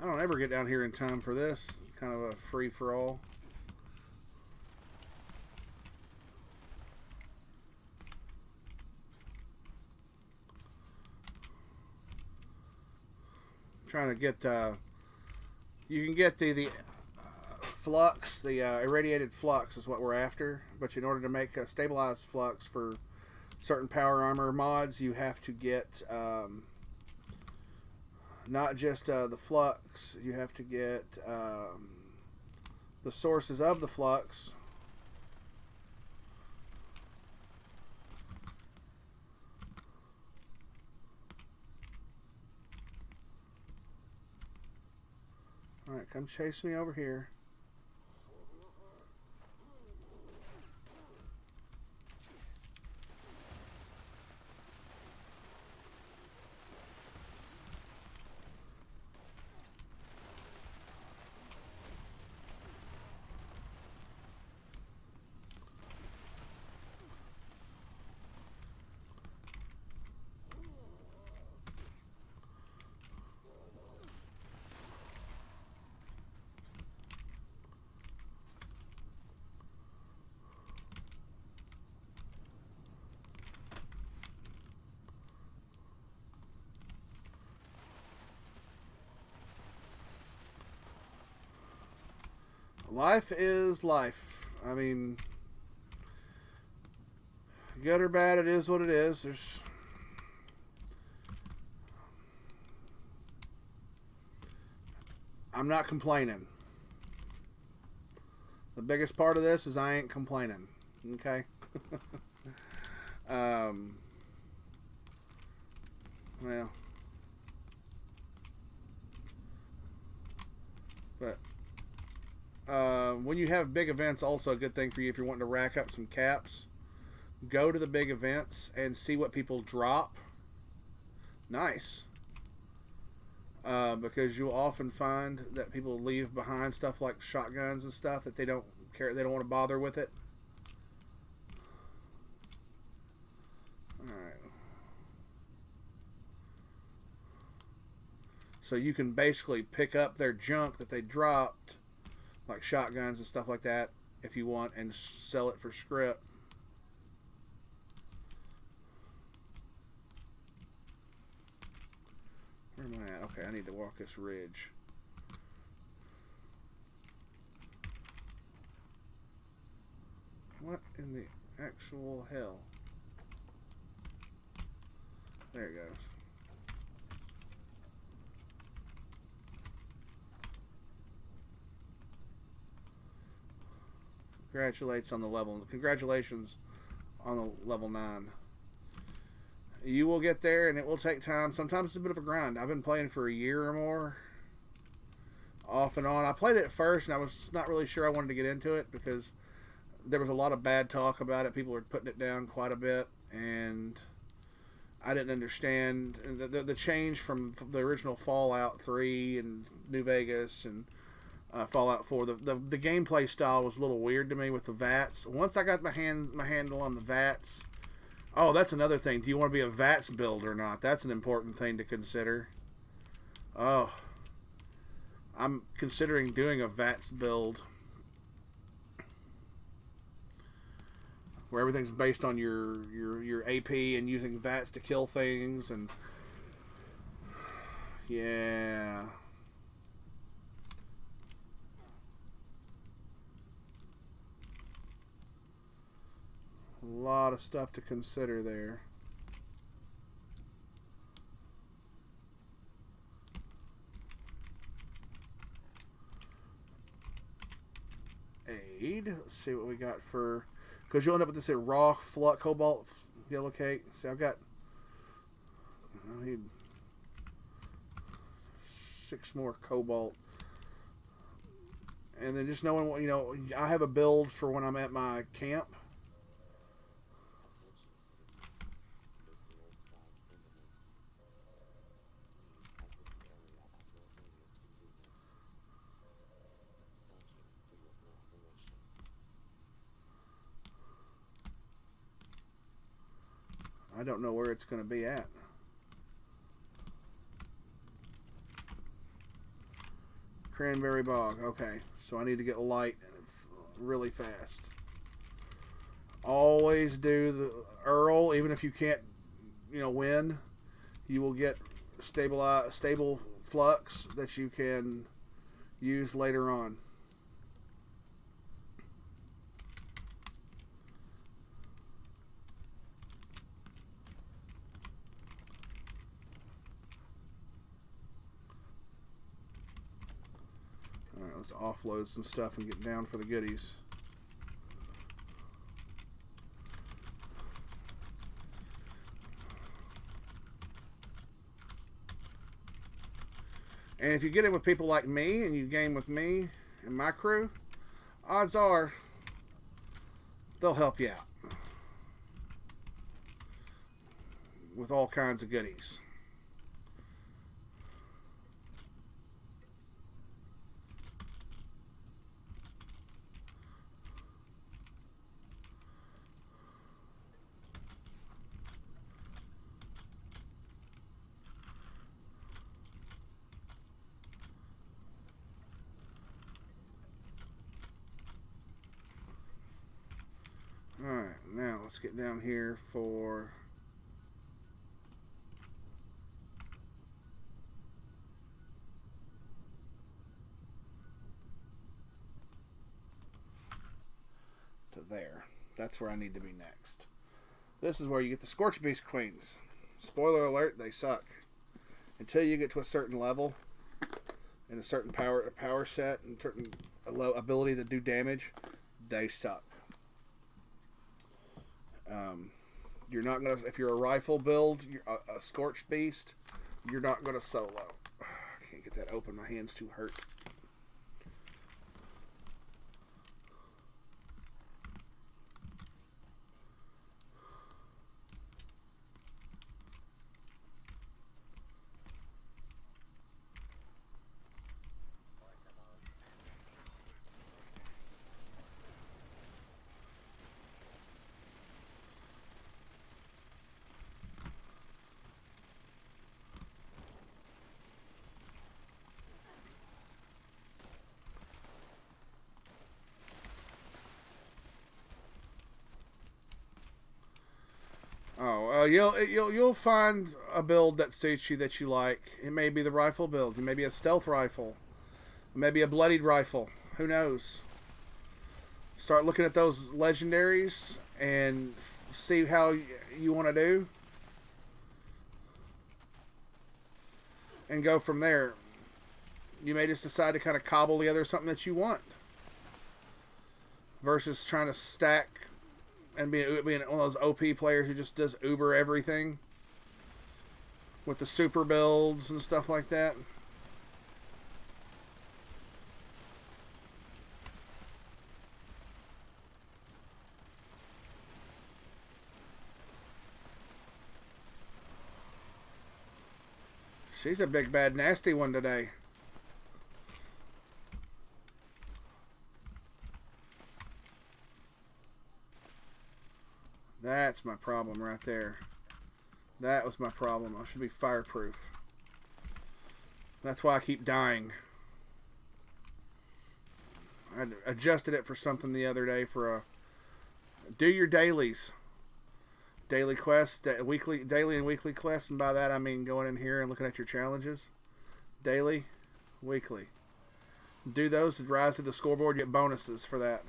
I don't ever get down here in time for this. Kind of a free-for-all. Trying to get... you can get the flux, the irradiated flux is what we're after. But in order to make a stabilized flux for certain power armor mods, you have to get not just the flux, you have to get the sources of the flux. Alright, come chase me over here. Life is life. I mean, good or bad, it is what it is. I'm not complaining. The biggest part of this is I ain't complaining. Okay? Well. But when you have big events, also a good thing for you if you're wanting to rack up some caps. Go to the big events and see what people drop. Nice. Because you'll often find that people leave behind stuff like shotguns and stuff that they don't care, they don't want to bother with it. Alright. So you can basically pick up their junk that they dropped, like shotguns and stuff like that, if you want, and sell it for script. Where am I at? Okay, I need to walk this ridge. What in the actual hell? There it goes. Congratulations on the level 9. You will get there, and it will take time. Sometimes it's a bit of a grind. I've been playing for a year or more, off and on. I played it at first, and I was not really sure I wanted to get into it because there was a lot of bad talk about it. People were putting it down quite a bit, and I didn't understand the change from the original Fallout 3 and New Vegas and Fallout 4. The gameplay style was a little weird to me with the VATS. Once I got my handle on the VATS. Oh, that's another thing. Do you want to be a VATS build or not? That's an important thing to consider. Oh, I'm considering doing a VATS build where everything's based on your AP and using VATS to kill things, and yeah. A lot of stuff to consider there. Aid. Let's see what we got for... Because you'll end up with this here raw flux cobalt yellow cake. See, I've got... I need 6 more cobalt. And then just knowing what, you know, I have a build for when I'm at my camp. I don't know where it's going to be at. Cranberry Bog. Okay, so I need to get light really fast. Always do the Earl, even if you can't, you know, win. You will get stable flux that you can use later on. Let's offload some stuff and get down for the goodies. And if you get in with people like me and you game with me and my crew, odds are they'll help you out with all kinds of goodies. Alright, now let's get down here for to there. That's where I need to be next. This is where you get the Scorch Beast Queens. Spoiler alert, they suck. Until you get to a certain level and a certain power set and certain ability to do damage, they suck. You're not gonna, if you're a rifle build, you're a Scorched Beast, you're not gonna solo. I can't get that open. My hand's too hurt. Oh, you'll find a build that suits you, that you like. It may be the rifle build. It may be a stealth rifle. It may be a bloodied rifle. Who knows? Start looking at those legendaries and see how you want to do, and go from there. You may just decide to kind of cobble together something that you want, versus trying to stack and being one of those OP players who just does uber everything with the super builds and stuff like that. She's a big, bad, nasty one today. That's my problem right there. That was my problem. I should be fireproof. That's why I keep dying. I adjusted it for something the other day for a... Do your dailies. Daily quests, daily and weekly quests, and by that I mean going in here and looking at your challenges. Daily, weekly. Do those to rise to the scoreboard, you get bonuses for that.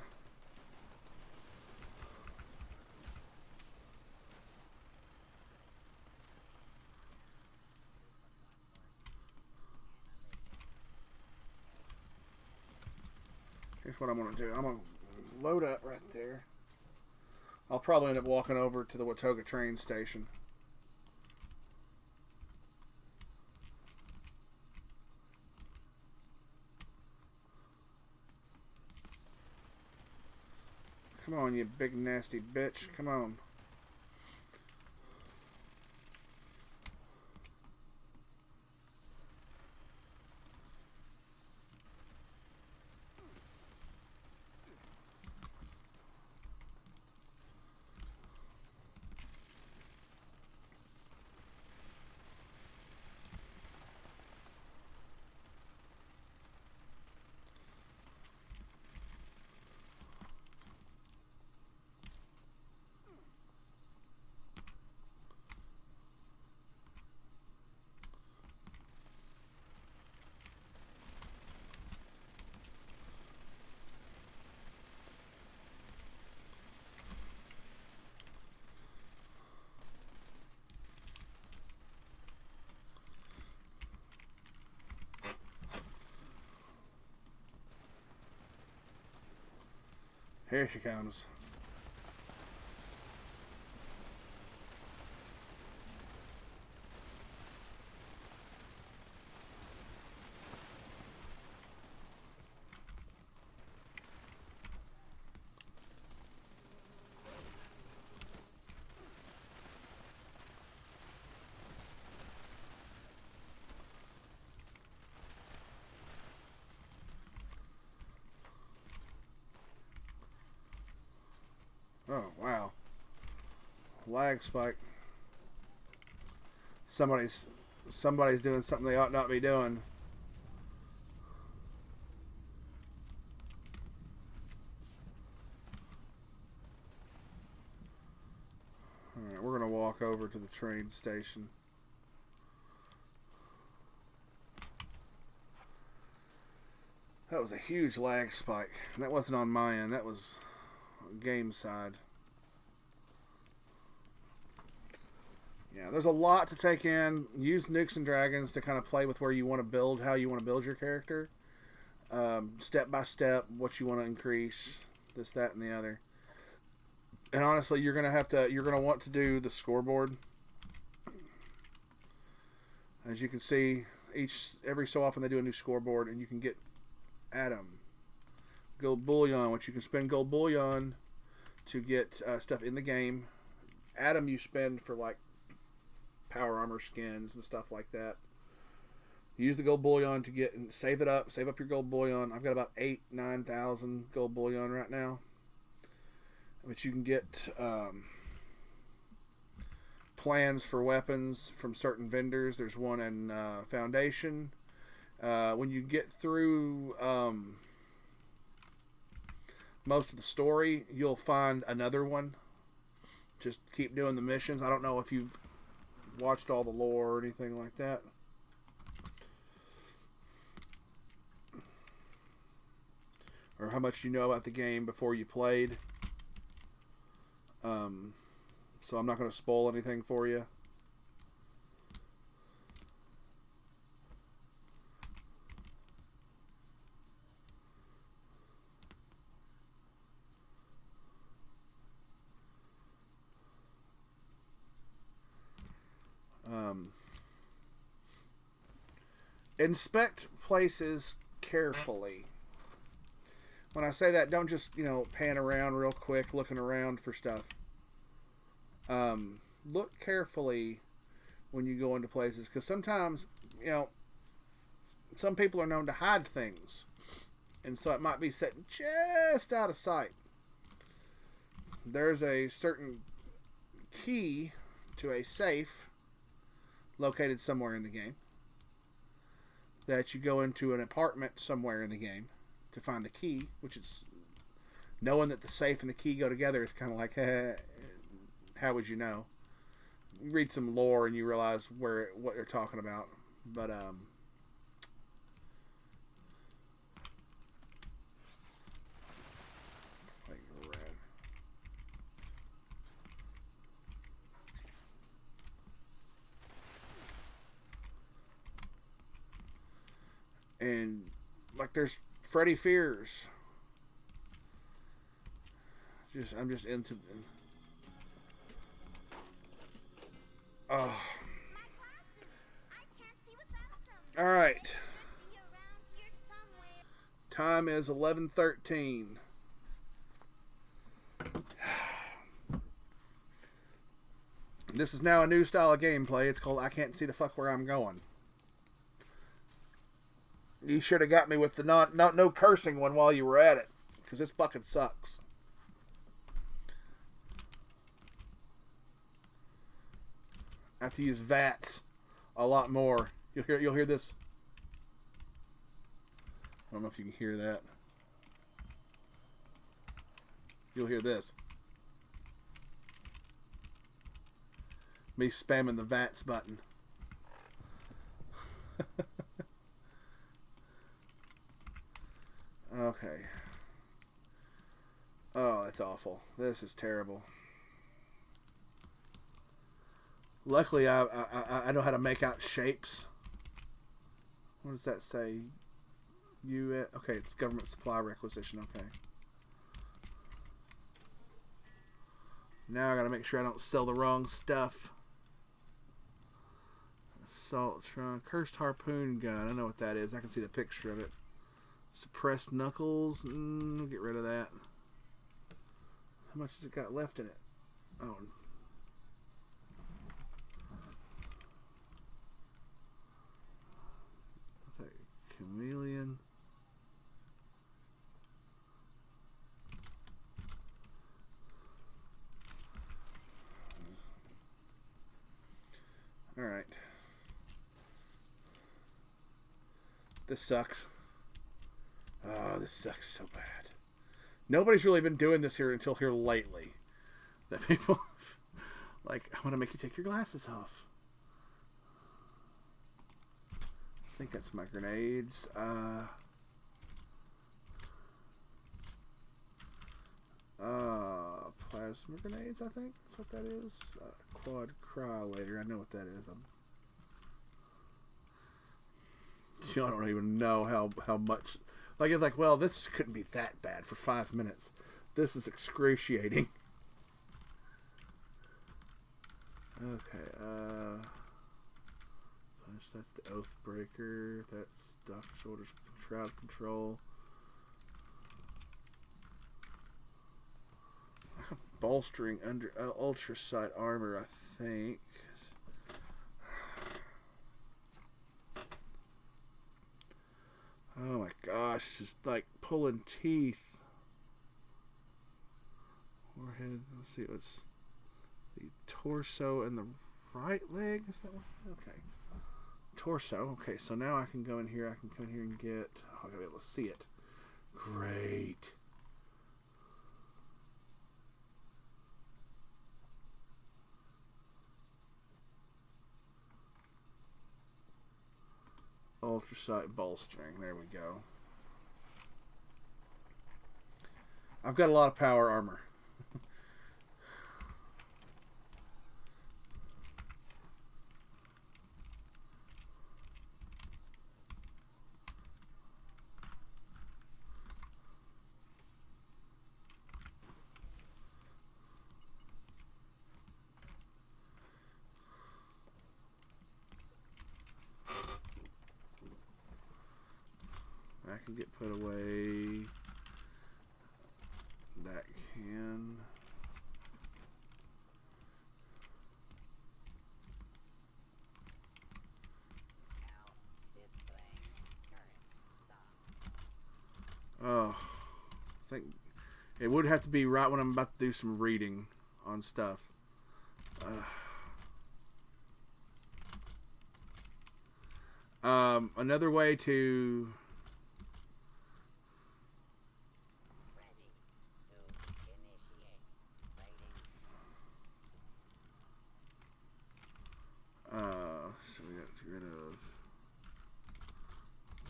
Here's what I'm going to do. I'm going to load up right there. I'll probably end up walking over to the Watoga train station. Come on, you big nasty bitch. Come on. Here she comes. Oh, wow. Lag spike. Somebody's doing something they ought not be doing. Alright, we're going to walk over to the train station. That was a huge lag spike. That wasn't on my end. That was game side. Yeah, there's a lot to take in. Use Nukes and Dragons to kind of play with where you want to build, how you want to build your character. Step by step, what you want to increase, this, that, and the other. And honestly, you're gonna want to do the scoreboard. As you can see, every so often they do a new scoreboard, and you can get Adam gold bullion, which you can spend gold bullion to get stuff in the game. Adam you spend for like power armor skins and stuff like that. Use the gold bullion to get and save it up. Save up your gold bullion. I've got about 9,000 gold bullion right now. But you can get plans for weapons from certain vendors. There's one in Foundation. When you get through most of the story, you'll find another one. Just keep doing the missions. I don't know if you've watched all the lore or anything like that. Or how much you know about the game before you played. So I'm not going to spoil anything for you. Inspect places carefully. When I say that, don't just, pan around real quick looking around for stuff. Look carefully when you go into places, because sometimes, some people are known to hide things. And so it might be set just out of sight. There's a certain key to a safe located somewhere in the game that you go into an apartment somewhere in the game to find the key, which is knowing that the safe and the key go together is kind of like, how would you know? You read some lore and you realize what you're talking about. But like red. And like there's Freddy Fears. I'm just into oh. All right. Time is 11:13. This is now a new style of gameplay. It's called I Can't See the Fuck Where I'm Going. You should have got me with the no cursing one while you were at it, because this fucking sucks. I have to use VATS a lot more. You'll hear this. I don't know if you can hear that. You'll hear this. Me spamming the VATS button. Okay. Oh, that's awful. This is terrible. Luckily, I know how to make out shapes. What does that say? Okay, it's government supply requisition. Okay. Now I gotta make sure I don't sell the wrong stuff. Assault trunk. Cursed harpoon gun. I know what that is. I can see the picture of it. Suppressed knuckles. We'll get rid of that. How much has it got left in it? Oh. What's that? Chameleon. Alright. This sucks. Oh, this sucks so bad. Nobody's really been doing this here until here lately. That people... like, I want to make you take your glasses off. I think that's my grenades. Plasma grenades, I think that's what that is. Quad cryolator, I know what that is. I don't even know how much. Like, it's like, well, this couldn't be that bad for 5 minutes. This is excruciating. Okay, that's the Oathbreaker. That's Dr. Shoulders Shroud Control. Bolstering under ultra sight armor, I think. Oh my gosh, it's just like pulling teeth. Forehead, let's see, what's the torso and the right leg? Is that one? Okay. Torso, okay, so now I can go in here, and get, oh, I gotta be able to see it. Great. Ultrasight bolstering. There we go. I've got a lot of power armor. That can get put away. That can. Oh, I think it would have to be right when I'm about to do some reading on stuff. Another way to so we got to get rid of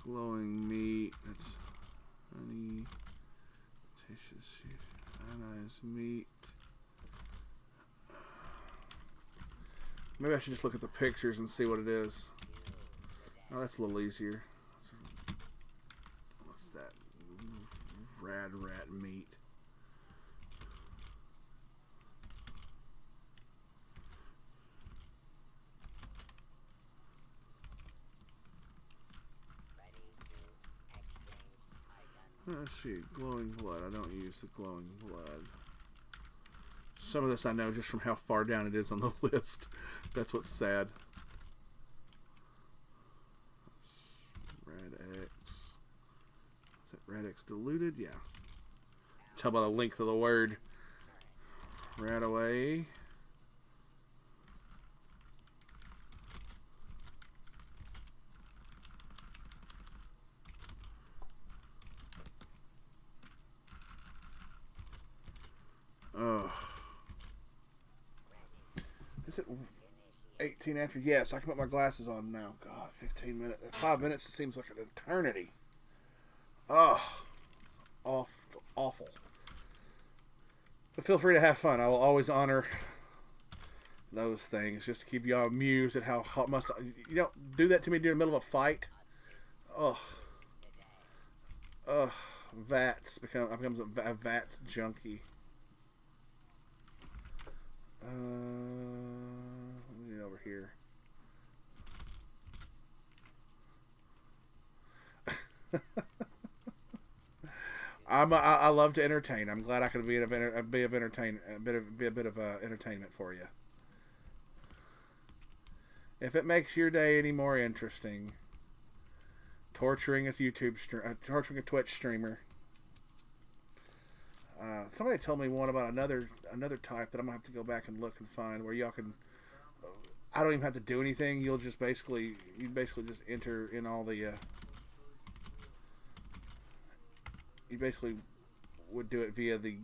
glowing meat. That's honey, ionized meat. Maybe I should just look at the pictures and see what it is. Oh, that's a little easier. What's that? Rad rat meat. Let's see, glowing blood. I don't use the glowing blood. Some of this I know just from how far down it is on the list. That's what's sad. Red X. Is it Red X diluted? Yeah. Tell by the length of the word. Right away. Oh. Is it 18 after? Yes, I can put my glasses on now. God, 15 minutes. 5 minutes, it seems like an eternity. Oh. Awful. But feel free to have fun. I will always honor those things just to keep y'all amused at how hot must. You don't do that to me during the middle of a fight. Ugh. VATS becomes a VATS junkie. Let me get over here. I love to entertain. I'm glad I could be a bit of entertainment for you. If it makes your day any more interesting, torturing a Twitch streamer. Somebody told me one about another type that I'm gonna have to go back and look and find where y'all can. I don't even have to do anything. You basically just enter in all the. You basically would do it via the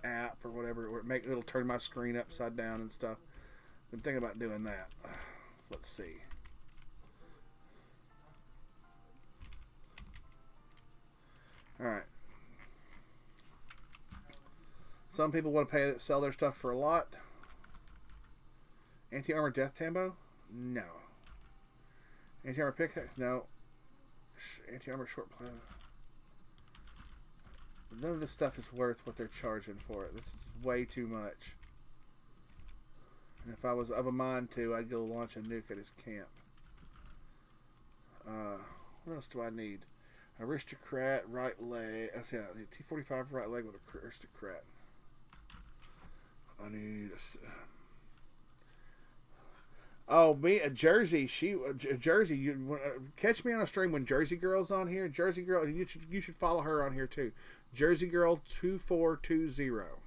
app or whatever. Or it'll turn my screen upside down and stuff. Been thinking about doing that. Let's see. All right. Some people want to sell their stuff for a lot. Anti-armor death tambo? No. Anti-armor pickaxe? No. Anti-armor short plow. None of this stuff is worth what they're charging for it. This is way too much. And if I was of a mind to, I'd go launch a nuke at his camp. What else do I need? Aristocrat, right leg. I need T-45 right leg with a aristocrat. I need a Jersey. Jersey. You catch me on a stream when Jersey Girl's on here. Jersey Girl. You should follow her on here too. Jersey Girl 2420.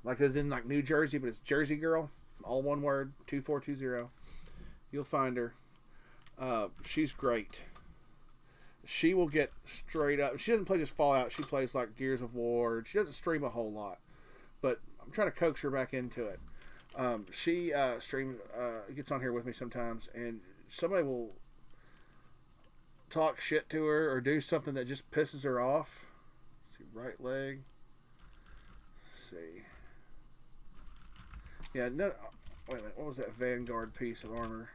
Like as in like New Jersey, but it's Jersey Girl, all one word. 2420. You'll find her. She's great. She will get straight up. She doesn't play just Fallout. She plays like Gears of War. She doesn't stream a whole lot, but I'm trying to coax her back into it. She streams, gets on here with me sometimes, and somebody will talk shit to her or do something that just pisses her off. Let's see, right leg. Let's see. Yeah, no. Wait a minute. What was that Vanguard piece of armor?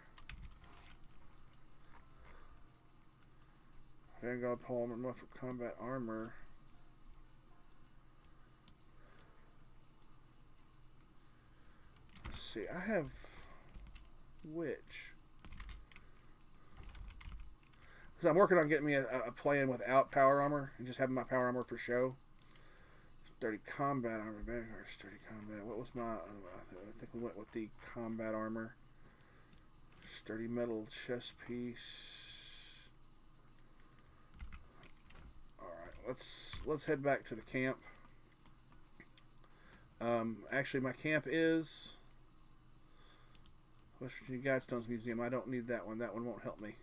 Vanguard pole armor for combat armor. Let's see. I have which? Because I'm working on getting me a plan without power armor and just having my power armor for show. Sturdy combat armor. Vanguard sturdy combat. What was my? I think we went with the combat armor. Sturdy metal chest piece. Let's head back to the camp. Actually, my camp is West Virginia Guidestones Museum. I don't need that one. That one won't help me.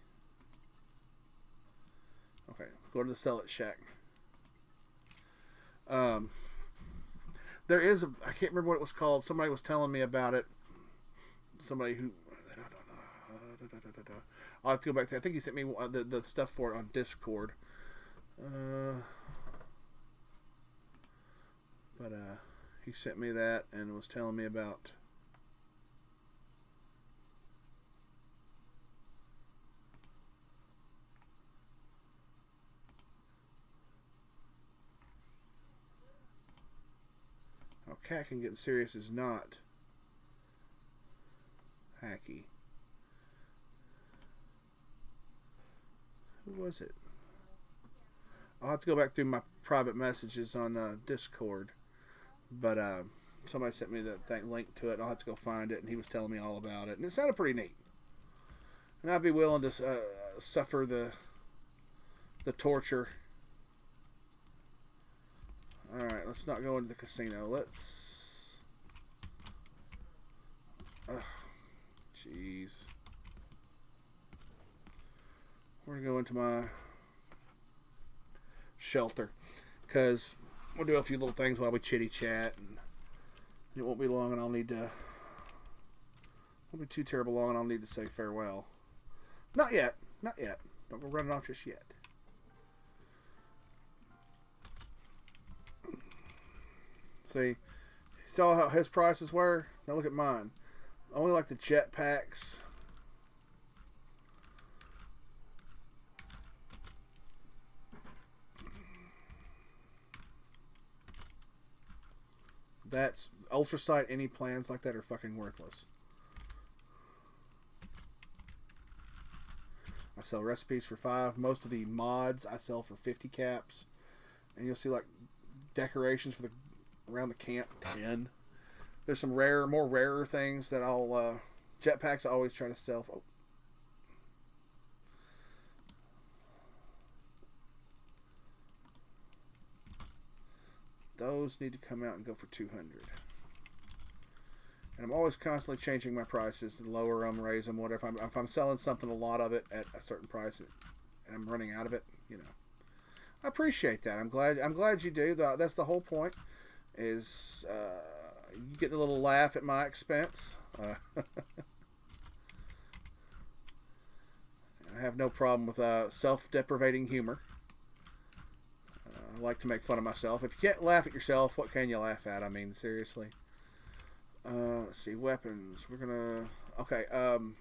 Okay, go to the Sell It Shack. There is I can't remember what it was called. Somebody was telling me about it. Somebody who I'll have to go back to. I think he sent me the stuff for it on Discord. But he sent me that and was telling me about how Cat Can Get Serious is not hacky. Who was it? I'll have to go back through my private messages on Discord. But somebody sent me that link to it, and I'll have to go find it, and he was telling me all about it. And it sounded pretty neat. And I'd be willing to suffer the torture. Alright, let's not go into the casino. Let's... Jeez. We're going to go into my shelter, because we'll do a few little things while we chitty chat, and it won't be long, and won't be too terrible long, and I'll need to say farewell. Not yet. Don't go running off just yet. See, saw how his prices were? Now look at mine. Only like the jet packs. That's Ultrasight. Any plans like that are fucking worthless. I sell recipes for 5. Most of the mods I sell for 50 caps, and you'll see like decorations for the around the camp 10. There's some more rarer things that I'll jetpacks I always try to sell for. Those need to come out and go for 200. And I'm always constantly changing my prices to lower them, raise them, whatever. If I'm selling something, a lot of it at a certain price, and I'm running out of it, you know. I appreciate that. I'm glad you do. That's the whole point. Is you getting a little laugh at my expense. I have no problem with self-deprivating humor. I like to make fun of myself. If you can't laugh at yourself, what can you laugh at? I mean, seriously. Let's see, weapons. We're gonna. Okay. I'm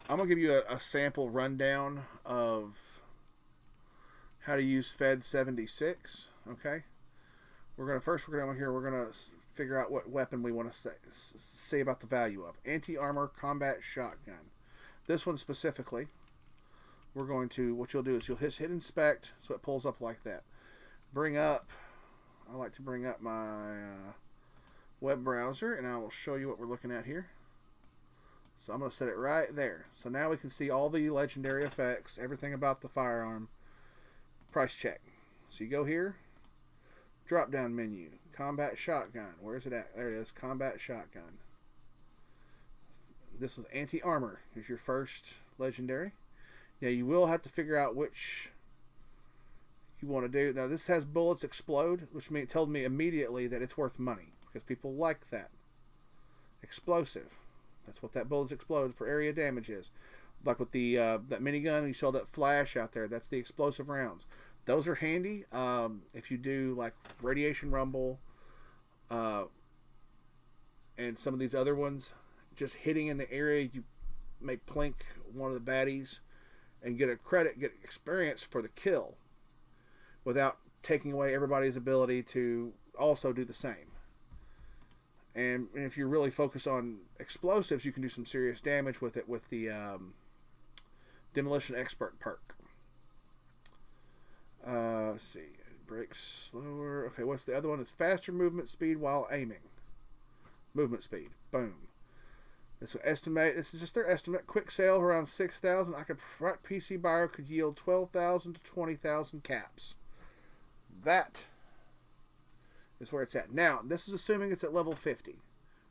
gonna give you a sample rundown of how to use Fed 76. Okay. We're gonna figure out what weapon we want to say about the value of. Anti-armor combat shotgun. This one specifically, we're going to. What you'll do is you'll hit inspect, so it pulls up like that. Bring up. I like to bring up my web browser, and I will show you what we're looking at here. So I'm going to set it right there. So now we can see all the legendary effects, everything about the firearm. Price check. So you go here, drop down menu, combat shotgun. Where is it at? There it is, combat shotgun. This is anti-armor. Is your first legendary. Now you will have to figure out which you want to do. Now this has bullets explode, which told me immediately that it's worth money. Because people like that. Explosive. That's what that bullets explode for area damage is. Like with the that minigun, you saw that flash out there. That's the explosive rounds. Those are handy if you do like radiation rumble and some of these other ones. Just hitting in the area, you may plink one of the baddies and get experience for the kill without taking away everybody's ability to also do the same. And if you're really focused on explosives, you can do some serious damage with it with the Demolition Expert perk. Let's see. Breaks slower. Okay, what's the other one? It's faster movement speed while aiming. Movement speed. Boom. This is just their estimate. Quick sale around 6,000. PC buyer could yield 12,000 to 20,000 caps. That is where it's at. Now, this is assuming it's at level 50.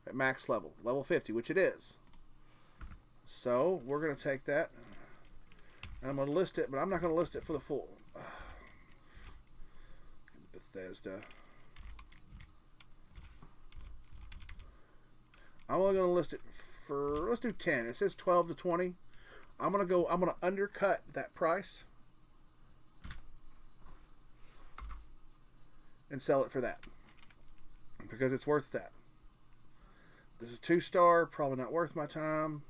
At max level. Level 50, which it is. So, we're going to take that. And I'm going to list it, but I'm not going to list it for the full. Bethesda. I'm only going to list it for, let's do 10. It says 12 to 20. I'm going to undercut that price. And sell it for that. Because it's worth that. This is 2-star, probably not worth my time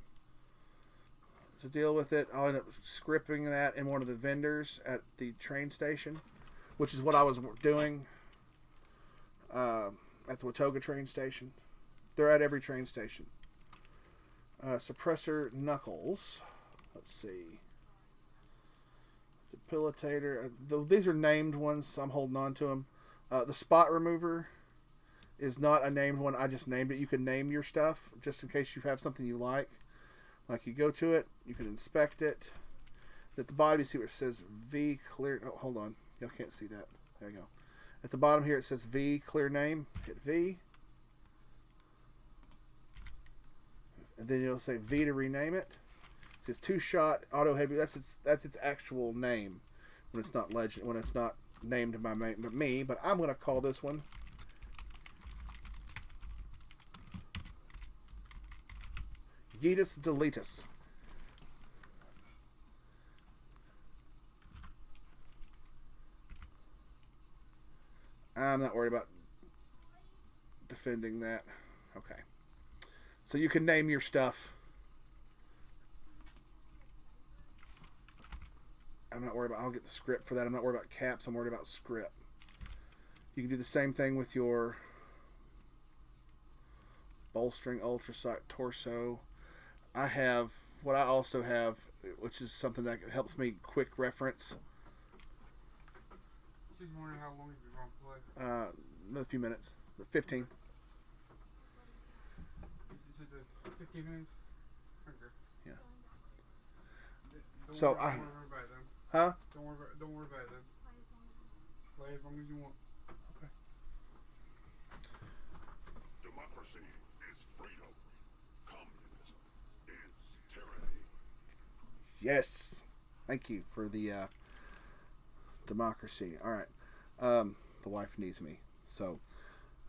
to deal with it. I'll end up scripting that in one of the vendors at the train station, which is what I was doing at the Watoga train station. They're at every train station. Suppressor knuckles. Let's see. Debilitator. These are named ones, so I'm holding on to them. The spot remover is not a named one. I just named it. You can name your stuff just in case you have something you like. Like you go to it, you can inspect it. At the bottom, you see where it says V clear. Oh, hold on. Y'all can't see that. There you go. At the bottom here, it says V clear name. Hit V. And then you'll say V to rename it. It says 2-shot auto heavy. That's its actual name when it's not legend. When it's not named by me, but I'm going to call this one Yeetus Deletus. I'm not worried about defending that. Okay. So you can name your stuff. I'm not worried about, I'll get the script for that. I'm not worried about caps. I'm worried about script. You can do the same thing with your bolstering ultrasight torso. I have what I also have, which is something that helps me quick reference. She's wondering how long you're going to play. Another few minutes, 15. She said 15 minutes? Okay. Yeah. Don't So worry, I- don't worry about it then. Huh? Don't worry about it then. Play as long as you want. Democracy is freedom. Communism is tyranny. Yes. Thank you for the democracy. All right. The wife needs me. So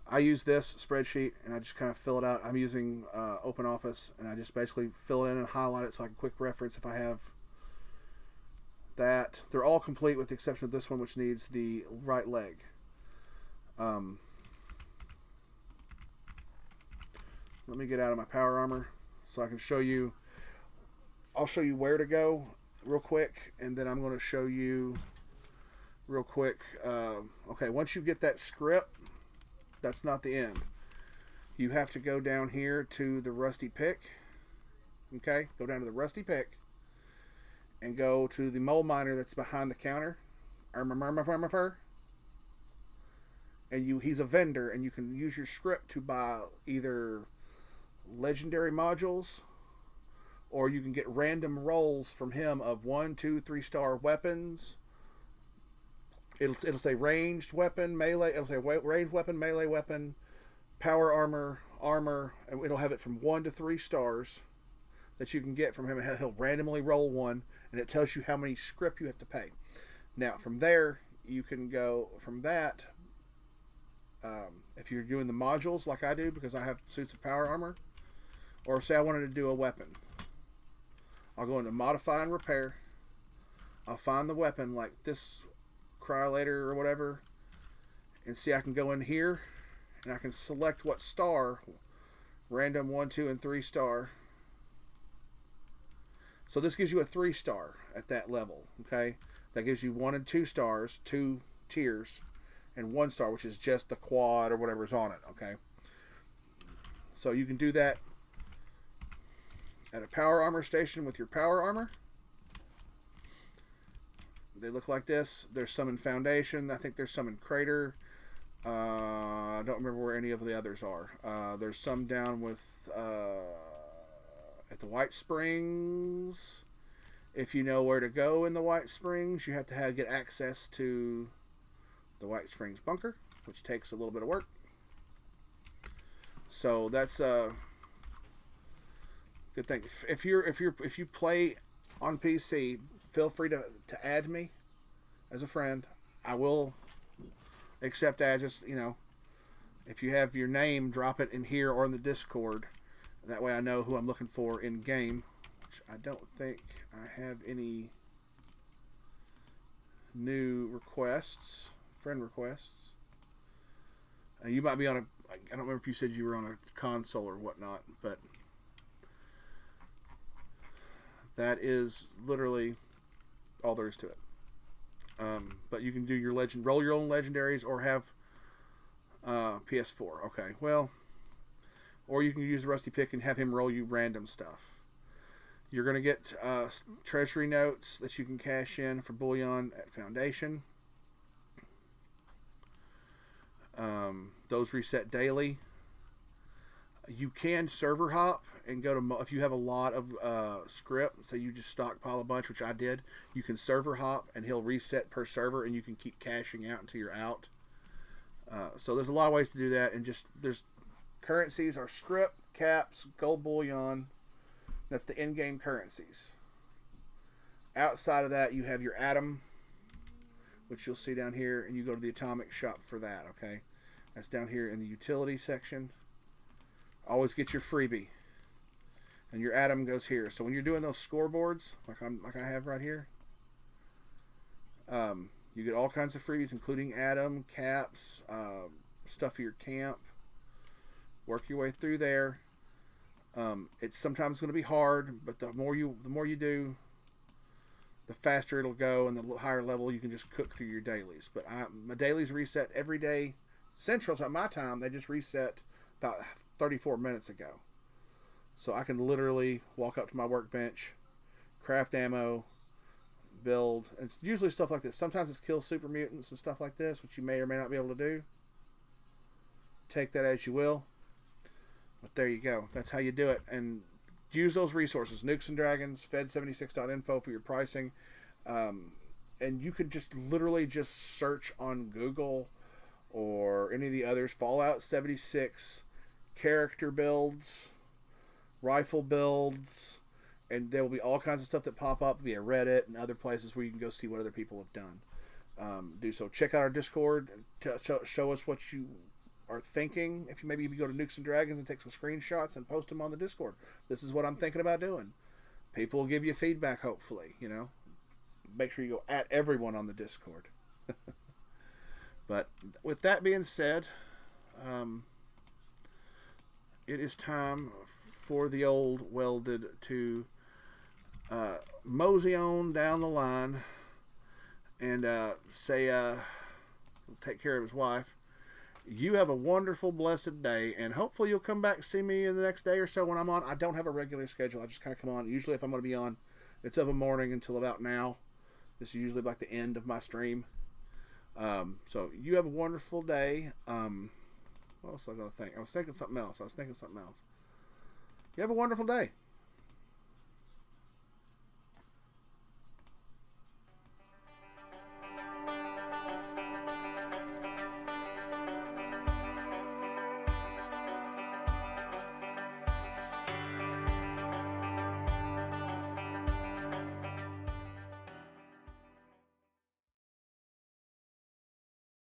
I use this spreadsheet and I just kind of fill it out. I'm using Open Office and I just basically fill it in and highlight it so I can quick reference if I have that. They're all complete with the exception of this one, which needs the right leg. Let me get out of my power armor so I can show you. I'll show you where to go real quick, and then I'm going to show you real quick. Okay, once you get that script, that's not the end. You have to go down here to the rusty pick. Okay, go down to the rusty pick and go to the mole miner that's behind the counter. And he's a vendor, and you can use your script to buy either legendary modules, or you can get random rolls from him of 1, 2, 3-star weapons. It'll say ranged weapon, melee. It'll say ranged weapon, melee weapon, power armor, and it'll have it from 1 to 3 stars that you can get from him. And he'll randomly roll one, and it tells you how many script you have to pay. Now from there, you can go from that. If you're doing the modules like I do, because I have suits of power armor, or say I wanted to do a weapon, I'll go into modify and repair. I'll find the weapon like this cryolator or whatever, and see I can go in here and I can select what star, random 1, 2, and 3 star. So this gives you a 3-star at that level. Okay, that gives you 1 and 2 stars, 2 tiers, and 1 star, which is just the quad or whatever's on it. Okay, so you can do that at a power armor station with your power armor. They look like this. There's some in Foundation. I think there's some in Crater. I don't remember where any of the others are. There's some down with at the White Springs. If you know where to go in the White Springs, you have to get access to the White Springs bunker, which takes a little bit of work. So that's good thing. If you play on PC, feel free to add me as a friend. I will accept that. Just, if you have your name, drop it in here or in the Discord. That way I know who I'm looking for in game. Which I don't think I have any new requests, friend requests. You might be on I don't remember if you said you were on a console or whatnot, but that is literally all there is to it. But you can do your roll your own legendaries, or have PS4. Okay, well, or you can use the rusty pick and have him roll you random stuff. You're going to get treasury notes that you can cash in for bullion at Foundation. Those reset daily. You can server hop and go to, if you have a lot of script, so you just stockpile a bunch, which I did, you can server hop and he'll reset per server, and you can keep cashing out until you're out. So there's a lot of ways to do that, and there's currencies are script, caps, gold bullion. That's the in-game currencies. Outside of that, you have your atom, which you'll see down here, and you go to the atomic shop for that. Okay, that's down here in the utility section. Always get your freebie, and your atom goes here. So when you're doing those scoreboards, like I have right here, you get all kinds of freebies, including atom, caps, stuff for your camp. Work your way through there. It's sometimes going to be hard, but the more you do, the faster it'll go, and the higher level you can just cook through your dailies. But my dailies reset every day. Central to my time, they just reset about 34 minutes ago. So I can literally walk up to my workbench, craft ammo, build. It's usually stuff like this. Sometimes it's kill super mutants and stuff like this, which you may or may not be able to do. Take that as you will. But there you go. That's how you do it. And use those resources. Nukes and Dragons, Fed76.info for your pricing. And you can just literally just search on Google or any of the others. Fallout 76 character builds, rifle builds, and there will be all kinds of stuff that pop up via Reddit and other places where you can go see what other people have done. Do so. Check out our Discord. Show us what you are thinking. If you maybe go to Nukes and Dragons and take some screenshots and post them on the Discord. This is what I'm thinking about doing. People will give you feedback, hopefully. Make sure you go at everyone on the Discord. But with that being said, it is time for the old welded to mosey on down the line and say, take care of his wife. You have a wonderful, blessed day, and hopefully you'll come back and see me in the next day or so when I'm on. I don't have a regular schedule. I just kind of come on. Usually if I'm going to be on, it's of a morning until about now. This is usually like the end of my stream. So you have a wonderful day. What else was I going to think? I was thinking something else. You have a wonderful day.